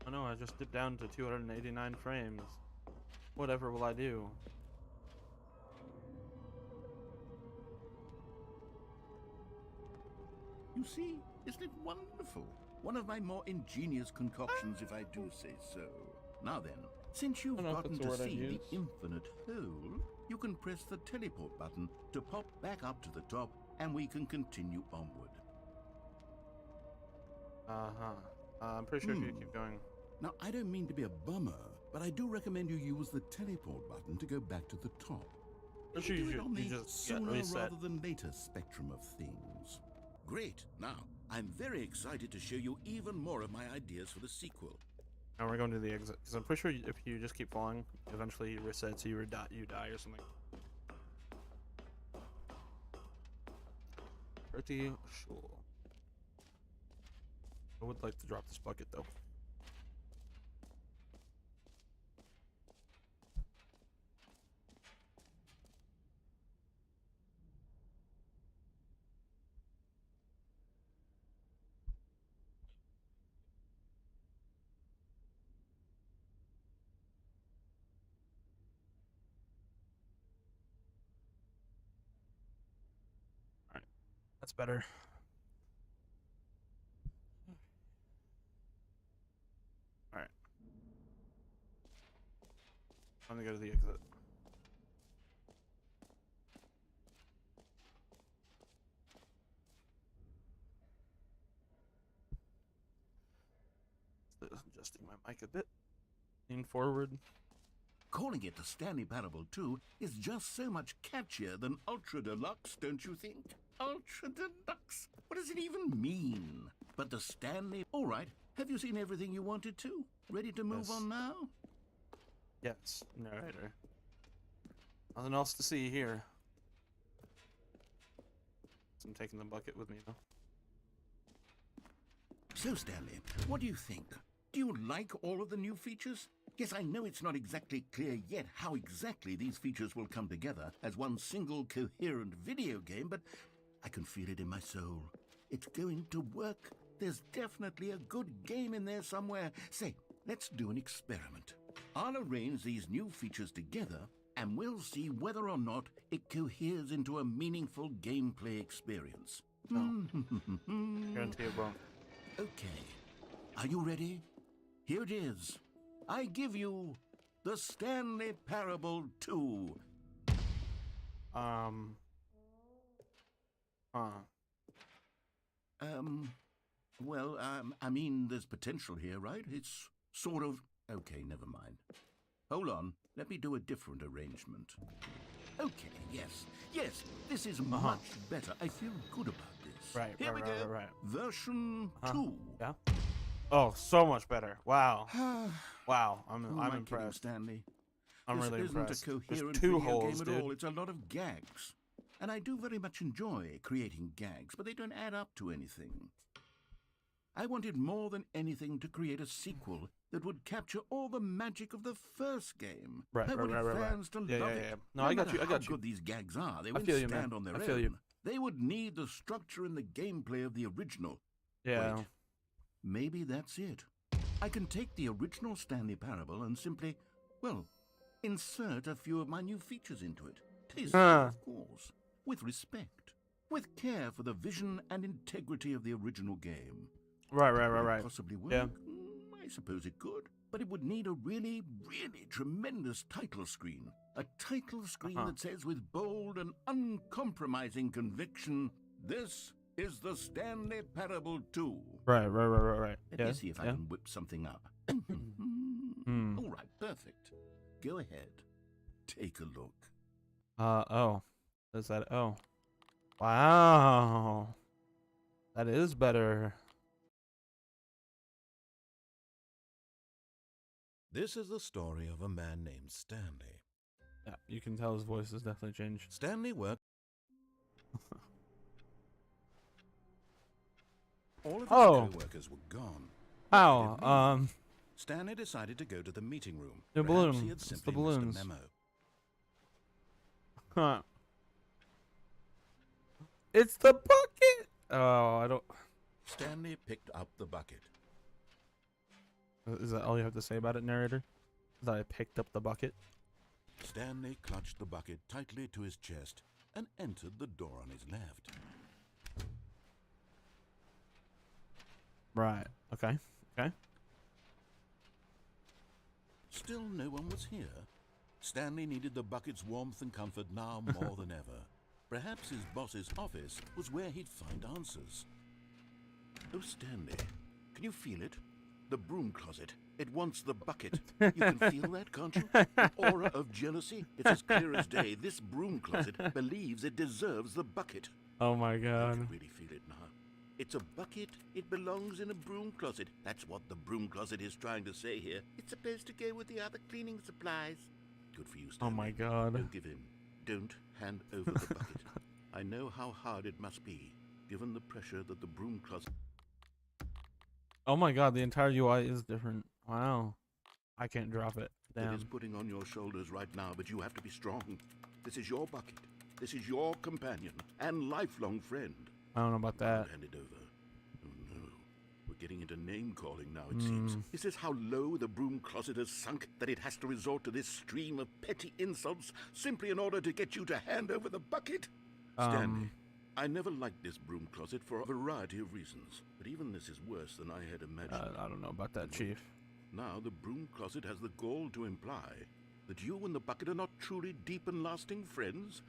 Oh no, I just dipped down to 289 frames. Whatever will I do? You see, isn't it wonderful? One of my more ingenious concoctions, if I do say so. Now then, since you've I don't know if gotten that's the to word I'd see the use. infinite hole, you can press the teleport button to pop back up to the top, and we can continue onward. I'm pretty sure if you keep going. Now, I don't mean to be a bummer, but I do recommend you use the teleport button to go back to the top. Pretty sure Do you it on the just get sooner reset. rather than later spectrum of things. Great. Now, I'm very excited to show you even more of my ideas for the sequel. Now we're going to the exit because I'm pretty sure if you just keep falling, eventually you reset, so you die or something. Pretty sure. I would like to drop this bucket though. Alright, that's better. Alright. I'm gonna go to the exit. Adjusting my mic a bit. Lean forward. Calling it the Stanley Parable 2 is just so much catchier than Ultra Deluxe, don't you think? Ultra Deluxe? What does it even mean? But the Stanley... All right, have you seen everything you wanted to? Ready to move Yes. on now? Yes, narrator. Nothing else to see here. So I'm taking the bucket with me though. So, Stanley, what do you think? Do you like all of the new features? Yes, I know it's not exactly clear yet how exactly these features will come together as one single coherent video game, but I can feel it in my soul. It's going to work. There's definitely a good game in there somewhere. Say, let's do an experiment. I'll arrange these new features together, and we'll see whether or not it coheres into a meaningful gameplay experience. Guarantee it won't. Okay. Are you ready? Here it is. I give you the Stanley Parable 2. Well, I mean, there's potential here, right? It's sort of... Okay, never mind. Hold on. Let me do a different arrangement. Okay, yes, this is much better. I feel good about this. Right, Here right, we right, go. right. Version 2. Yeah. Oh, so much better. Wow. Who Wow. I'm am I kidding, impressed. Stanley? I'm This really isn't impressed. a coherent There's two video holes, game at dude. all. It's a lot of gags. And I do very much enjoy creating gags, but they don't add up to anything. I wanted more than anything to create a sequel that that would capture all the magic of the first game. Right, I right, wanted right. fans to Yeah, love yeah, it. yeah. No, I got you. I matter got how you. good these gags are, they I won't feel you, stand man. on their I feel own. you. They would need the structure and the gameplay of the original. Yeah. Wait, maybe that's it. I can take the original Stanley Parable and simply, well, insert a few of my new features into it. Tastefully, of course, with respect, with care for the vision and integrity of the original game. Right. Could it possibly work? Yeah. I suppose it could, but it would need a really, really tremendous title screen. A title screen that says with bold and uncompromising conviction, "This is the Stanley Parable 2. Right. Let me see if I can whip something up. All right, perfect. Go ahead. Take a look. Oh. Is that? Oh. Wow. That is better. This is the story of a man named Stanley. Yeah, you can tell his voice has definitely changed. Stanley worked. All of his Oh. co-workers were gone. How? Stanley decided to go to the meeting room. The Perhaps balloon. He had It's the simply balloons. missed a memo. Huh. It's the bucket. Oh, I don't. Stanley picked up the bucket. Is that all you have to say about it, narrator? That I picked up the bucket? Stanley clutched the bucket tightly to his chest and entered the door on his left. Right. Okay. Okay. Still no one was here. Stanley needed the bucket's warmth and comfort now more than ever. Perhaps his boss's office was where he'd find answers. Oh, Stanley, can you feel it? The broom closet. It wants the bucket. You can feel that, can't you? The aura of jealousy. It's as clear as day. This broom closet believes it deserves the bucket. Oh my I god. can really feel it now. It's a bucket. It belongs in a broom closet. That's what the broom closet is trying to say here. It's supposed to go with the other cleaning supplies. Good for you, Oh Stanley. my god. Don't give in. Don't hand over the bucket. I know how hard it must be, given the pressure that the broom closet... Oh my god, the entire UI is different. Wow. I can't drop it. that is Damn. putting on your shoulders right now, but you have to be strong. This is your bucket. This is your companion and lifelong friend. I don't know about that. Hand it over. Oh no. We're getting into name-calling now, it seems. Is this how low the broom closet has sunk, that it has to resort to this stream of petty insults simply in order to get you to hand over the bucket? Stanley, I never liked this broom closet for a variety of reasons, but even this is worse than I had imagined. I don't know about that, Chief. Now the broom closet has the gall to imply that you and the bucket are not truly deep and lasting friends,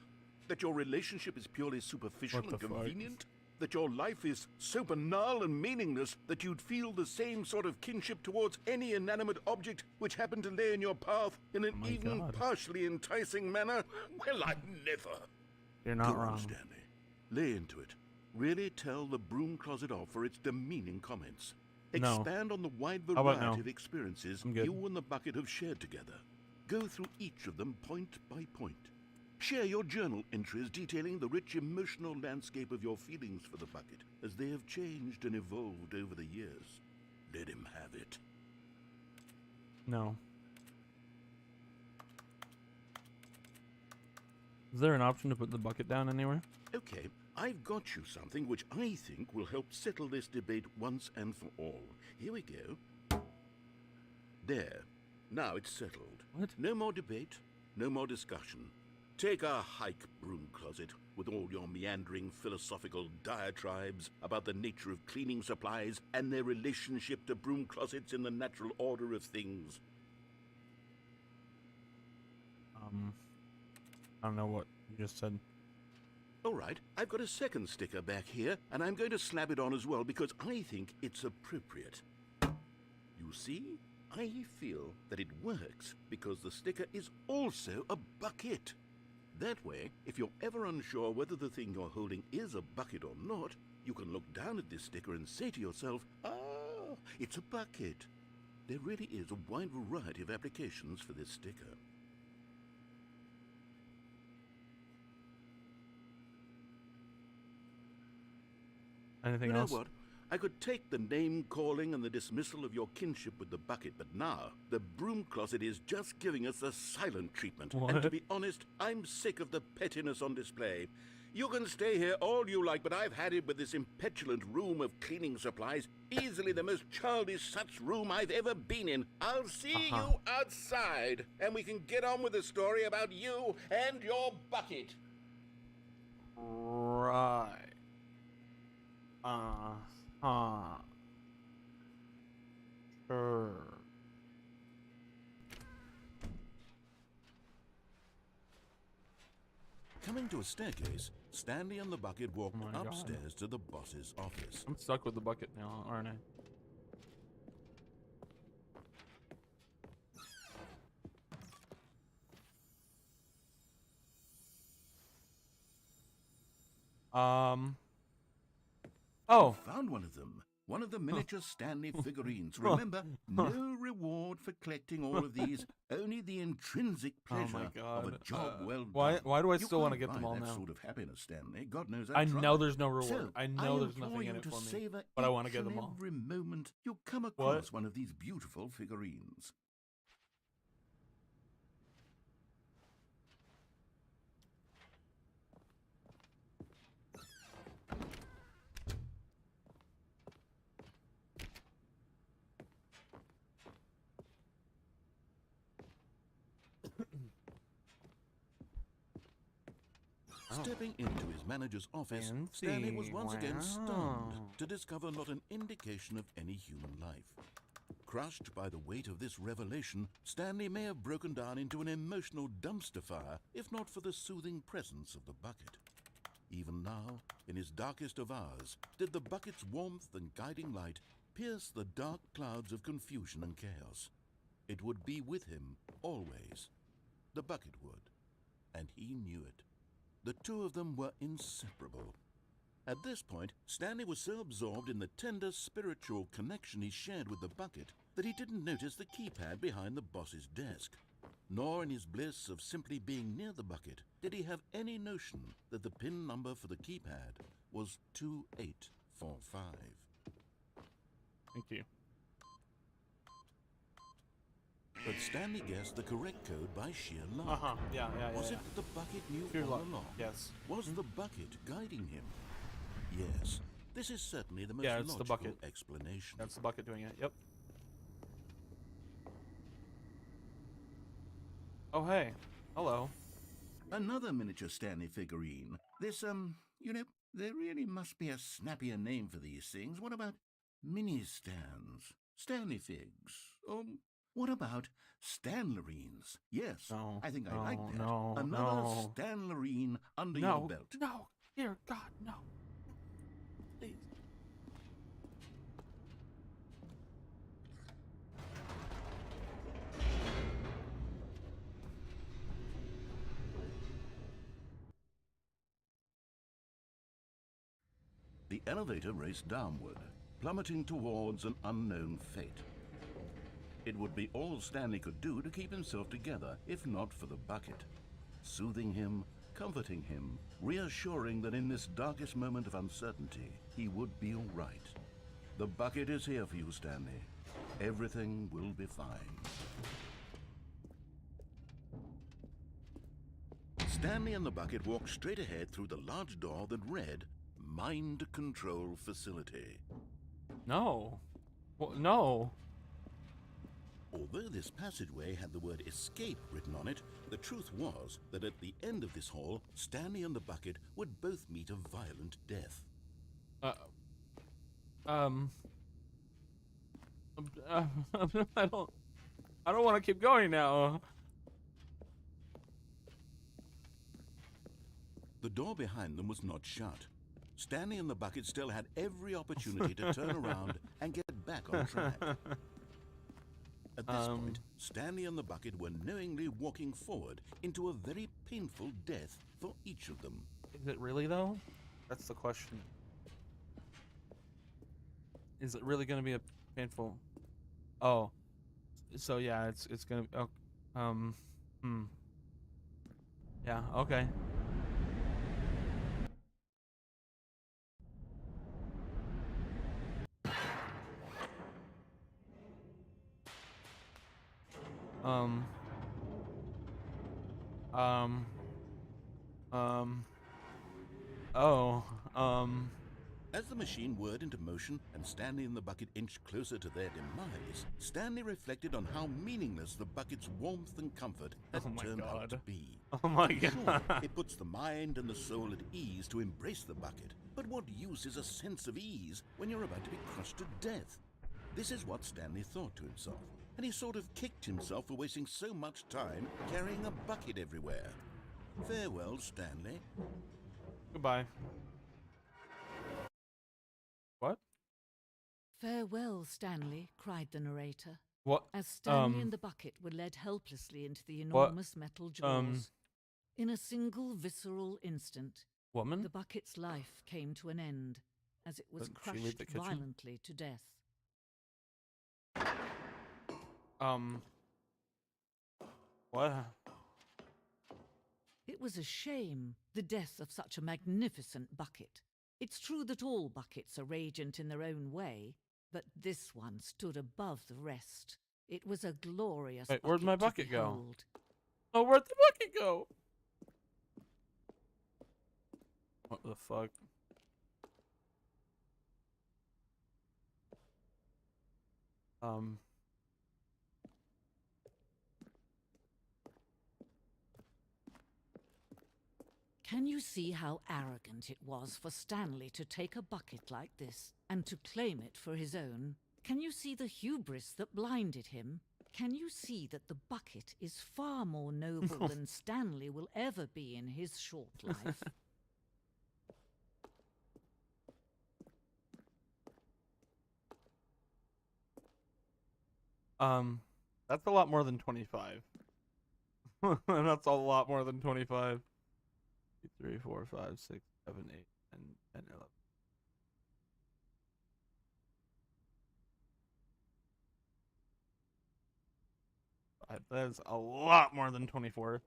that your relationship is purely superficial What and the fuck? convenient, that your life is so banal and meaningless that you'd feel the same sort of kinship towards any inanimate object which happened to lay in your path in an my even God. partially enticing manner. Well, I'd never. You're not Go on, wrong. Stanley. Lay into it. Really tell the broom closet off for its demeaning comments. No. Expand on the wide How about variety no? of experiences I'm good. you and the bucket have shared together. Go through each of them point by point. Share your journal entries detailing the rich emotional landscape of your feelings for the bucket as they have changed and evolved over the years. Let him have it. No. Is there an option to put the bucket down anywhere? Okay, I've got you something which I think will help settle this debate once and for all. Here we go. There. Now it's settled. What? No more debate, no more discussion. Take a hike, broom closet, with all your meandering philosophical diatribes about the nature of cleaning supplies and their relationship to broom closets in the natural order of things. I don't know what you just said. All right, I've got a second sticker back here, and I'm going to slap it on as well because I think it's appropriate. You see, I feel that it works because the sticker is also a bucket. That way, if you're ever unsure whether the thing you're holding is a bucket or not, you can look down at this sticker and say to yourself, ah, it's a bucket. There really is a wide variety of applications for this sticker. Anything You know else? what? I could take the name-calling and the dismissal of your kinship with the bucket, but now the broom closet is just giving us the silent treatment. And to What? be honest, I'm sick of the pettiness on display. You can stay here all you like, but I've had it with this impetulant room of cleaning supplies. Easily the most childish such room I've ever been in. I'll see you outside, and we can get on with the story about you and your bucket. Right. Sure. Coming to a staircase, Stanley and the bucket walked Oh my God. upstairs to the boss's office. I'm stuck with the bucket now, aren't I? Oh, Found one of them. One of the miniature Stanley figurines. Remember, no reward for collecting all of these, only the intrinsic oh pleasure my of God. a job well done. Why do I You still want to can't get them buy all that now? sort of happiness, Stanley. God knows I I've tried. know there's no reward. So, I know there's implore nothing in you it to for me. savor But I want to each get them and all. every moment you come across one of these beautiful figurines. Stepping into his manager's office, Stanley was once again stunned Wow. to discover not an indication of any human life. Crushed by the weight of this revelation, Stanley may have broken down into an emotional dumpster fire if not for the soothing presence of the bucket. Even now, in his darkest of hours, did the bucket's warmth and guiding light pierce the dark clouds of confusion and chaos. It would be with him always. The bucket would, and he knew it. The two of them were inseparable. At this point, Stanley was so absorbed in the tender spiritual connection he shared with the bucket that he didn't notice the keypad behind the boss's desk. Nor in his bliss of simply being near the bucket did he have any notion that the PIN number for the keypad was 2845. Thank you. But Stanley guessed the correct code by sheer luck. Yeah. Was it that the bucket knew Pure all luck. along? Yes. Was the bucket guiding him? Yes, this is certainly the most Yeah, it's the logical bucket. explanation. That's the bucket doing it. Yep. Oh, hey. Hello. Another miniature Stanley figurine. This, there really must be a snappier name for these things. What about mini stands? Stanley figs? Or what about Stanlerines? Yes, No, I think I no, like that. no, Another no. Stanlerine under No. your belt. No. Dear God, no. Please. The elevator raced downward, plummeting towards an unknown fate. It would be all Stanley could do to keep himself together, if not for the bucket. Soothing him, comforting him, reassuring that in this darkest moment of uncertainty, he would be all right. The bucket is here for you, Stanley. Everything will be fine. Stanley and the bucket walked straight ahead through the large door that read, Mind Control Facility. No. Well, no. Although this passageway had the word escape written on it, the truth was that at the end of this hall, Stanley and the bucket would both meet a violent death. I don't want to keep going now. The door behind them was not shut. Stanley and the bucket still had every opportunity to turn around and get back on track. At this point, Stanley and the bucket were knowingly walking forward into a very painful death for each of them. Is it really though? That's the question. Is it really going to be a painful? Oh, so yeah, it's gonna be. Oh, Yeah. Okay. Um. Um. Oh. As the machine whirred into motion and Stanley and the bucket inched closer to their demise, Stanley reflected on how meaningless the bucket's warmth and comfort had Oh my turned out God. to be. Oh my Sure, God. it puts the mind and the soul at ease to embrace the bucket, but what use is a sense of ease when you're about to be crushed to death? This is what Stanley thought to himself, and he sort of kicked himself for wasting so much time carrying a bucket everywhere. Farewell, Stanley. Goodbye. What? Farewell, Stanley, cried the narrator, What? as Stanley and the bucket were led helplessly into the What? enormous metal jaws. In a single visceral instant, Woman? the bucket's life came to an end, as it was Didn't she leave crushed the kitchen? violently to death. What? It was a shame, the death of such a magnificent bucket. It's true that all buckets are radiant in their own way, but this one stood above the rest. It was a glorious Wait, where'd my to bucket go? behold. Oh, where'd the bucket go? What the fuck? Can you see how arrogant it was for Stanley to take a bucket like this and to claim it for his own? Can you see the hubris that blinded him? Can you see that the bucket is far more noble than Stanley will ever be in his short life? That's a lot more than 25. That's a lot more than 25. 2, 3, 4, 5, 6, 7, 8, 9, 10, 11. That's a lot more than 24.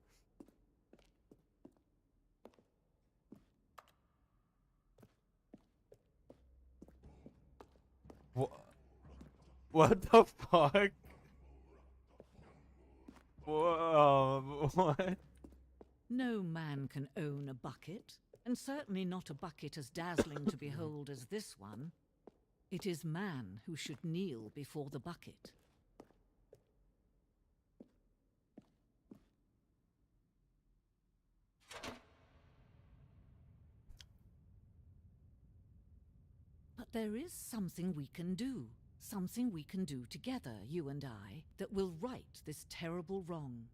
What the fuck? Whoa, what? No man can own a bucket, and certainly not a bucket as dazzling to behold as this one. It is man who should kneel before the bucket. But there is something we can do. Something we can do together, you and I, that will right this terrible wrong.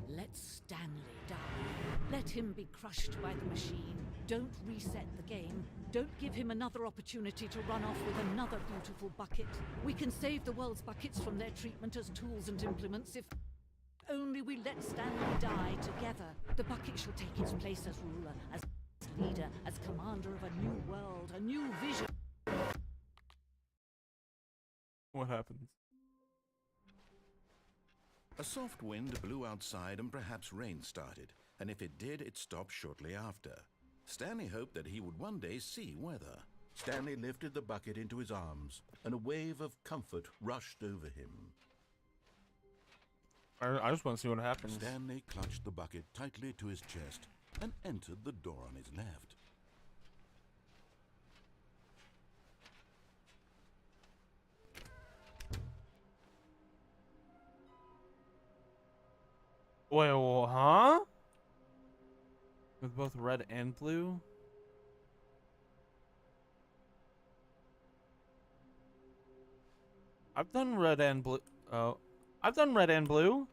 Let Stanley die. Let him be crushed by the machine. Don't reset the game. Don't give him another opportunity to run off with another beautiful bucket. We can save the world's buckets from their treatment as tools and implements if only we let Stanley die together. The bucket shall take its place as ruler, as leader, as commander of a new world, a new vision. What happens? A soft wind blew outside and perhaps rain started, and if it did, it stopped shortly after. Stanley hoped that he would one day see weather. Stanley lifted the bucket into his arms, and a wave of comfort rushed over him. I just want to see what happens. Stanley clutched the bucket tightly to his chest and entered the door on his left. Wait, huh? With both red and blue? I've done red and blue. Oh, I've done red and blue.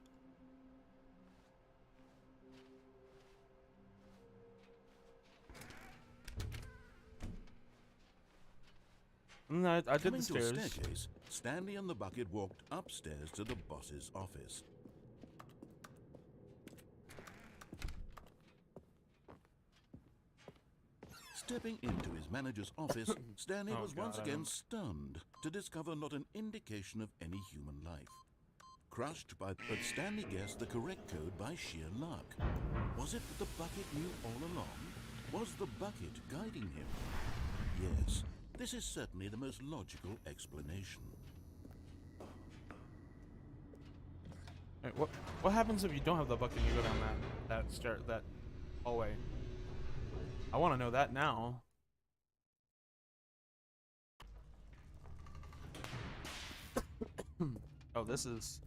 I did Coming the to a stairs. staircase, Stanley and the bucket walked upstairs to the boss's office. Stepping into his manager's office, Stanley Oh was God, once I again don't- stunned to discover not an indication of any human life. Crushed by, but Stanley guessed the correct code by sheer luck. Was it that the bucket knew all along? Was the bucket guiding him? Yes, this is certainly the most logical explanation. Wait, what happens if you don't have the bucket and you go down that hallway? I want to know that now. Oh, this is...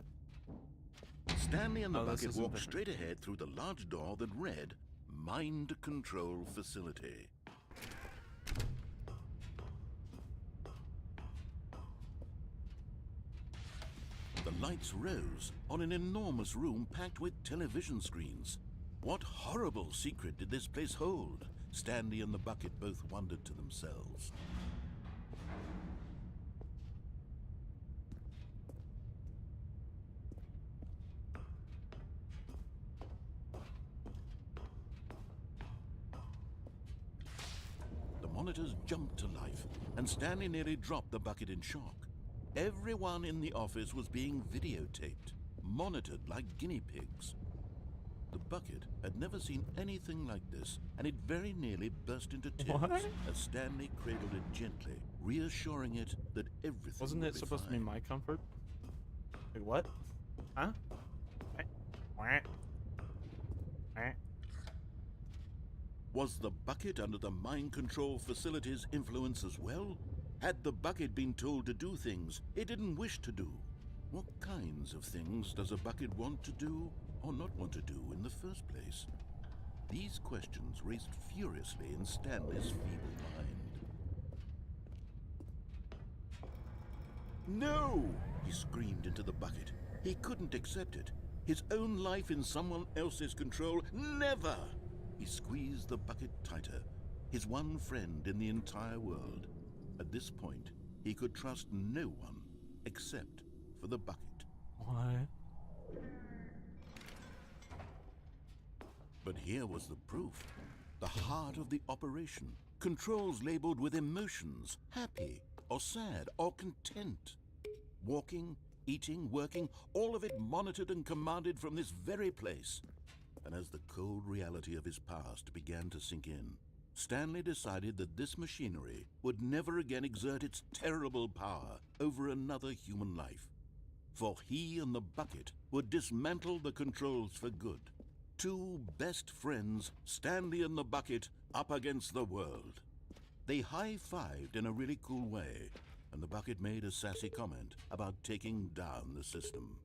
Stanley and the Oh, this bucket isn't walked different. straight ahead through the large door that read, Mind Control Facility. The lights rose on an enormous room packed with television screens. What horrible secret did this place hold? Stanley and the bucket both wondered to themselves. The monitors jumped to life, and Stanley nearly dropped the bucket in shock. Everyone in the office was being videotaped, monitored like guinea pigs. The bucket had never seen anything like this, and it very nearly burst into tears What? as Stanley cradled it gently, reassuring it that everything Wasn't would it be supposed to be fine. my comfort? Like what? Huh? Was the bucket under the mind control facility's influence as well? Had the bucket been told to do things it didn't wish to do? What kinds of things does a bucket want to do or not want to do in the first place? These questions raced furiously in Stanley's feeble mind. No! He screamed into the bucket. He couldn't accept it. His own life in someone else's control, never! He squeezed the bucket tighter, his one friend in the entire world. At this point, he could trust no one except for the bucket. What? But here was the proof. The heart of the operation. Controls labeled with emotions, happy or sad or content. Walking, eating, working, all of it monitored and commanded from this very place. And as the cold reality of his past began to sink in, Stanley decided that this machinery would never again exert its terrible power over another human life. For he and the bucket would dismantle the controls for good. Two best friends, Stanley and the bucket, up against the world. They high-fived in a really cool way, and the bucket made a sassy comment about taking down the system.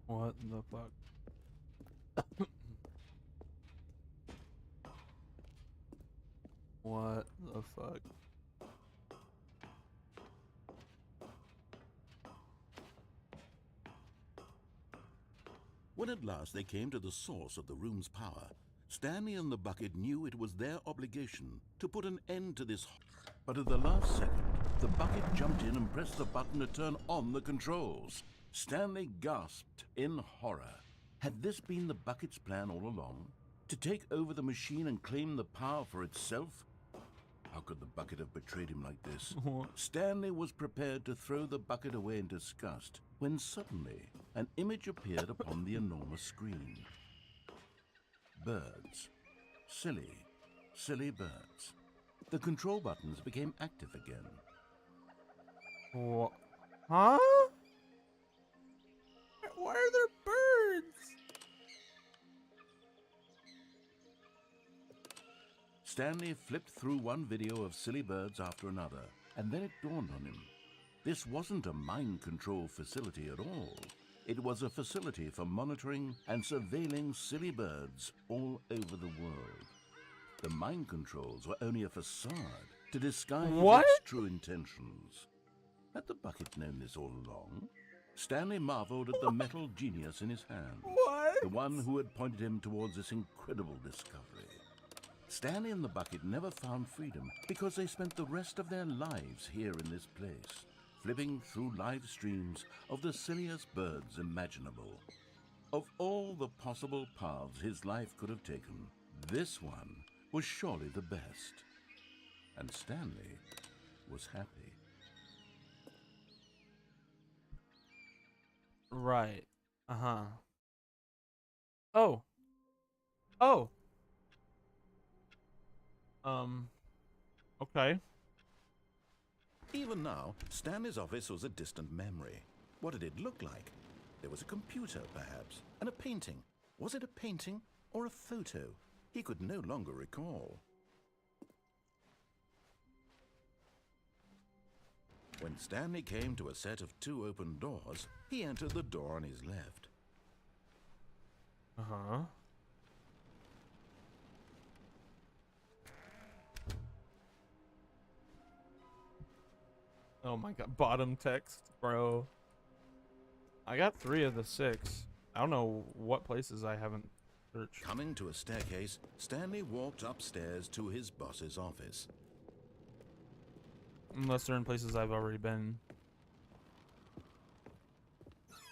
What the fuck? What the fuck? When at last they came to the source of the room's power, Stanley and the bucket knew it was their obligation to put an end to this. But at the last second, the bucket jumped in and pressed the button to turn on the controls. Stanley gasped in horror. Had this been the bucket's plan all along? To take over the machine and claim the power for itself? How could the bucket have betrayed him like this? Stanley was prepared to throw the bucket away in disgust when suddenly an image appeared upon the enormous screen. Birds. Silly, silly birds. The control buttons became active again. What? Huh? Why are there birds? Stanley flipped through one video of silly birds after another, and then it dawned on him. This wasn't a mind control facility at all. It was a facility for monitoring and surveilling silly birds all over the world. The mind controls were only a facade to disguise What? its true intentions. Had the bucket known this all along? Stanley marveled at the metal genius in his hand. What? The one who had pointed him towards this incredible discovery. Stanley and the bucket never found freedom because they spent the rest of their lives here in this place, flipping through live streams of the silliest birds imaginable. Of all the possible paths his life could have taken, this one was surely the best. And Stanley was happy. Right. Uh-huh. Oh. Oh. Okay. Even now, Stanley's office was a distant memory. What did it look like? There was a computer, perhaps, and a painting. Was it a painting or a photo? He could no longer recall. When Stanley came to a set of 2 open doors, he entered the door on his left. Uh-huh. Oh my god, bottom text, bro. I got 3 of the 6. I don't know what places I haven't searched. Coming to a staircase, Stanley walked upstairs to his boss's office. Unless they're in places I've already been.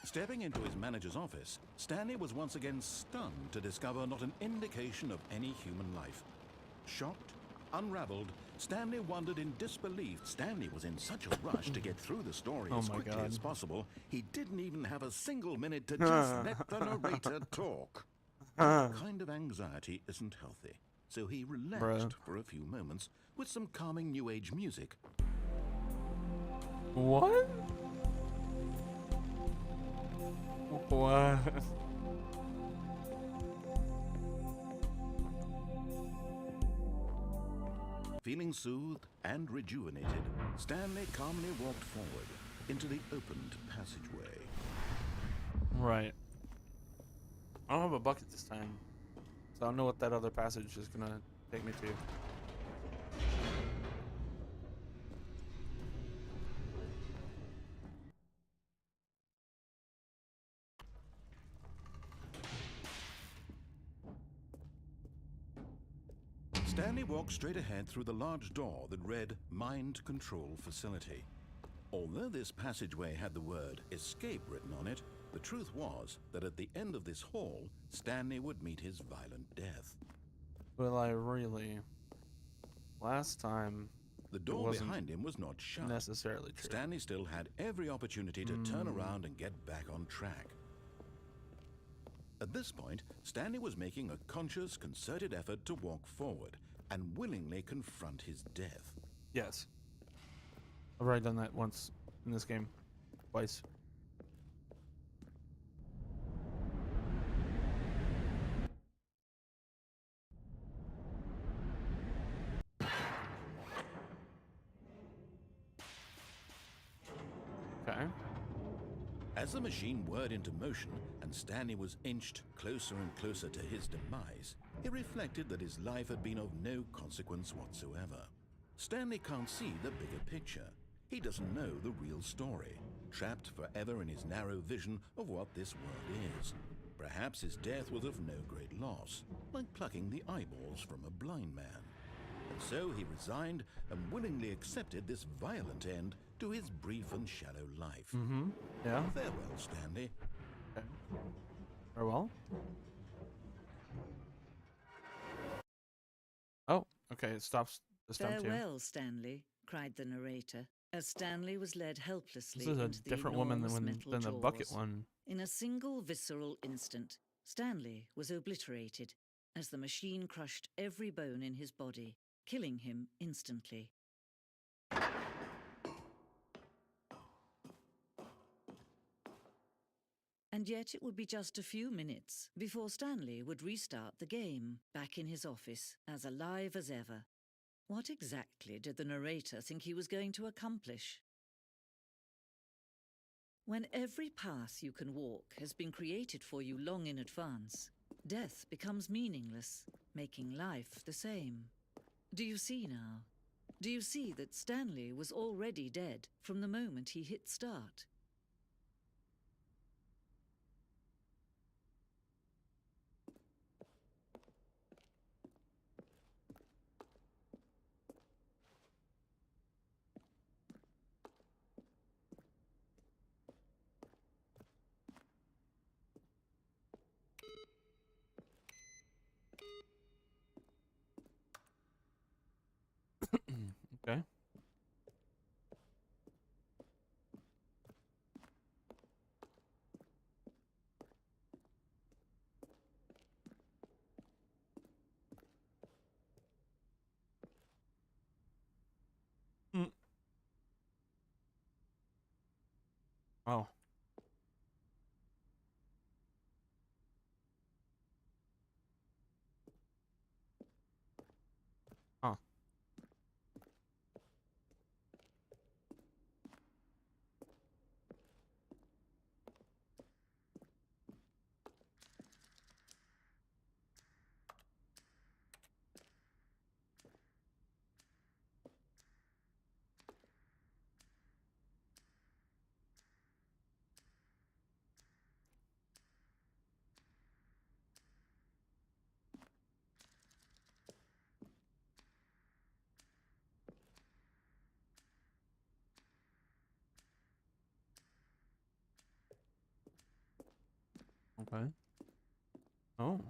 Stepping into his manager's office, Stanley was once again stunned to discover not an indication of any human life. Shocked, unraveled, Stanley wondered in disbelief. Stanley was in such a rush to get through the story Oh as my quickly God. as possible, he didn't even have a single minute to just let the narrator talk. That kind of anxiety isn't healthy, so he relaxed for a few moments with some calming New Age music. What? What? Feeling soothed and rejuvenated, Stanley calmly walked forward into the opened passageway. Right. I don't have a bucket this time, so I don't know what that other passage is gonna take me to. Stanley walked straight ahead through the large door that read Mind Control Facility. Although this passageway had the word escape written on it, the truth was that at the end of this hall, Stanley would meet his violent death. Will I really? Last time, The door wasn't behind him was not shut. necessarily true. Stanley still had every opportunity to turn around and get back on track. At this point, Stanley was making a conscious, concerted effort to walk forward and willingly confront his death. Yes. I've already done that once in this game. Twice. Okay. As the machine whirred into motion and Stanley was inched closer and closer to his demise, he reflected that his life had been of no consequence whatsoever. Stanley can't see the bigger picture. He doesn't know the real story, trapped forever in his narrow vision of what this world is. Perhaps his death was of no great loss, like plucking the eyeballs from a blind man. And so he resigned and willingly accepted this violent end to his brief and shallow life. Yeah. Farewell, Stanley. Okay. Farewell. Oh, okay. It stops this time too. Farewell, Stanley, cried the narrator, as Stanley was led helplessly This is a into the different woman enormous than metal the bucket jaws. one. In a single visceral instant, Stanley was obliterated as the machine crushed every bone in his body, killing him instantly. And yet it would be just a few minutes before Stanley would restart the game, back in his office, as alive as ever. What exactly did the narrator think he was going to accomplish? When every path you can walk has been created for you long in advance, death becomes meaningless, making life the same. Do you see now? Do you see that Stanley was already dead from the moment he hit start? Okay. Okay. Oh.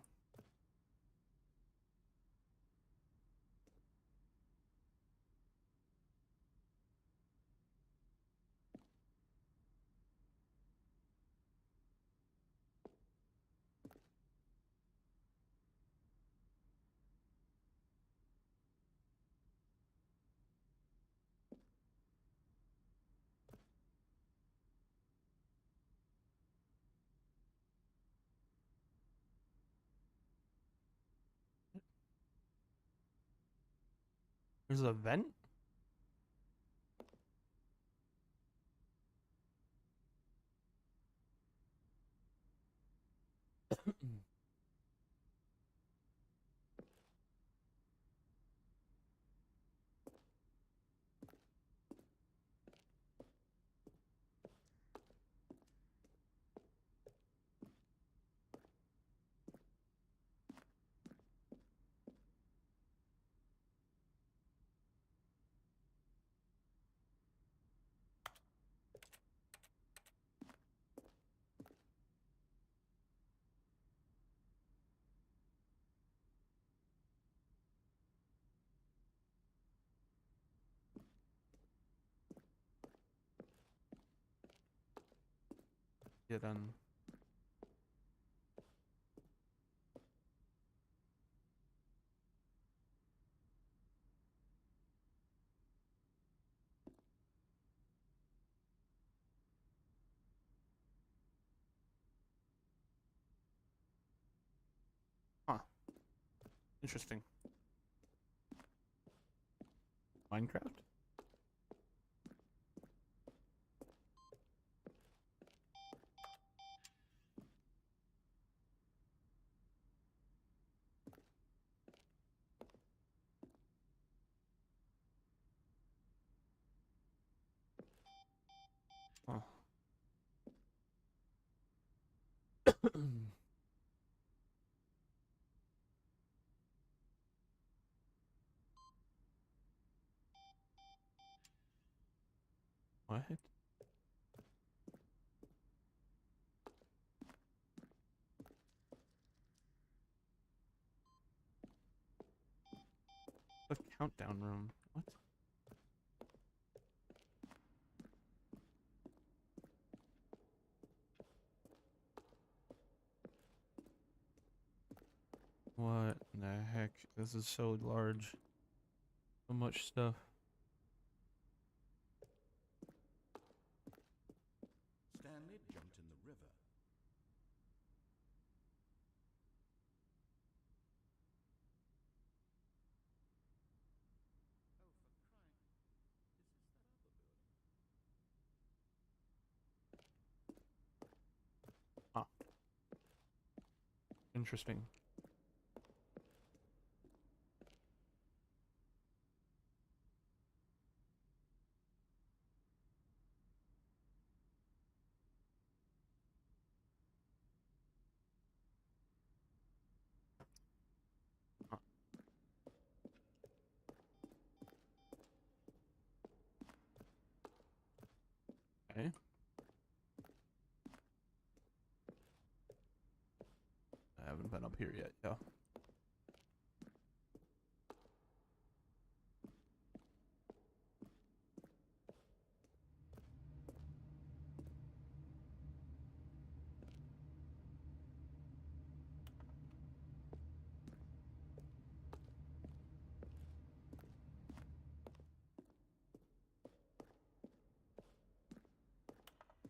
There's a vent? Yeah, then. Huh. Interesting. Minecraft? Oh. What? The countdown room. What? What the heck? This is so large. So much stuff. Stanley jumped in the river. Ah. Interesting. Ah. Okay. I haven't been up here yet, yeah.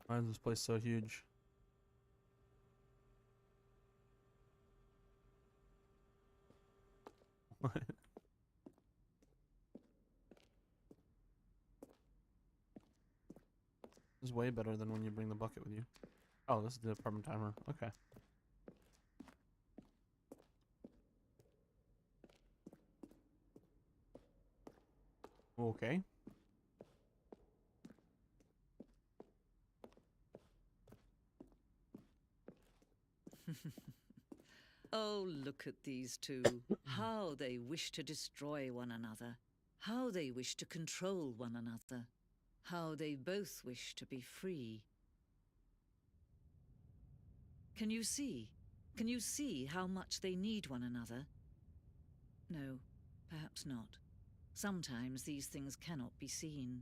Why is this place so huge? What? This is way better than when you bring the bucket with you. Oh, this is the apartment timer. Okay. Okay. Oh, look at these two. How they wish to destroy one another. How they wish to control one another. How they both wish to be free. Can you see? Can you see how much they need one another? No, perhaps not. Sometimes these things cannot be seen.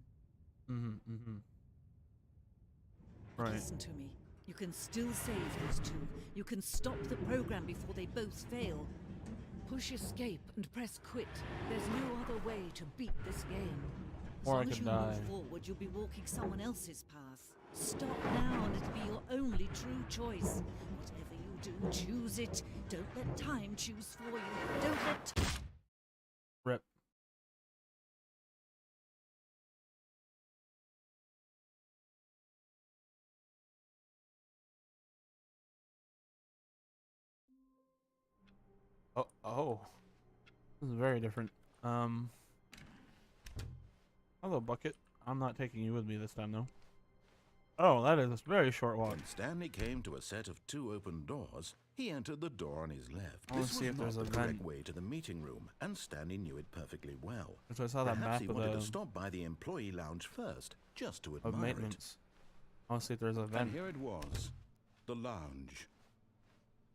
Right. Listen to me. You can still save those two. You can stop the program before they both fail. Push escape and press quit. There's no other way to beat this game. As Or I long as could you die. move forward, you'll be walking someone else's path. Stop now and it'll be your only true choice. Whatever you do, choose it. Don't let time choose for you. Don't let Rip. Oh. This is very different. Hello, Bucket. I'm not taking you with me this time, though. Oh, that is a very short walk. When Stanley came to a set of 2 open doors, he entered the door on his left. I wanna This see was if not there's the a correct vent. way to the meeting room, and Stanley knew it perfectly well. So I saw that Perhaps map he of wanted the to stop by the employee lounge first, just to of admire it. maintenance. I want to see if there's a vent. And here it was, the lounge.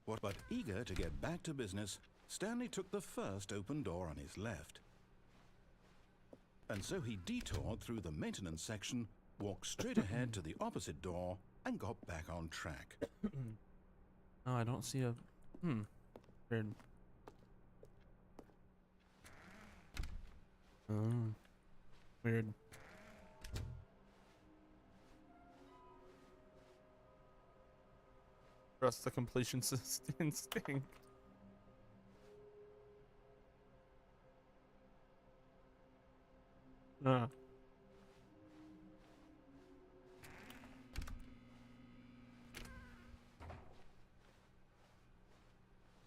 But eager to get back to business, Stanley took the first open door on his left. And so he detoured through the maintenance section, walked straight ahead to the opposite door, and got back on track. Oh, I don't see a... Weird. Oh. Weird. Trust the completion instinct.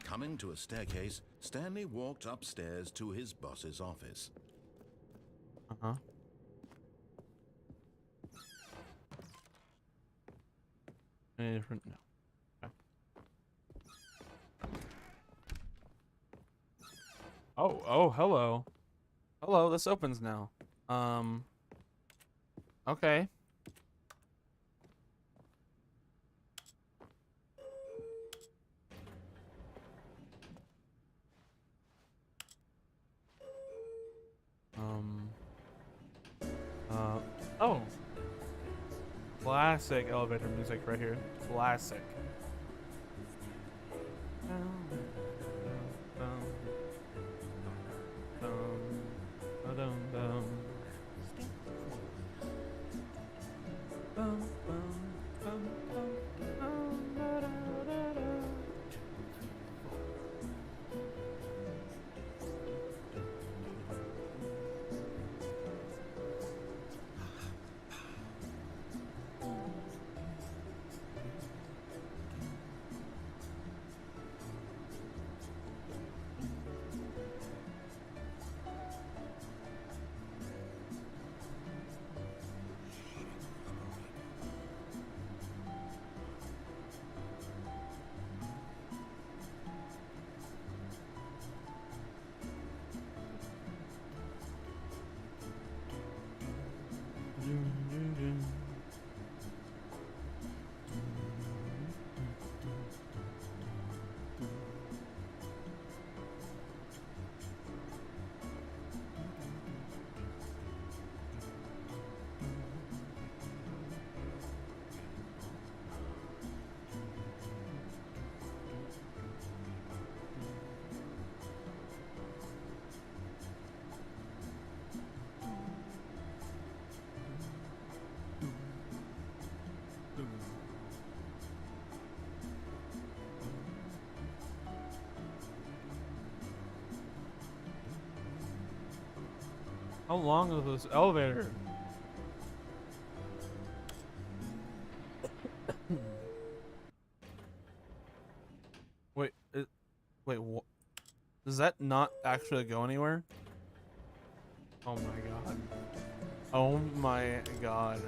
Coming to a staircase, Stanley walked upstairs to his boss's office. Uh-huh. Any different? No. Okay. Oh, hello. Hello, this opens now. Okay. Oh. Classic elevator music right here. Classic. How long is this elevator? Wait, what? Does that not actually go anywhere? Oh my god. Oh my god.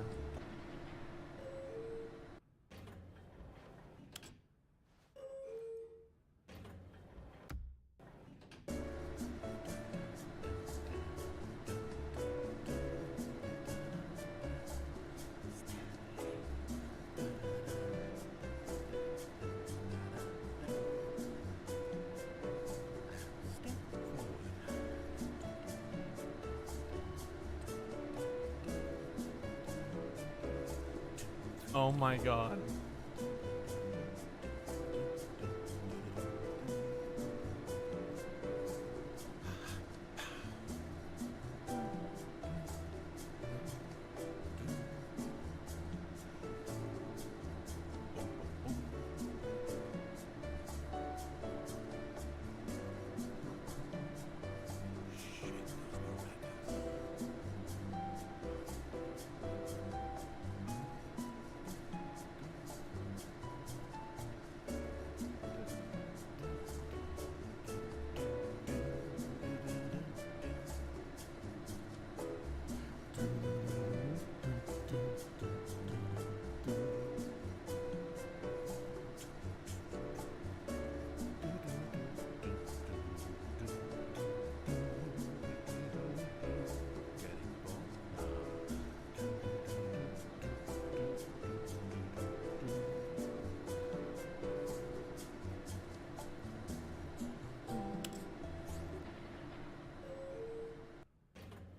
Oh my god.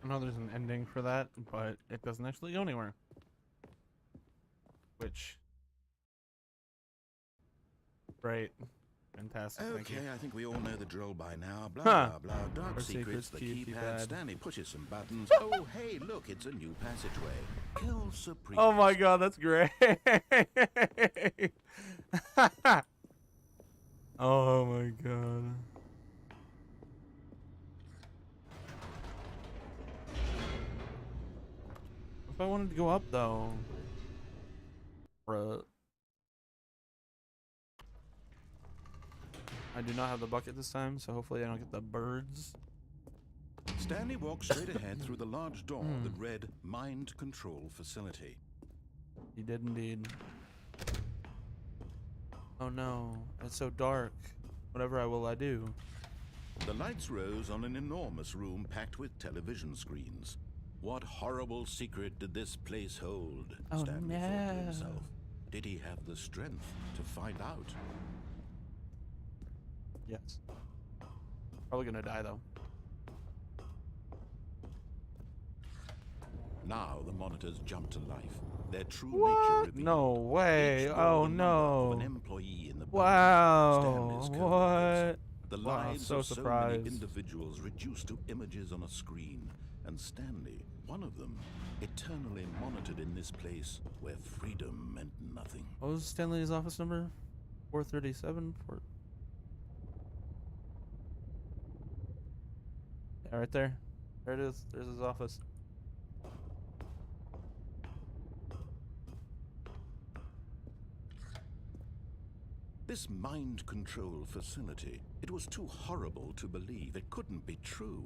I know there's an ending for that, but it doesn't actually go anywhere. Which, great, fantastic. Thank you. Okay, I think we all know the drill by now. Blah, Huh. blah, blah. Dark Our secrets, secrets, the keypad. keypad. Stanley pushes some buttons. Oh, hey, look, it's a new passageway. Kill Supreme. Oh my god, that's great. Oh my god. If I wanted to go up though. Bruh. I do not have the bucket this time, so hopefully I don't get the birds. Stanley walked straight ahead through the large door that read Mind Control Facility. He did indeed. Oh no, it's so dark. Whatever I do. The lights rose on an enormous room packed with television screens. What horrible secret did this place hold? Oh, Stanley thought to no. himself. Did he have the strength to find out? Yes. Probably gonna die though. Now the monitors jump to life. Their true What? nature revealed. No way. Each bore Oh the number no. of an employee in the Wow. Stanley's What? coworkers. The Wow, lives so of so many surprised. individuals reduced to images on a screen, and Stanley, one of them, eternally monitored in this place where freedom meant nothing. What was Stanley's office number? 437? Yeah, right there. There it is. There's his office. This mind control facility, it was too horrible to believe. It couldn't be true.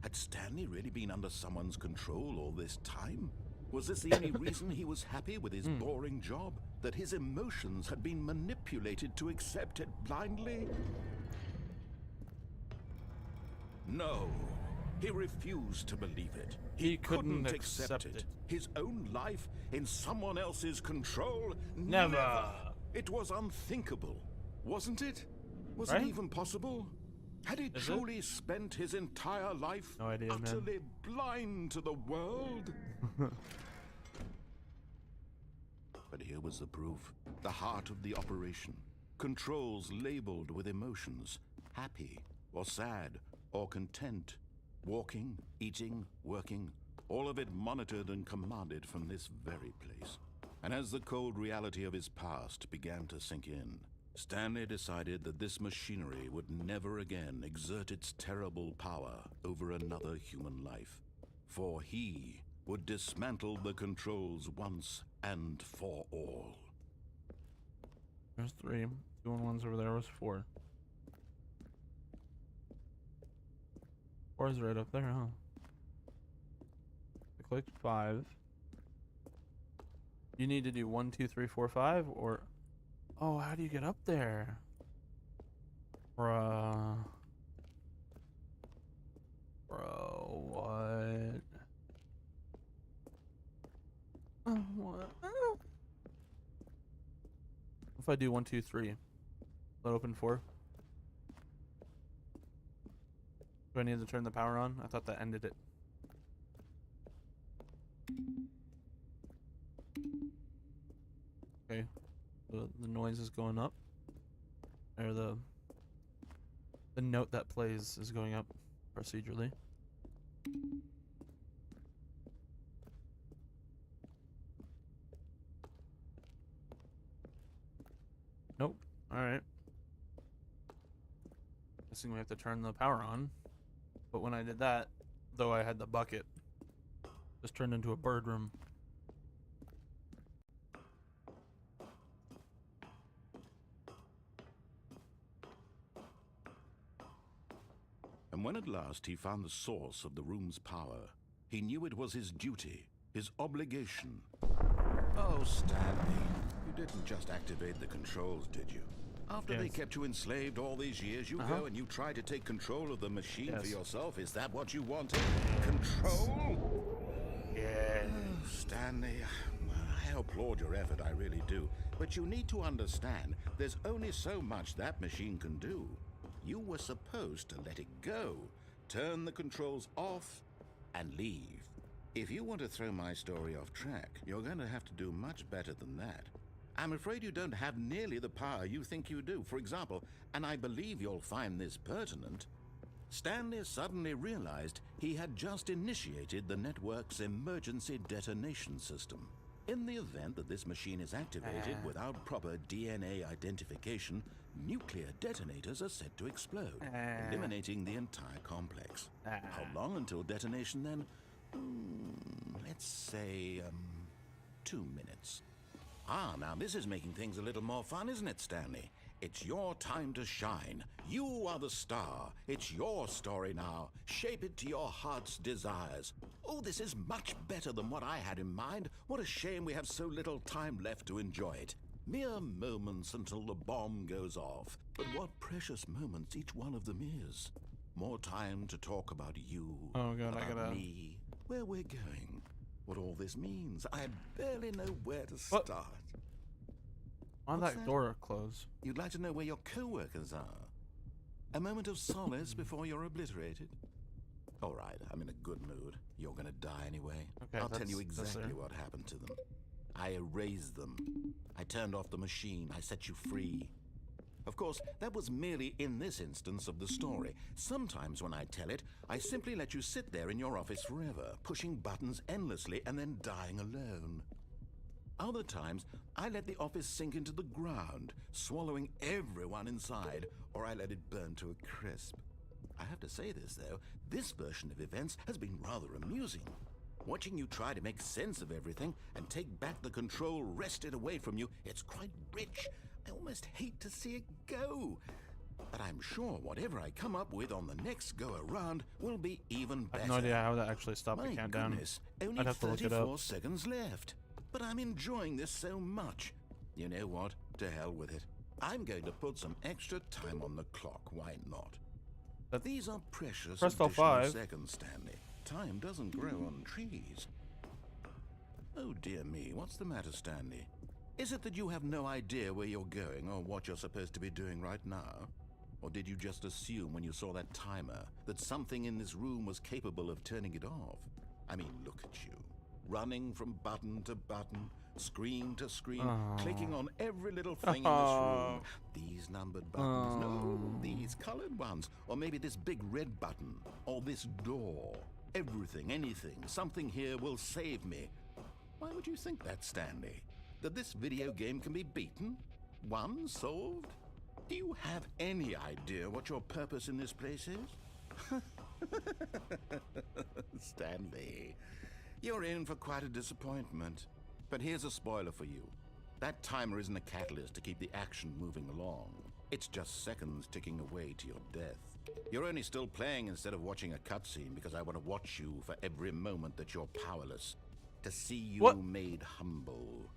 Had Stanley really been under someone's control all this time? Was this the only reason he was happy with his boring job? That his emotions had been manipulated to accept it blindly? No. He refused to believe it. He couldn't accept it. His own life in someone else's control? Never. It was unthinkable, wasn't it? Was Right? it even possible? Had he Is it? truly spent his entire life No idea, man. utterly blind to the world? But here was the proof. The heart of the operation. Controls labeled with emotions. Happy, or sad, or content. Walking, eating, working. All of it monitored and commanded from this very place. And as the cold reality of his past began to sink in, Stanley decided that this machinery would never again exert its terrible power over another human life. For he would dismantle the controls once and for all. There's 3. 2 and 1's over there was 4. 4 is right up there, huh? I clicked 5. You need to do 1, 2, 3, 4, 5, or... Oh, how do you get up there? Bruh. Bro, what? What? If I do 1, 2, 3, let open 4. Do I need to turn the power on? I thought that ended it. Okay. The noise is going up. Or the note that plays is going up procedurally. Nope. Alright. Guessing we have to turn the power on. But when I did that, though I had the bucket, just turned into a bird room. And when at last he found the source of the room's power, he knew it was his duty, his obligation. Oh, Stanley, you didn't just activate the controls, did you? After they kept you enslaved all these years, you go and you try to take control of the machine for yourself. Is that what you wanted? Control? Yeah. Oh, Stanley, I applaud your effort, I really do. But you need to understand, there's only so much that machine can do. You were supposed to let it go, turn the controls off, and leave. If you want to throw my story off track, you're going to have to do much better than that. I'm afraid you don't have nearly the power you think you do. For example, and I believe you'll find this pertinent, Stanley suddenly realized he had just initiated the network's emergency detonation system. In the event that this machine is activated without proper DNA identification, nuclear detonators are set to explode, eliminating the entire complex. How long until detonation then? Let's say, 2 minutes. Ah, now this is making things a little more fun, isn't it, Stanley? It's your time to shine. You are the star. It's your story now. Shape it to your heart's desires. Oh, this is much better than what I had in mind. What a shame we have so little time left to enjoy it. Mere moments until the bomb goes off. But what precious moments each one of them is. More time to talk about you, Oh god, about me, where we're going, what all this means. I barely know where to start. Why What's that door close? You'd like to know where your co-workers are? A moment of solace before you're obliterated? All right, I'm in a good mood. You're gonna die anyway. Okay, I'll tell you that's exactly fair. what happened to them. I erased them. I turned off the machine. I set you free. Of course, that was merely in this instance of the story. Sometimes when I tell it, I simply let you sit there in your office forever, pushing buttons endlessly and then dying alone. Other times, I let the office sink into the ground, swallowing everyone inside, or I let it burn to a crisp. I have to say this, though, this version of events has been rather amusing. Watching you try to make sense of everything and take back the control wrested away from you, it's quite rich. I almost hate to see it go. But I'm sure whatever I come up with on the next go-around will be even I better. have no idea how that actually stopped the countdown. Goodness, only I'd have to look it 34 up. seconds left. But I'm enjoying this so much. You know what? To hell with it. I'm going to put some extra time on the clock. Why not? That- These are precious Press additional L5. seconds, Stanley. Time doesn't grow on trees. Oh dear me, what's the matter, Stanley? Is it that you have no idea where you're going or what you're supposed to be doing right now? Or did you just assume when you saw that timer that something in this room was capable of turning it off? I mean, look at you. Running from button to button, screen to screen, clicking on every little thing in this room. These numbered buttons, no, these colored ones. Or maybe this big red button, or this door. Everything, anything, something here will save me. Why would you think that, Stanley? That this video game can be beaten? Won? Solved? Do you have any idea what your purpose in this place is? Stanley, you're in for quite a disappointment. But here's a spoiler for you. That timer isn't a catalyst to keep the action moving along. It's just seconds ticking away to your death. You're only still playing instead of watching a cutscene because I want to watch you for every moment that you're powerless. To see you made humble.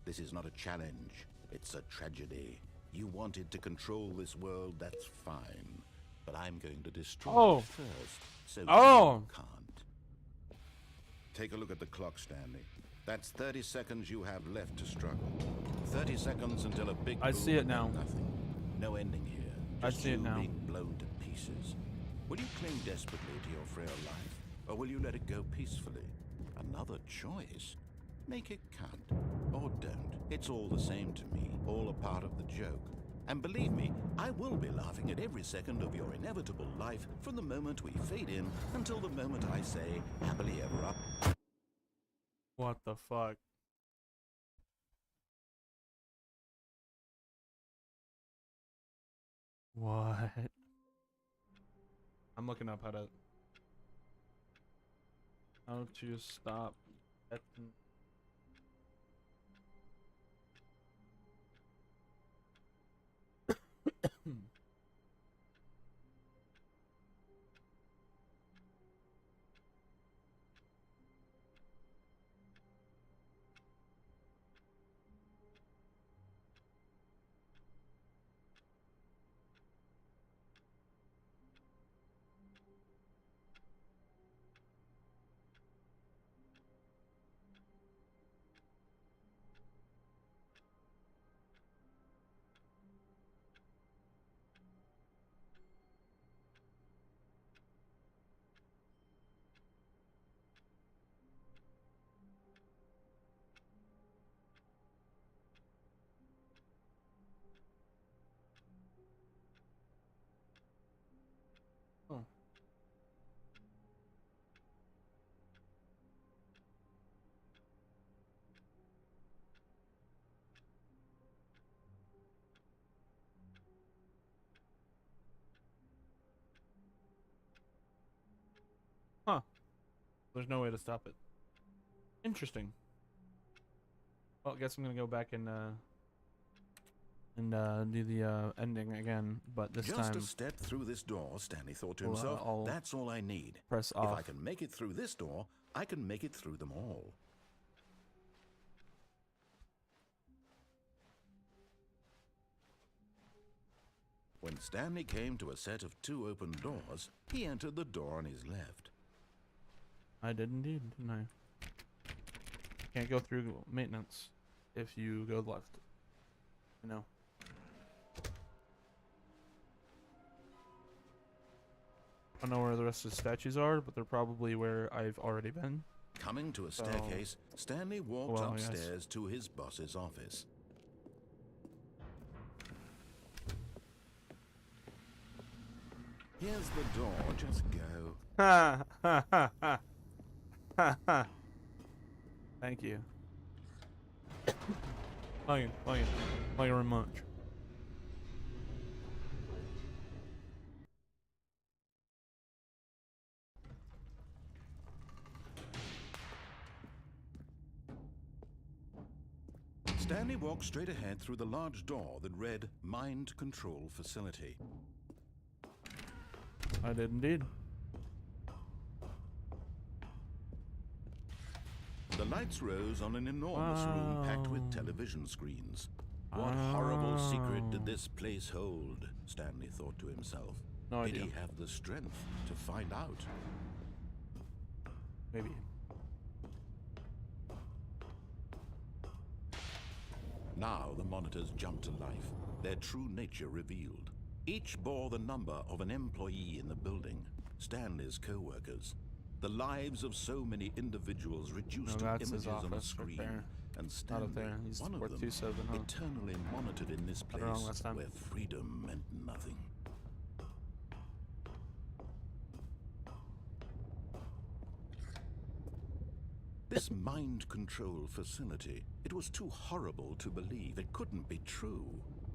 This is not a challenge. It's a tragedy. You wanted to control this world, that's fine. But I'm going to destroy it first, so you can't. Take a look at the clock, Stanley. That's 30 seconds you have left to struggle. 30 seconds until a big I boom see it and now. then nothing. No ending here. I Just see it you now. being blown to pieces. Will you cling desperately to your frail life, or will you let it go peacefully? Another choice. Make it count. Or don't. It's all the same to me. All a part of the joke. And believe me, I will be laughing at every second of your inevitable life from the moment we fade in until the moment I say, happily ever up. What the fuck? What? I'm looking up how to stop Etten. Oh. Huh. There's no way to stop it. Interesting. Well, I guess I'm gonna go back and do the ending again, but this Just time a step through this door, Stanley thought to Well, himself. I'll That's all I need. press If I off. can make it through this door, I can make it through them all. When Stanley came to a set of 2 open doors, he entered the door on his left. I did indeed, didn't I? Can't go through maintenance if you go left. You know. I don't know where the rest of the statues are, but they're probably where I've already been. Coming to a staircase, Stanley walked well, yes. upstairs to his boss's office. Here's the door, just go. Ha ha ha ha ha ha. Thank you. Thank you very much. Stanley walked straight ahead through the large door that read Mind Control Facility. I did indeed. The lights rose on an enormous room packed with television screens. What horrible secret did this place hold? Stanley thought to himself. No Did idea. he have the strength to find out? Maybe. Now the monitors jumped to life, their true nature revealed. Each bore the number of an employee in the building, Stanley's co-workers. The lives of so many individuals reduced to that's his images on a office screen. right there. And Not Stanley, up there. He's one of worth them, 2.7, huh? eternally monitored in this Got it wrong place last time. where freedom meant nothing. This mind control facility, it was too horrible to believe. It couldn't be true.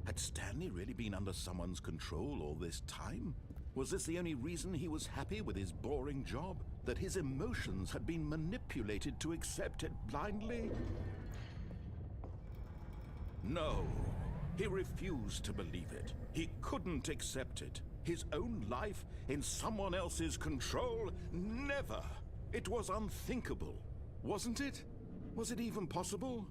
Had Stanley really been under someone's control all this time? Was this the only reason he was happy with his boring job? That his emotions had been manipulated to accept it blindly? No, he refused to believe it. He couldn't accept it. His own life in someone else's control? Never! It was unthinkable. Wasn't it? Was it even possible?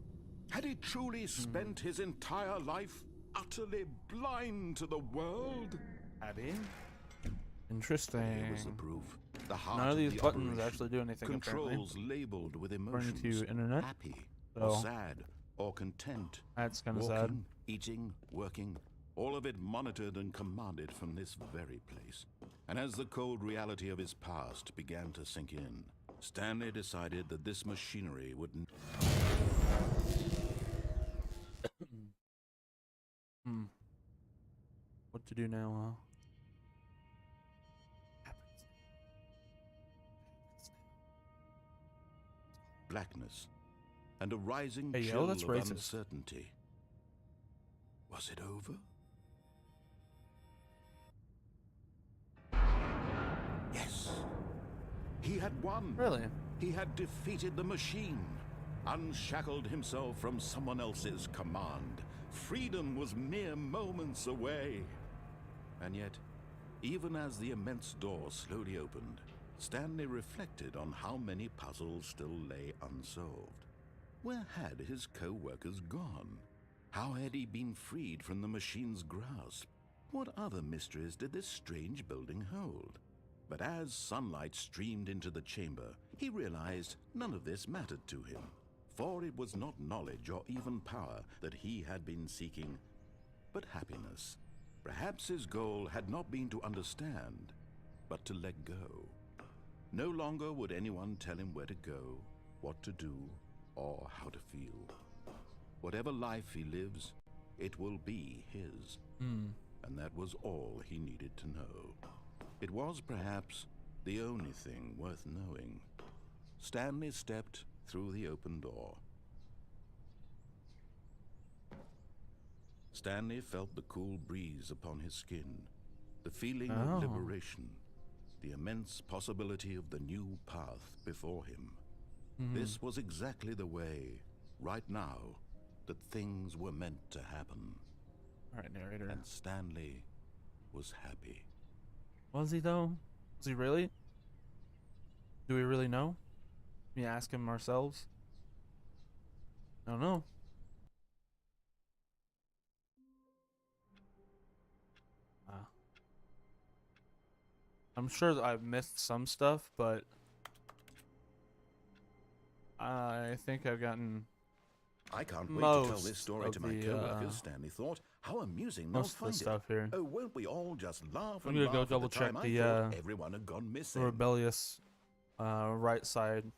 Had he truly spent his entire life utterly blind to the world? Had he? Interesting. Here was the proof. The heart None of these the buttons operation. actually do anything. Controls Apparently. labeled with According emotions. to internet. Happy, So or sad, or content. That's kind of Walking, sad. eating, working, all of it monitored and commanded from this very place. And as the cold reality of his past began to sink in, Stanley decided that this machinery would... What to do now, blackness and a rising Hey, yo, chill that's of racist. uncertainty. Was it over? Yes. He had won. Really? He had defeated the machine, unshackled himself from someone else's command. Freedom was mere moments away. And yet, even as the immense door slowly opened, Stanley reflected on how many puzzles still lay unsolved. Where had his co-workers gone? How had he been freed from the machine's grasp? What other mysteries did this strange building hold? But as sunlight streamed into the chamber, he realized none of this mattered to him. For it was not knowledge or even power that he had been seeking, but happiness. Perhaps his goal had not been to understand, but to let go. No longer would anyone tell him where to go, what to do, or how to feel. Whatever life he lives, it will be his. And that was all he needed to know. It was perhaps the only thing worth knowing. Stanley stepped through the open door. Stanley felt the cool breeze upon his skin, the feeling of liberation, the immense possibility of the new path before him. This was exactly the way, right now, that things were meant to happen. All right, narrator. And Stanley was happy. Was he though? Was he really? Do we really know? Can we ask him ourselves? I don't know. I'm sure that I've missed some stuff, but I think I've gotten I can't wait to tell this most story of to my the, co-workers, Stanley thought. How amusing they'll most of the find it. stuff here. Oh, won't we all just laugh I'm and gonna go laugh at double the time check I the, thought everyone had gone missing. rebellious right side.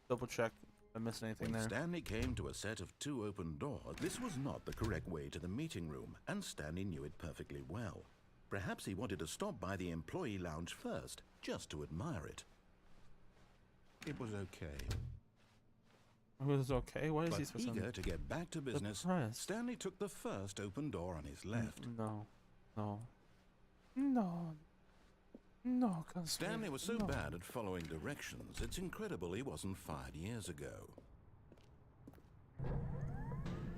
Double check if I missed anything When there. Stanley came to a set of 2 open doors, this was not the correct way to the meeting room, and Stanley knew it perfectly well. Perhaps he wanted to stop by the employee lounge first, just to admire it. It was okay. It was okay. Why is But he supposed eager to get back to business, Surprised. Stanley took the first open door on his left. No. No, Stanley was so bad at following directions, it's incredible he wasn't fired years ago.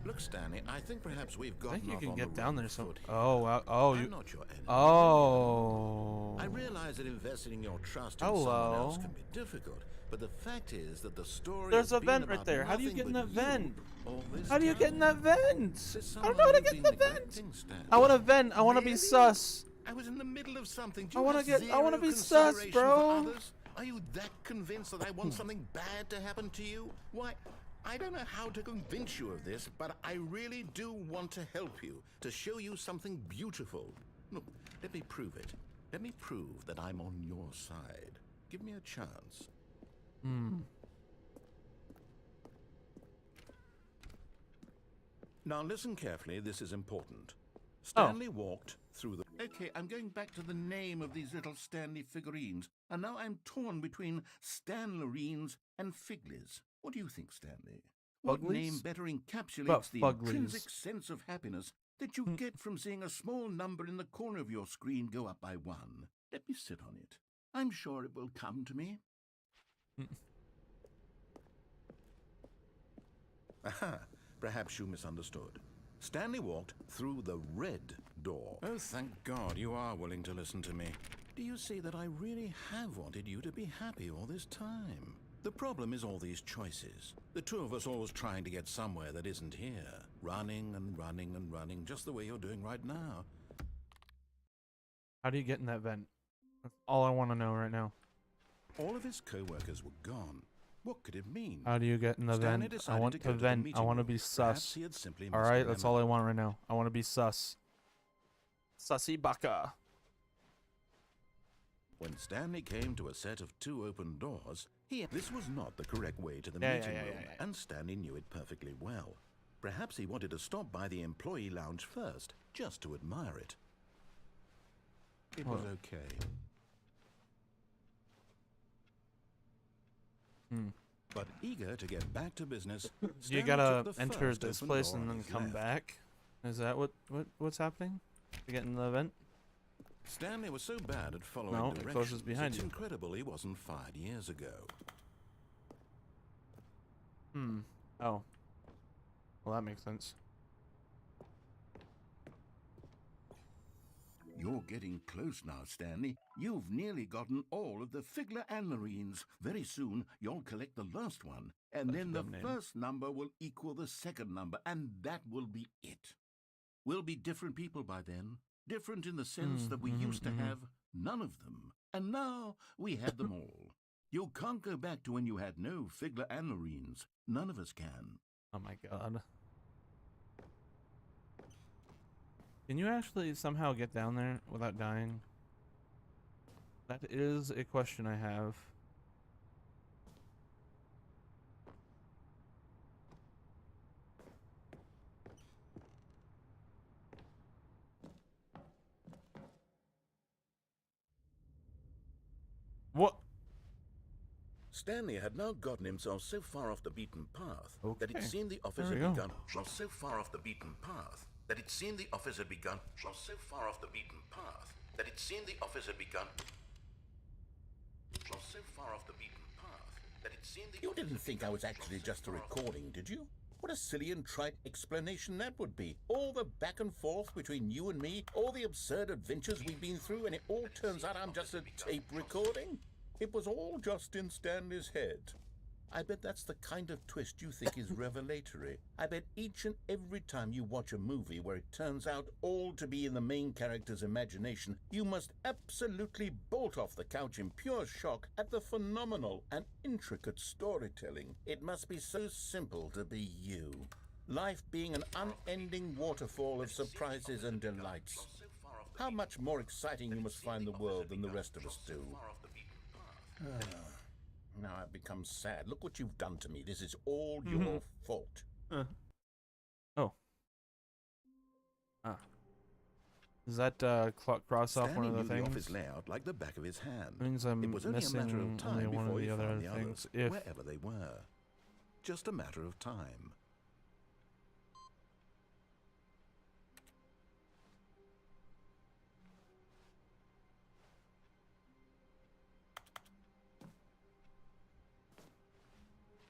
Look, Stanley, I think perhaps we've I gotten think you off can on get the down wrong there. So, foot here. oh, wow, oh, I'm you. not your enemy. Oh. I realize that investing your trust in Hello. someone else can be difficult, but the fact is that the story There's has a been vent right about there. How do you nothing get in but that vent? all this How do you time. get in that vent? There's I don't know how to someone get in you've the been vent. neglecting, Stanley. I want to vent. I want to be Really? sus. I was in the middle of something. Do I you wanna have get- I wanna zero be sus, consideration bro. for others? Are you that convinced that I want something bad to happen to you? Why, I don't know how to convince you of this, but I really do want to help you, to show you something beautiful. Look, let me prove it. Let me prove that I'm on your side. Give me a chance. Now listen carefully, this is important. Stanley walked through the... Okay, I'm going back to the name of these little Stanley figurines, and now I'm torn between Stanlerines and Figlies. What do you think, Stanley? What Fuglies? name better encapsulates But the Fuglies. intrinsic sense of happiness that you get from seeing a small number in the corner of your screen go up by 1? Let me sit on it. I'm sure it will come to me. Aha, perhaps you misunderstood. Stanley walked through the red door. Oh, thank God you are willing to listen to me. Do you see that I really have wanted you to be happy all this time? The problem is all these choices. The two of us always trying to get somewhere that isn't here. Running and running and running, just the way you're doing right now. How do you get in that vent? That's all I want to know right now. All of his co-workers were gone. What could it mean? How do you get in the Stanley vent? I decided want to to go to the vent. I meeting want to room. be Perhaps sus. he had simply All right, that's all I misremembered. want right now. I want to be sus. Sussy baka. When Stanley came to a set of 2 open doors, This was not the correct way to the Yeah, meeting yeah, room, yeah. and Stanley knew it perfectly well. Perhaps he wanted to stop by the employee lounge first, just to admire it. It was okay. But eager to get back to business, You Stanley gotta took the enter first this open place door and on then his come left. back. Is that what's happening? To get in the event? Stanley was so bad at following No, it directions, closes behind it's you. incredible he wasn't fired years ago. Oh. Well, that makes sense. You're getting close now, Stanley. You've nearly gotten all of the Figler and Marines. Very soon, you'll collect the last one, and That's a then the dumb name. first number will equal the second number, and that will be it. We'll be different people by then. Different in the sense that we used to have none of them, and now we have them all. You can't go back to when you had no Figler and Marines. None of us can. Oh my god. Can you actually somehow get down there without dying? That is a question I have. What? Stanley had now gotten himself so far off the beaten path that it Okay. seemed the office There had we go. begun. So far off the beaten path that it seemed the office had begun. So far off the beaten path that it seemed the office had begun. So far off the beaten path that it seemed the You office didn't had think begun. I was actually just a recording, did you? What a silly and trite explanation that would be. All the back and forth between you and me, all the absurd adventures we've been through, and it all turns out I'm just a tape recording? It was all just in Stanley's head. I bet that's the kind of twist you think is revelatory. I bet each and every time you watch a movie where it turns out all to be in the main character's imagination, you must absolutely bolt off the couch in pure shock at the phenomenal and intricate storytelling. It must be so simple to be you. Life being an unending waterfall of surprises and delights. How much more exciting you must find the world than the rest of us do. Now I've become sad. Look what you've done to me. This is all your fault. Oh. Ah. Does that cross off one Stanley of the knew the things? office layout like the back of his hand. Means I'm It was only a missing matter of only time one of before he the other found the things. others, If wherever they were. Just a matter of time.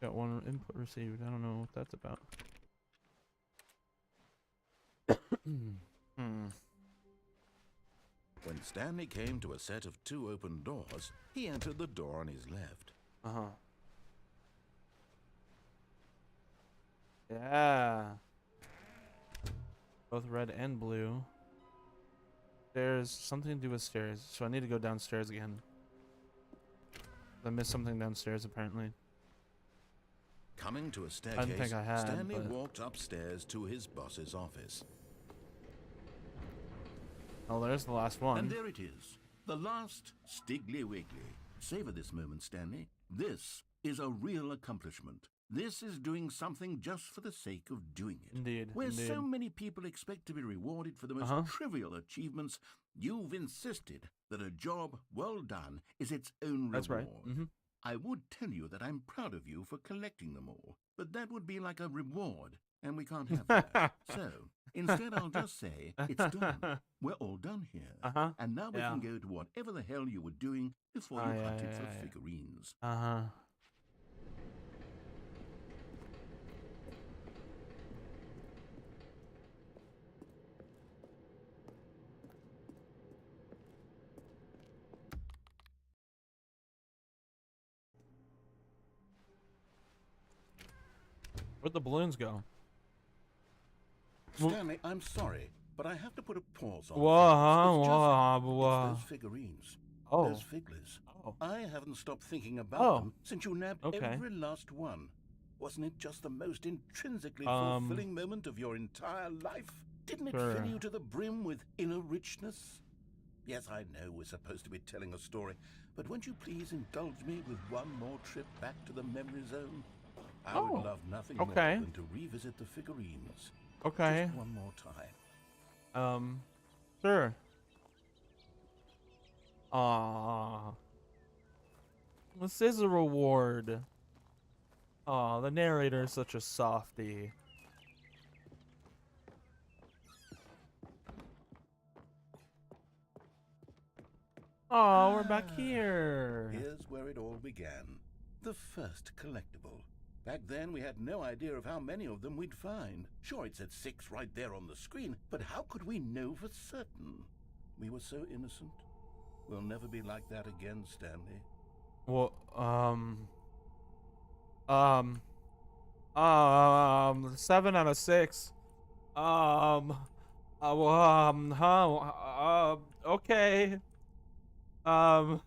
got one input received, I don't know what that's about. When Stanley came to a set of 2 open doors, he entered the door on his left. Yeah. Both red and blue. There's something to do with stairs, so I need to go downstairs again. I missed something downstairs apparently. Coming to a I staircase, didn't think I had, Stanley but- walked upstairs to his boss's office. Oh, there's the last one. And there it is. The last Stiggly Wiggly. Savor this moment, Stanley. This is a real accomplishment. This is doing something just for the sake of doing it. Indeed, Where indeed. so many people expect to be rewarded for the most trivial achievements, you've insisted that a job well done is its own That's right. reward. I would tell you that I'm proud of you for collecting them all, but that would be like a reward, and we can't have that. So, instead I'll just say, it's done. We're all done here. And now we can go to whatever the hell you were doing before you hunted for figurines. Where'd the balloons go? Stanley, I'm sorry, but I have to put a pause on Whoa, it's those figurines. Oh. Those figglers. Oh. I haven't stopped thinking about them since you nabbed Okay. every last one. Wasn't it just the most intrinsically fulfilling moment of your entire life? Didn't it Sure. fill you to the brim with inner richness? Yes, I know we're supposed to be telling a story, but won't you please indulge me with one more trip back to the memory zone? I would love nothing more than to revisit the figurines. Okay. Just one more time. Sure. Aww. This is a reward. Aw, the narrator is such a softie. Oh, we're back here. Here's where it all began. The first collectible. Back then, we had no idea of how many of them we'd find. Sure, it said 6 right there on the screen, but how could we know for certain? We were so innocent. We'll never be like that again, Stanley. Well, 7 out of 6. Okay. Does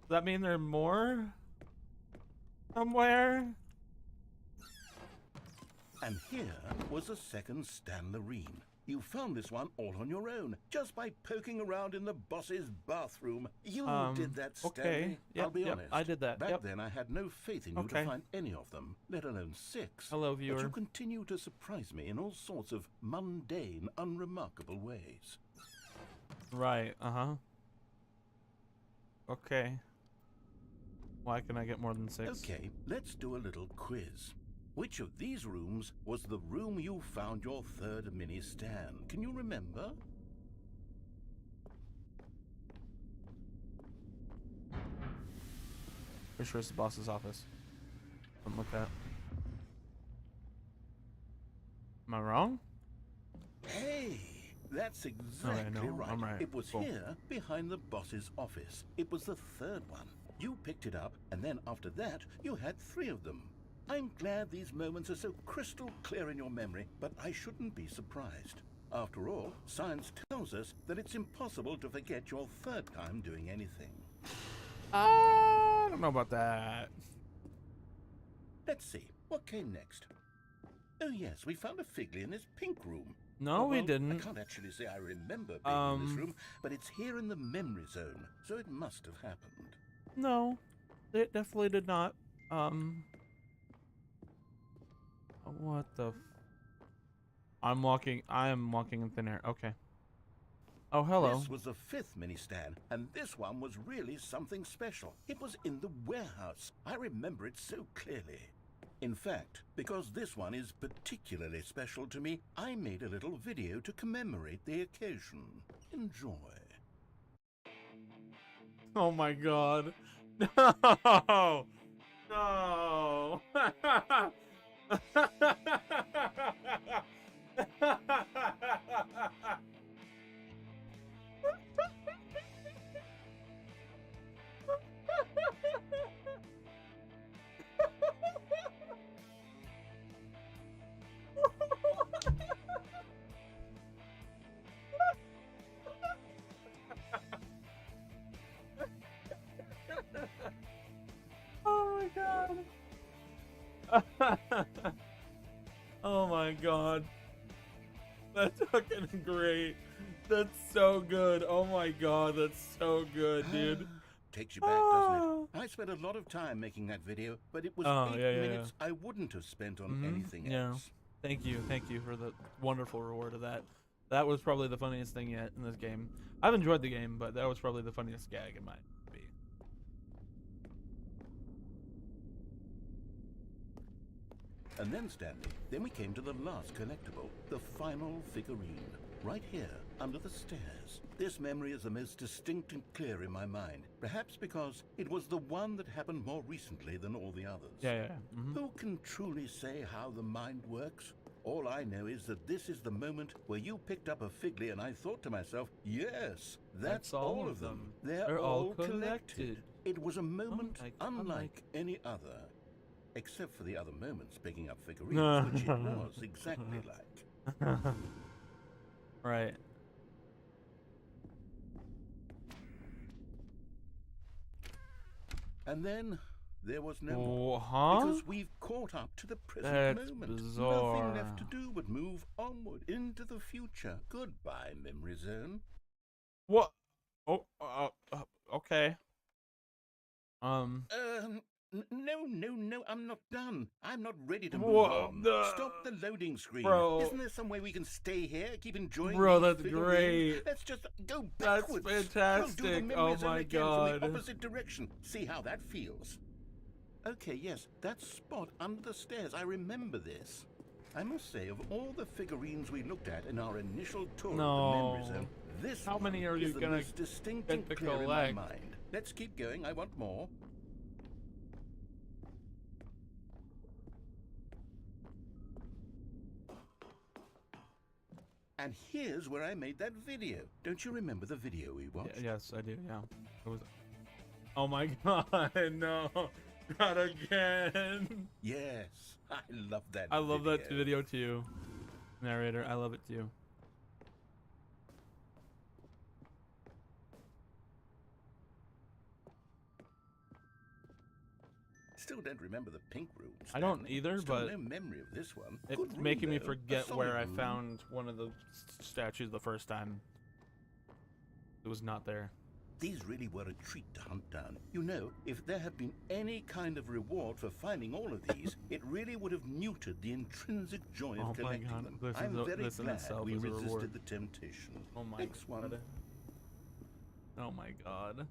that mean there are more somewhere? And here was a second Stanlerine. You found this one all on your own, just by poking around in the boss's bathroom. You did that, Stanley. Okay. Yep, I'll be yep, honest. I did that. Back Yep. then, I had no faith in you to find any of them, let alone 6. Hello, viewer. But you continue to surprise me in all sorts of mundane, unremarkable ways. Right, Okay. Why can I get more than 6? Okay, let's do a little quiz. Which of these rooms was the room you found your third mini Stan? Can you remember? Pretty sure it's the boss's office. Something like that. Am I wrong? Hey, that's exactly no, right. I'm right. It was Cool. here, behind the boss's office. It was the third one. You picked it up, and then after that, you had 3 of them. I'm glad these moments are so crystal clear in your memory, but I shouldn't be surprised. After all, science tells us that it's impossible to forget your third time doing anything. I don't know about that. Let's see, what came next? Oh yes, we found a Figley in his pink room. No, we didn't. I can't actually say I remember being in this room, but it's here in the memory zone, so it must have happened. No, it definitely did not. What the? I am walking in thin air. Okay. Oh, hello. This was the 5th mini Stan, and this one was really something special. It was in the warehouse. I remember it so clearly. In fact, because this one is particularly special to me, I made a little video to commemorate the occasion. Enjoy. Oh my god. No. No. Oh my god. Oh my god. That's fucking great. That's so good. Oh my god, that's so good, dude. Takes you back, doesn't it? I spent a lot of time making that video, but it was 8 minutes I wouldn't have spent on anything else. Thank you for the wonderful reward of that. That was probably the funniest thing yet in this game. I've enjoyed the game, but that was probably the funniest gag it might be. And then, Stanley, then we came to the last collectible, the final figurine, right here, under the stairs. This memory is the most distinct and clear in my mind, perhaps because it was the one that happened more recently than all the others. Yeah. Who can truly say how the mind works? All I know is that this is the moment where you picked up a Figley and I thought to myself, yes, that's all of them. They're all collected. It was a moment unlike any other. Except for the other moments picking up figurines, which it was exactly like. Right. And then there was no more. Because we've caught up to the present moment. Bizarre. Nothing left to do but move onward into the future. Goodbye, memory zone. What? Okay. No, I'm not done. I'm not ready to move Whoa, on. no. Stop the loading screen. Bro. Isn't there some way we can stay here, keep enjoying Bro, these that's figurines? great. Let's just go That's backwards. fantastic. We'll do the Oh memory zone my again from God. the opposite direction. See how that feels. Okay, yes, that spot under the stairs. I remember this. I must say, of all the figurines we looked at in our initial tour of the memory zone, this How many one are you is the gonna most distinct get and to clear in my collect? mind. Let's keep going. I want more. And here's where I made that video. Don't you remember the video we watched? Yes, I do. Yeah. It was. Oh my God! No, not again. Yes, I love that. I love that video too, narrator. I love it too. Still don't remember the pink room. I don't Stanley. either, Still but no memory of this one. it's Good room, making me though. A forget solid where I room. found one of the statues the first time. It was not there. These really were a treat to hunt down. You know, if there had been any kind of reward for finding all of these, it really would have neutered the intrinsic joy Oh of my collecting God, them. this is I'm a- very this in glad itself we is a resisted reward. the temptation. Oh my Next one. God. Oh my God.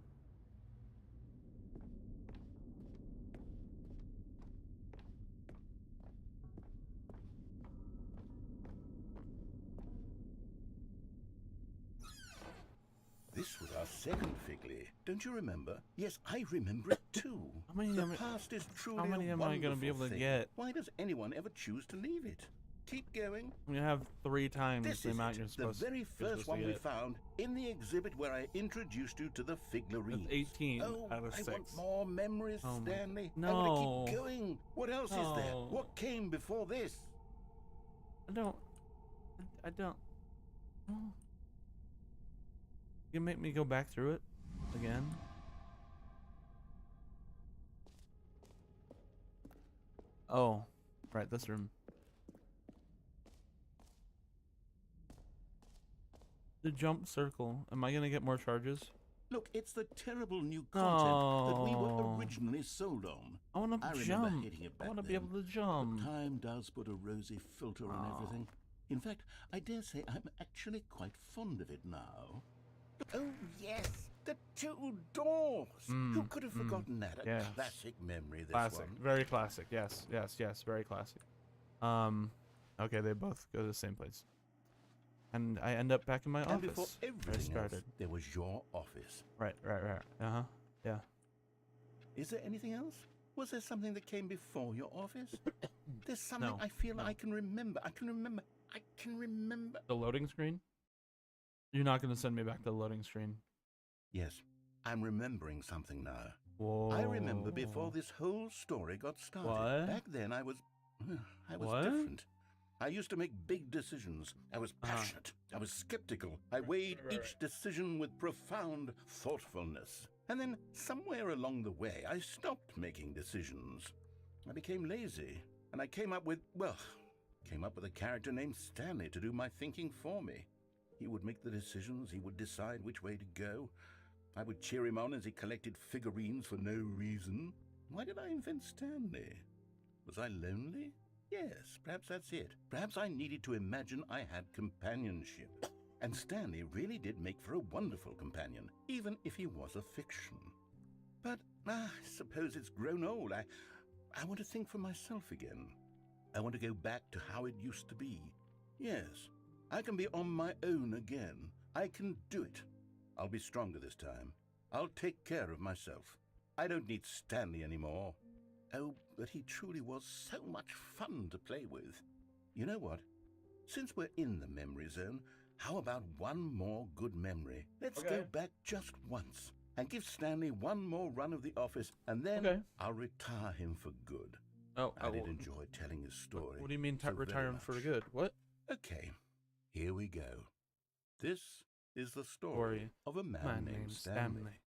This was our second Figley. Don't you remember? Yes, I remember it too. How many The am I- past is truly how many a am I gonna be wonderful able to thing. get? Why does anyone ever choose to leave it? Keep going. We have 3 times This the is amount it, you're the supposed very you're first supposed to one we get. found in the exhibit where I introduced you to the Figlerines. That's 18 Oh, out of I 6. want more memories, Oh my- Stanley. I No. want to keep going. What else is there? No. What came before this? I don't. No. You make me go back through it again. Oh, right, this room. The jump circle. Am I gonna get more charges? Look, it's the terrible new content that we were No. originally sold on. I wanna I remember jump. hating it I back wanna be then. able to jump. Time does put a rosy filter on everything. In fact, I dare say I'm actually quite fond of it now. Oh, yes, the 2 doors. Who could have forgotten that? A yes. classic memory, this Classic. one. Very classic. Yes, very classic. Okay, they both go to the same place. And I end up back in my And before office. Where I everything else, started. there was your office. Right. Uh-huh. Yeah. Is there anything else? Was there something that came before your office? There's something No, I feel no. I can remember. I can remember. The loading screen? You're not gonna send me back to the loading screen. Yes, I'm remembering something now. Whoa. I remember before this whole story got started. What? Back then I was What? different. I used to make big decisions. I was passionate. I was skeptical. I weighed each decision with profound thoughtfulness. And then somewhere along the way, I stopped making decisions. I became lazy, and I came up with a character named Stanley to do my thinking for me. He would make the decisions, he would decide which way to go. I would cheer him on as he collected figurines for no reason. Why did I invent Stanley? Was I lonely? Yes, perhaps that's it. Perhaps I needed to imagine I had companionship. And Stanley really did make for a wonderful companion, even if he was a fiction. But I suppose it's grown old. I want to think for myself again. I want to go back to how it used to be. Yes, I can be on my own again. I can do it. I'll be stronger this time. I'll take care of myself. I don't need Stanley anymore. Oh, but he truly was so much fun to play with. You know what? Since we're in the memory zone, how about one more good memory? Let's go back just once and give Stanley one more run of the office, and then I'll retire him for good. Oh, I did enjoy telling his story. What do you mean so very retire him for much. good? What? Okay, here we go. This is the story of a man named Stanley.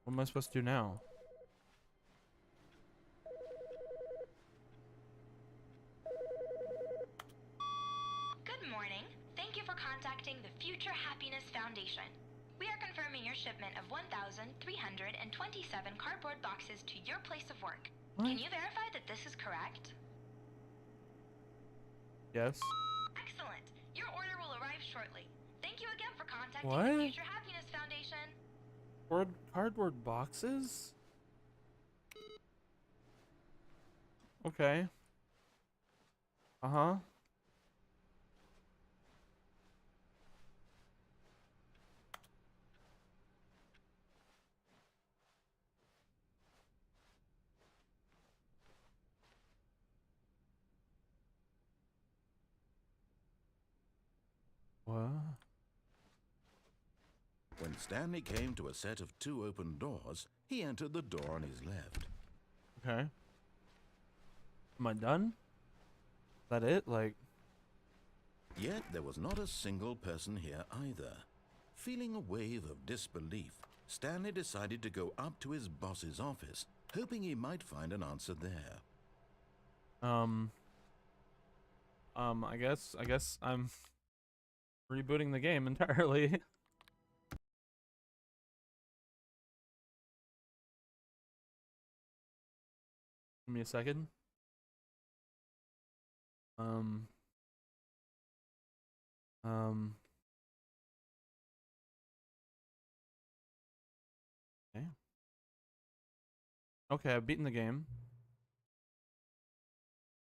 What am I supposed to do now? Good morning. Thank you for contacting the Future Happiness Foundation. We are confirming your shipment of 1,327 cardboard boxes to your place of work. What? Can you verify that this is correct? Yes. Excellent. Your order will arrive shortly. Thank you again for contacting What? the Future Happiness Foundation. Cardboard boxes? Okay. Uh-huh. What? When Stanley came to a set of 2 open doors, he entered the door on his left. Okay. Am I done? Is that it? Like, Yet there was not a single person here either. Feeling a wave of disbelief, Stanley decided to go up to his boss's office, hoping he might find an answer there. I guess I'm rebooting the game entirely. Give me a second. Okay. Okay, I've beaten the game.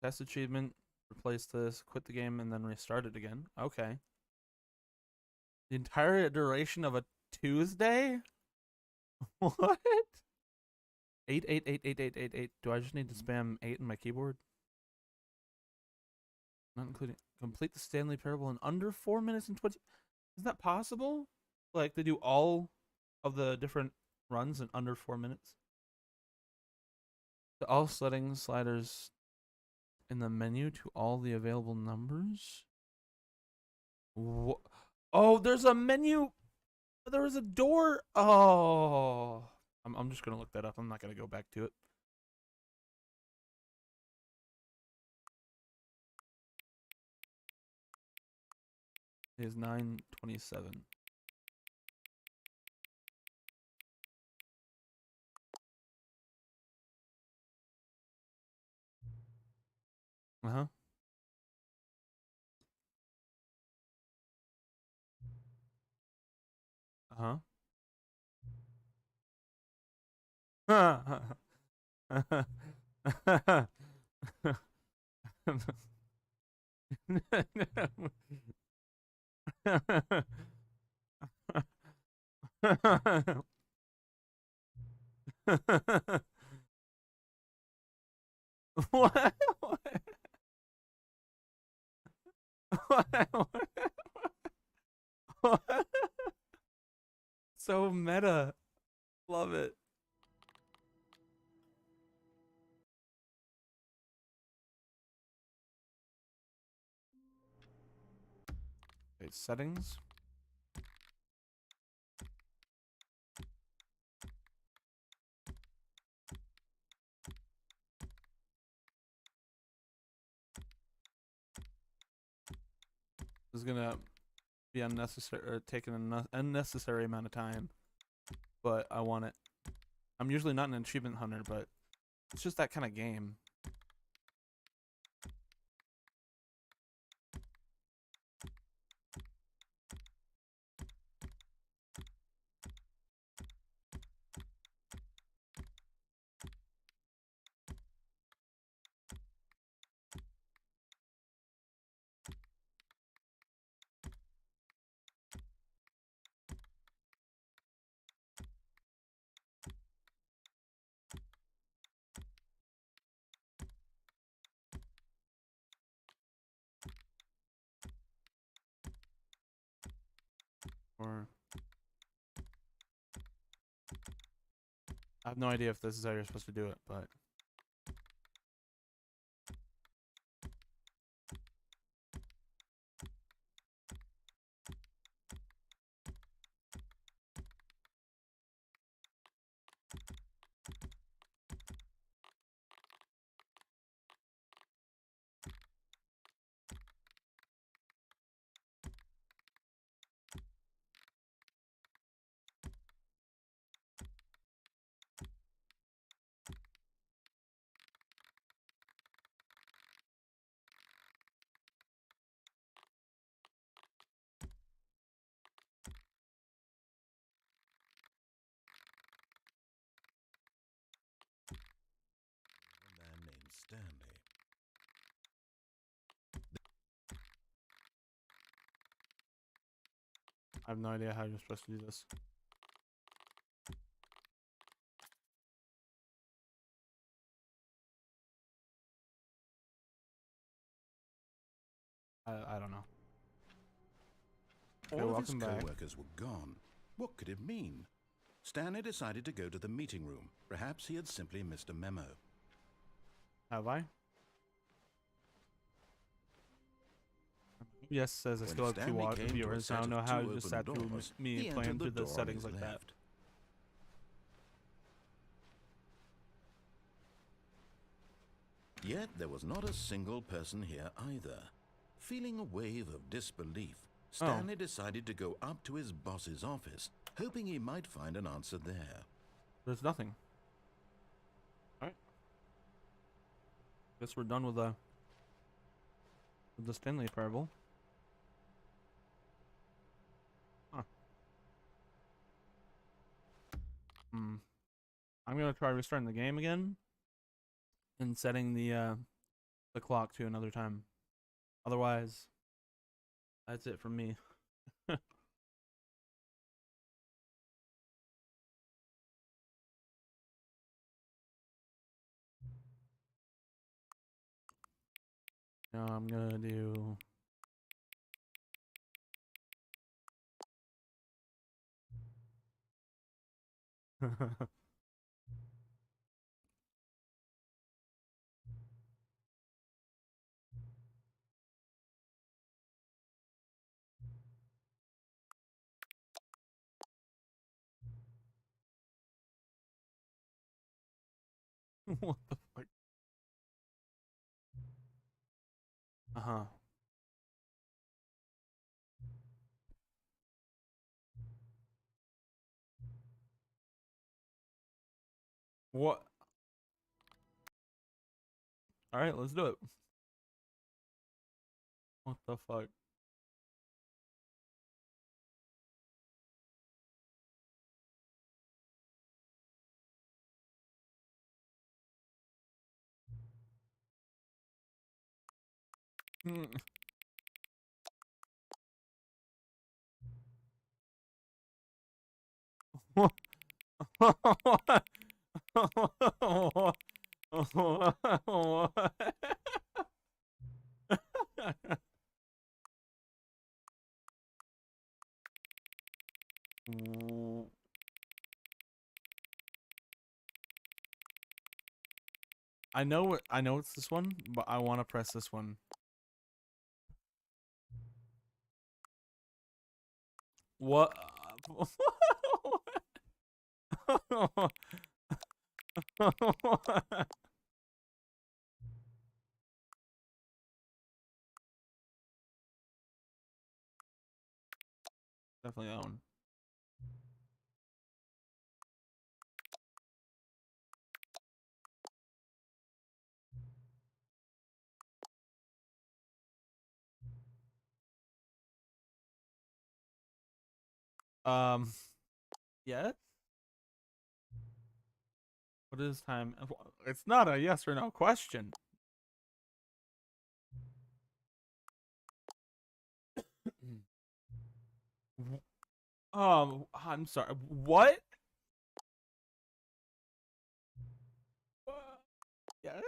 Test achievement, replace this, quit the game, and then restart it again. Okay. The entire duration of a Tuesday? What? 8. Do I just need to spam 8 in my keyboard? Not including complete the Stanley Parable in under 4 minutes and 20. Is that possible? Like they do all of the different runs in under 4 minutes? To all settings sliders in the menu to all the available numbers. Oh, there's a menu. There is a door. Oh, I'm just gonna look that up. I'm not gonna go back to it. It is 9:27. Uh-huh. Uh-huh. What? What? What? So meta. Love it. Okay, settings. This is gonna be unnecessary or take an unnecessary amount of time, but I want it. I'm usually not an achievement hunter, but it's just that kind of game. Or I have no idea if this is how you're supposed to do it, but I have no idea how you're supposed to do this. I don't know. All Okay, of his welcome back. co-workers were gone. What could it mean? Stanley decided to go to the meeting room. Perhaps he had simply missed a memo. Have I? Yes, says I When still have Stanley two came to a viewers. I set don't know of how two you just open sat through doors, me he playing entered through the the door on settings his like that. left. Yet there was not a single person here either. Feeling a wave of disbelief, Stanley decided to go up to his boss's office, hoping he might find an answer there. There's nothing. Alright. Guess we're done with the Stanley parable. Huh. I'm gonna try restarting the game again and setting the clock to another time. Otherwise, that's it from me. Now I'm gonna do what the fuck? Uh-huh. What? Alright, let's do it. What the fuck? I know it's this one, but I want to press this one. What? Definitely that one. Yes. What is time? It's not a yes or no question. I'm sorry. What? Yes.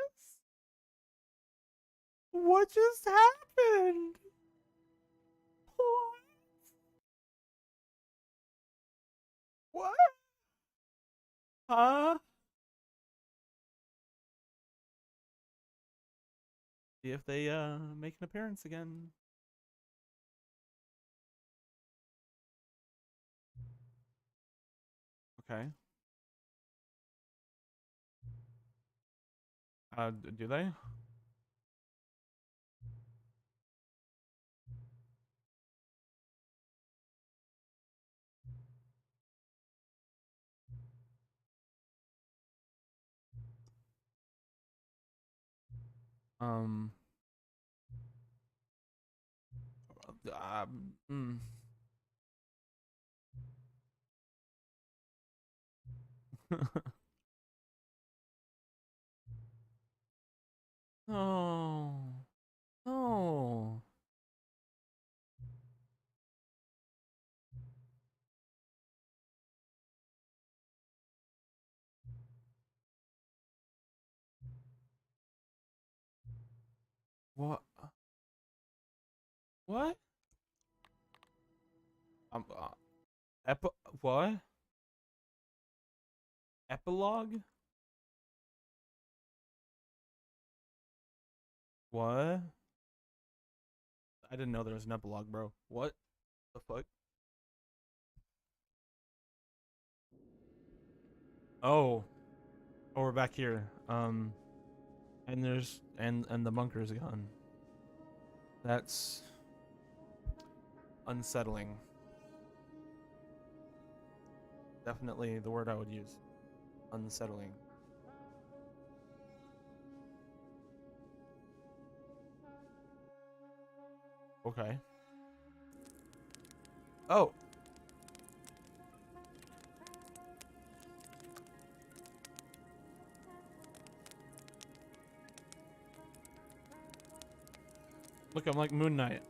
What just happened? What? Huh? See if they make an appearance again. Okay. Do they? Um. Mm. Oh. Oh. What? What? What? Epilogue? What? I didn't know there was an epilogue, bro. What the fuck? Oh. Oh, we're back here. And there's and the bunker's gone. That's unsettling. Definitely the word I would use. Unsettling. Okay. Oh. Look, I'm like Moon Knight.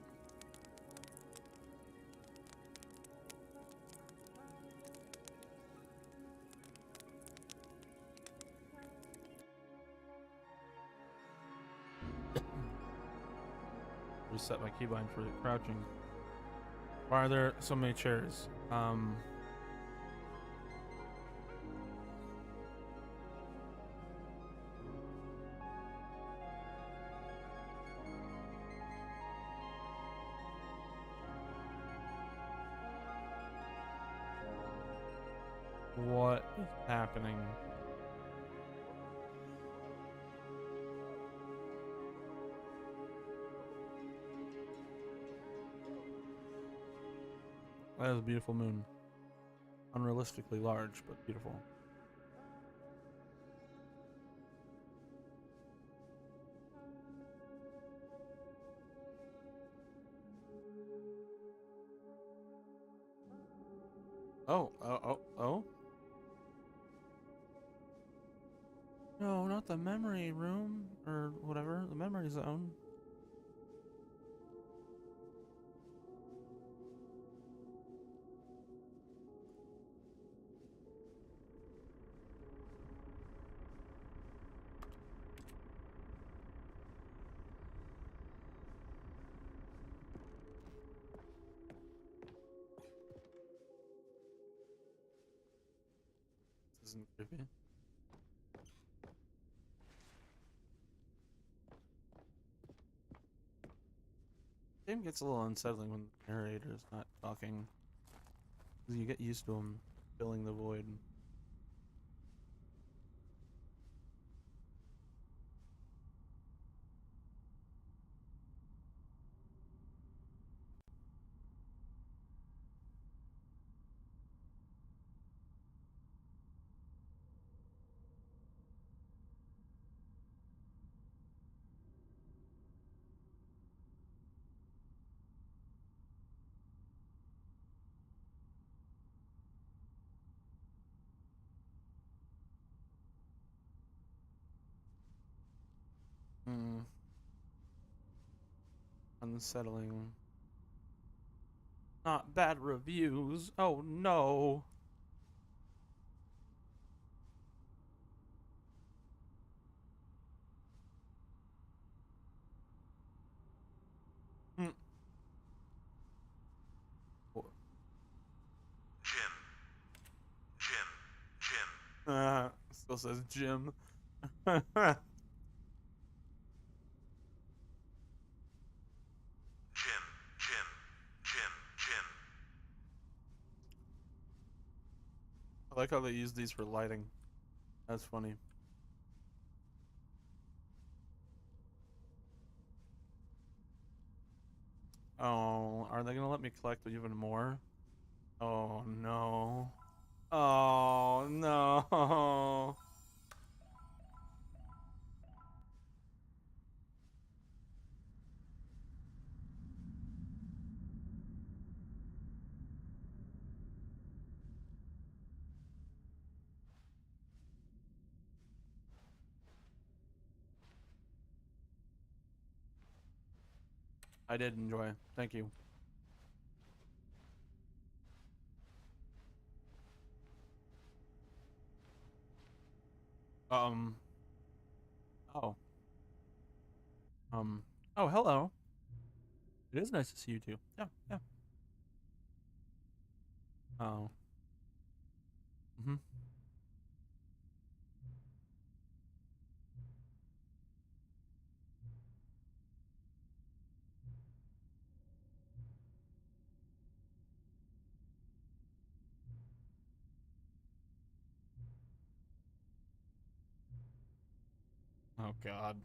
Reset my keybind for crouching. Why are there so many chairs? What is happening? That is a beautiful moon. Unrealistically large, but beautiful. Oh. No, not the memory room, or whatever, the memory zone. This isn't creepy. Game gets a little unsettling when the narrator is not talking. 'Cause you get used to him filling the void. Unsettling. Not bad reviews. Oh no. Mm. Jim. Still says Jim. Jim. I like how they use these for lighting. That's funny. Oh, are they gonna let me collect even more? Oh no. Oh no. I did enjoy. Thank you. Um. Oh. Oh, hello. It is nice to see you too. Yeah, yeah. Oh. Mm-hmm. Oh God.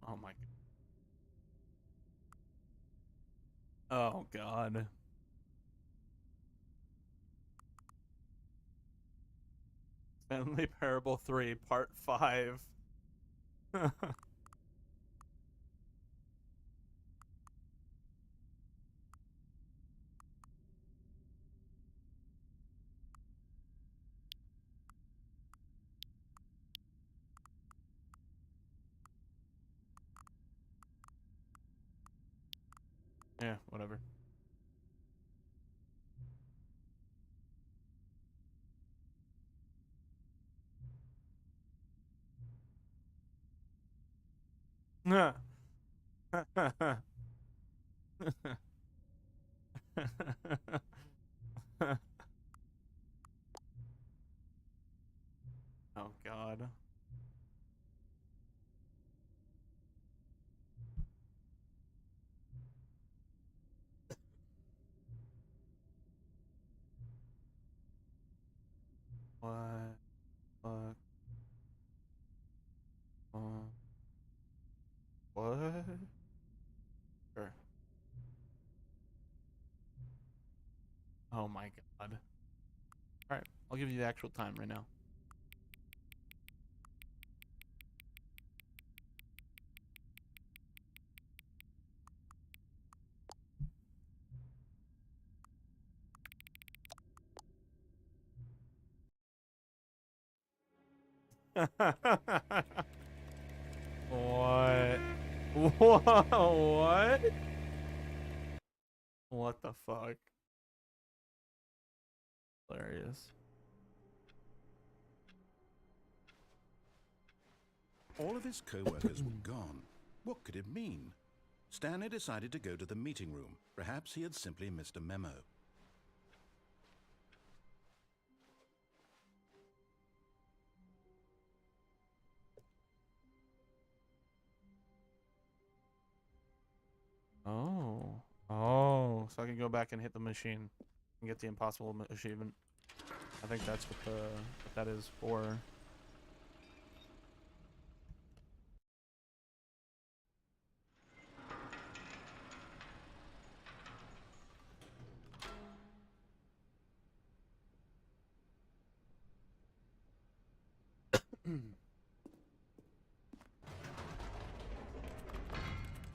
Oh my. Oh God. Stanley Parable 3, Part 5. Yeah, whatever. Oh God. What? Fuck. What? Sure. Oh my God. All right, I'll give you the actual time right now. What? What? What the fuck? Hilarious. All of his co-workers were gone. What could it mean? Stanley decided to go to the meeting room. Perhaps he had simply missed a memo. Oh. Oh, so I can go back and hit the machine and get the impossible achievement. I think that's what that is for.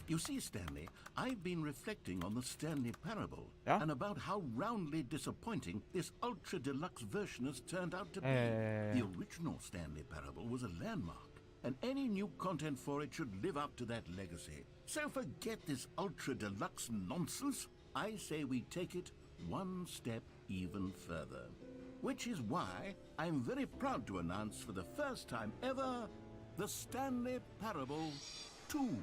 You see, Stanley, I've been reflecting on the Stanley Parable Yeah? and about how roundly disappointing this ultra deluxe version has turned out to be. Yeah. The original Stanley Parable was a landmark, and any new content for it should live up to that legacy. So forget this ultra deluxe nonsense. I say we take it one step even further. Which is why I'm very proud to announce for the first time ever, the Stanley Parable 2.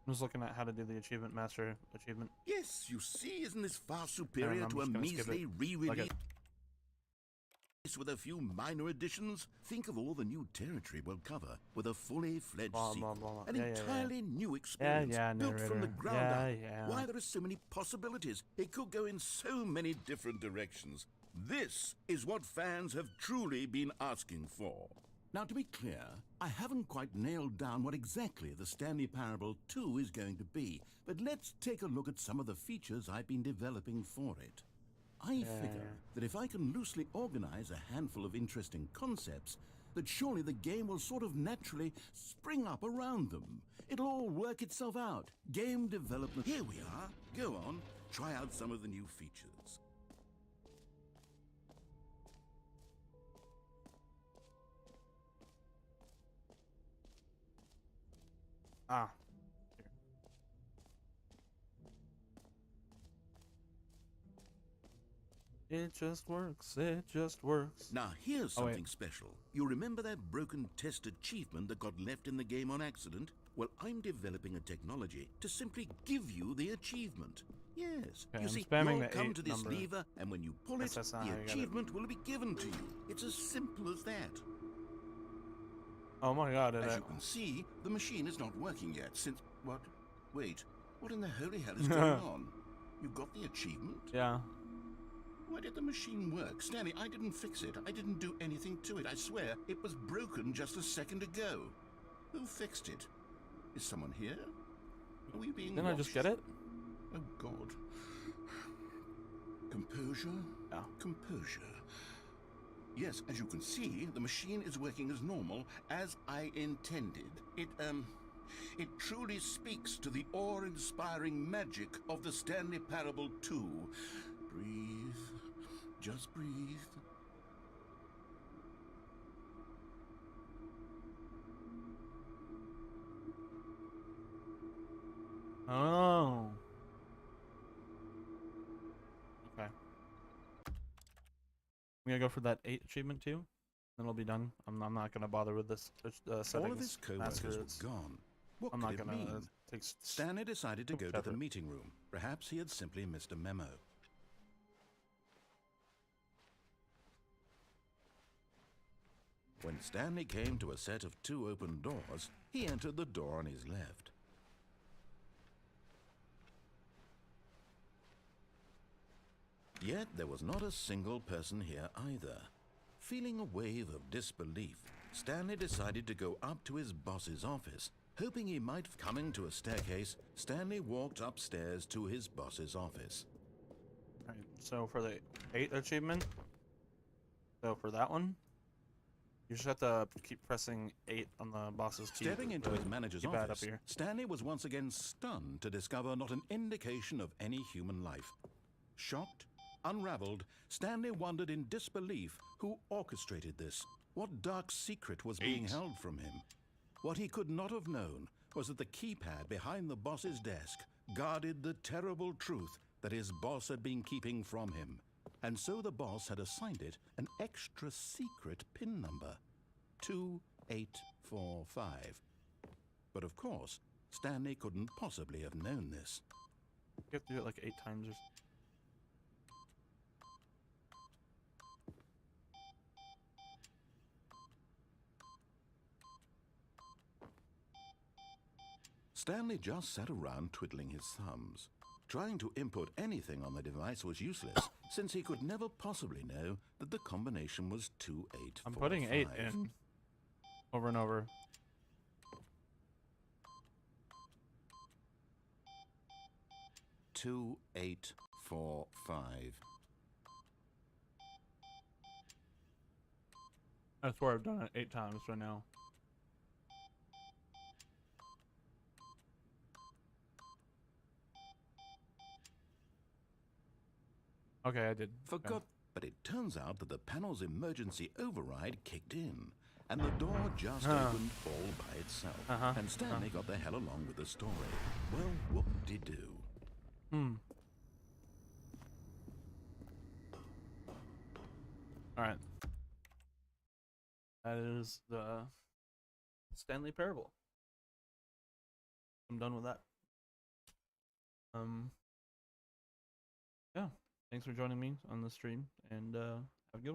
I'm just looking at how to do the achievement master achievement. Yes, you see, isn't this far superior to a measly re-release with a few minor additions? Think of all the new territory we'll cover with a fully fledged sequel. An entirely new experience, built from the ground up. Why, there are so many possibilities. It could go in so many different directions. This is what fans have truly been asking for. Now, to be clear, I haven't quite nailed down what exactly the Stanley Parable 2 is going to be, but let's take a look at some of the features I've been developing for it. I figure that if I can loosely organize a handful of interesting concepts, that surely the game will sort of naturally spring up around them. It'll all work itself out. Game development. Here we are. Go on, try out some of the new features. Ah. It just works. It just works. Now, here's Oh, wait. something special. You remember that broken test achievement that got left in the game on accident? Well, I'm developing a technology to simply give you the achievement. Yes. Okay, You I'm see, spamming you'll the come 8 to this number. lever, and when you pull Guess it, that's not the how you get it. achievement will be given to you. It's as simple as that. Oh my god, As you can see, the machine is not working yet since... What? Wait. What in the holy hell is going on? You got the achievement? Yeah. Why did the machine work? Stanley, I didn't fix it. I didn't do anything to it. I swear, it was broken just a second ago. Who fixed it? Is someone here? Are we being Didn't I just get it? Oh, God. Composure? Yeah. Composure. Yes, as you can see, the machine is working as normal, as I intended. It truly speaks to the awe-inspiring magic of the Stanley Parable 2. Breathe. Just breathe. Oh. Okay. I'm gonna go for that 8 achievement too. Then it'll be done. I'm not gonna bother with this settings. All of his co-workers master. were gone. What I'm could not it gonna mean? take. Stanley decided to go to the Whichever. meeting room. Perhaps he had simply missed a memo. When Stanley came to a set of 2 open doors, he entered the door on his left. Yet there was not a single person here either. Feeling a wave of disbelief, Stanley decided to go up to his boss's office. Hoping he might coming to a staircase, Stanley walked upstairs to his boss's office. Alright, so for the 8 achievement, so for that one, you just have to keep pressing 8 on the boss's key. Stepping into his manager's keypad up office, here. Stanley was once again stunned to discover not an indication of any human life. Shocked, unraveled, Stanley wondered in disbelief who orchestrated this. What dark secret was being held from him? What he could not have known was that the keypad behind the boss's desk guarded the terrible truth that his boss had been keeping from him. And so the boss had assigned it an extra secret PIN number, 2845. But of course, Stanley couldn't possibly have known this. You have to do it like 8 times or Stanley just sat around twiddling his thumbs. Trying to input anything on the device was useless, since he could never possibly know that the combination was 2845. I'm putting 8 in over and over. Two, 8, 4, 5. I swear I've done it 8 times right now. Okay, I did. Forgot, but it turns out that the panel's emergency override kicked in, and the door just opened all by itself. And Stanley got the hell along with the story. Well, what did he do? Alright. That is the Stanley Parable. I'm done with that. Yeah. Thanks for joining me on the stream, and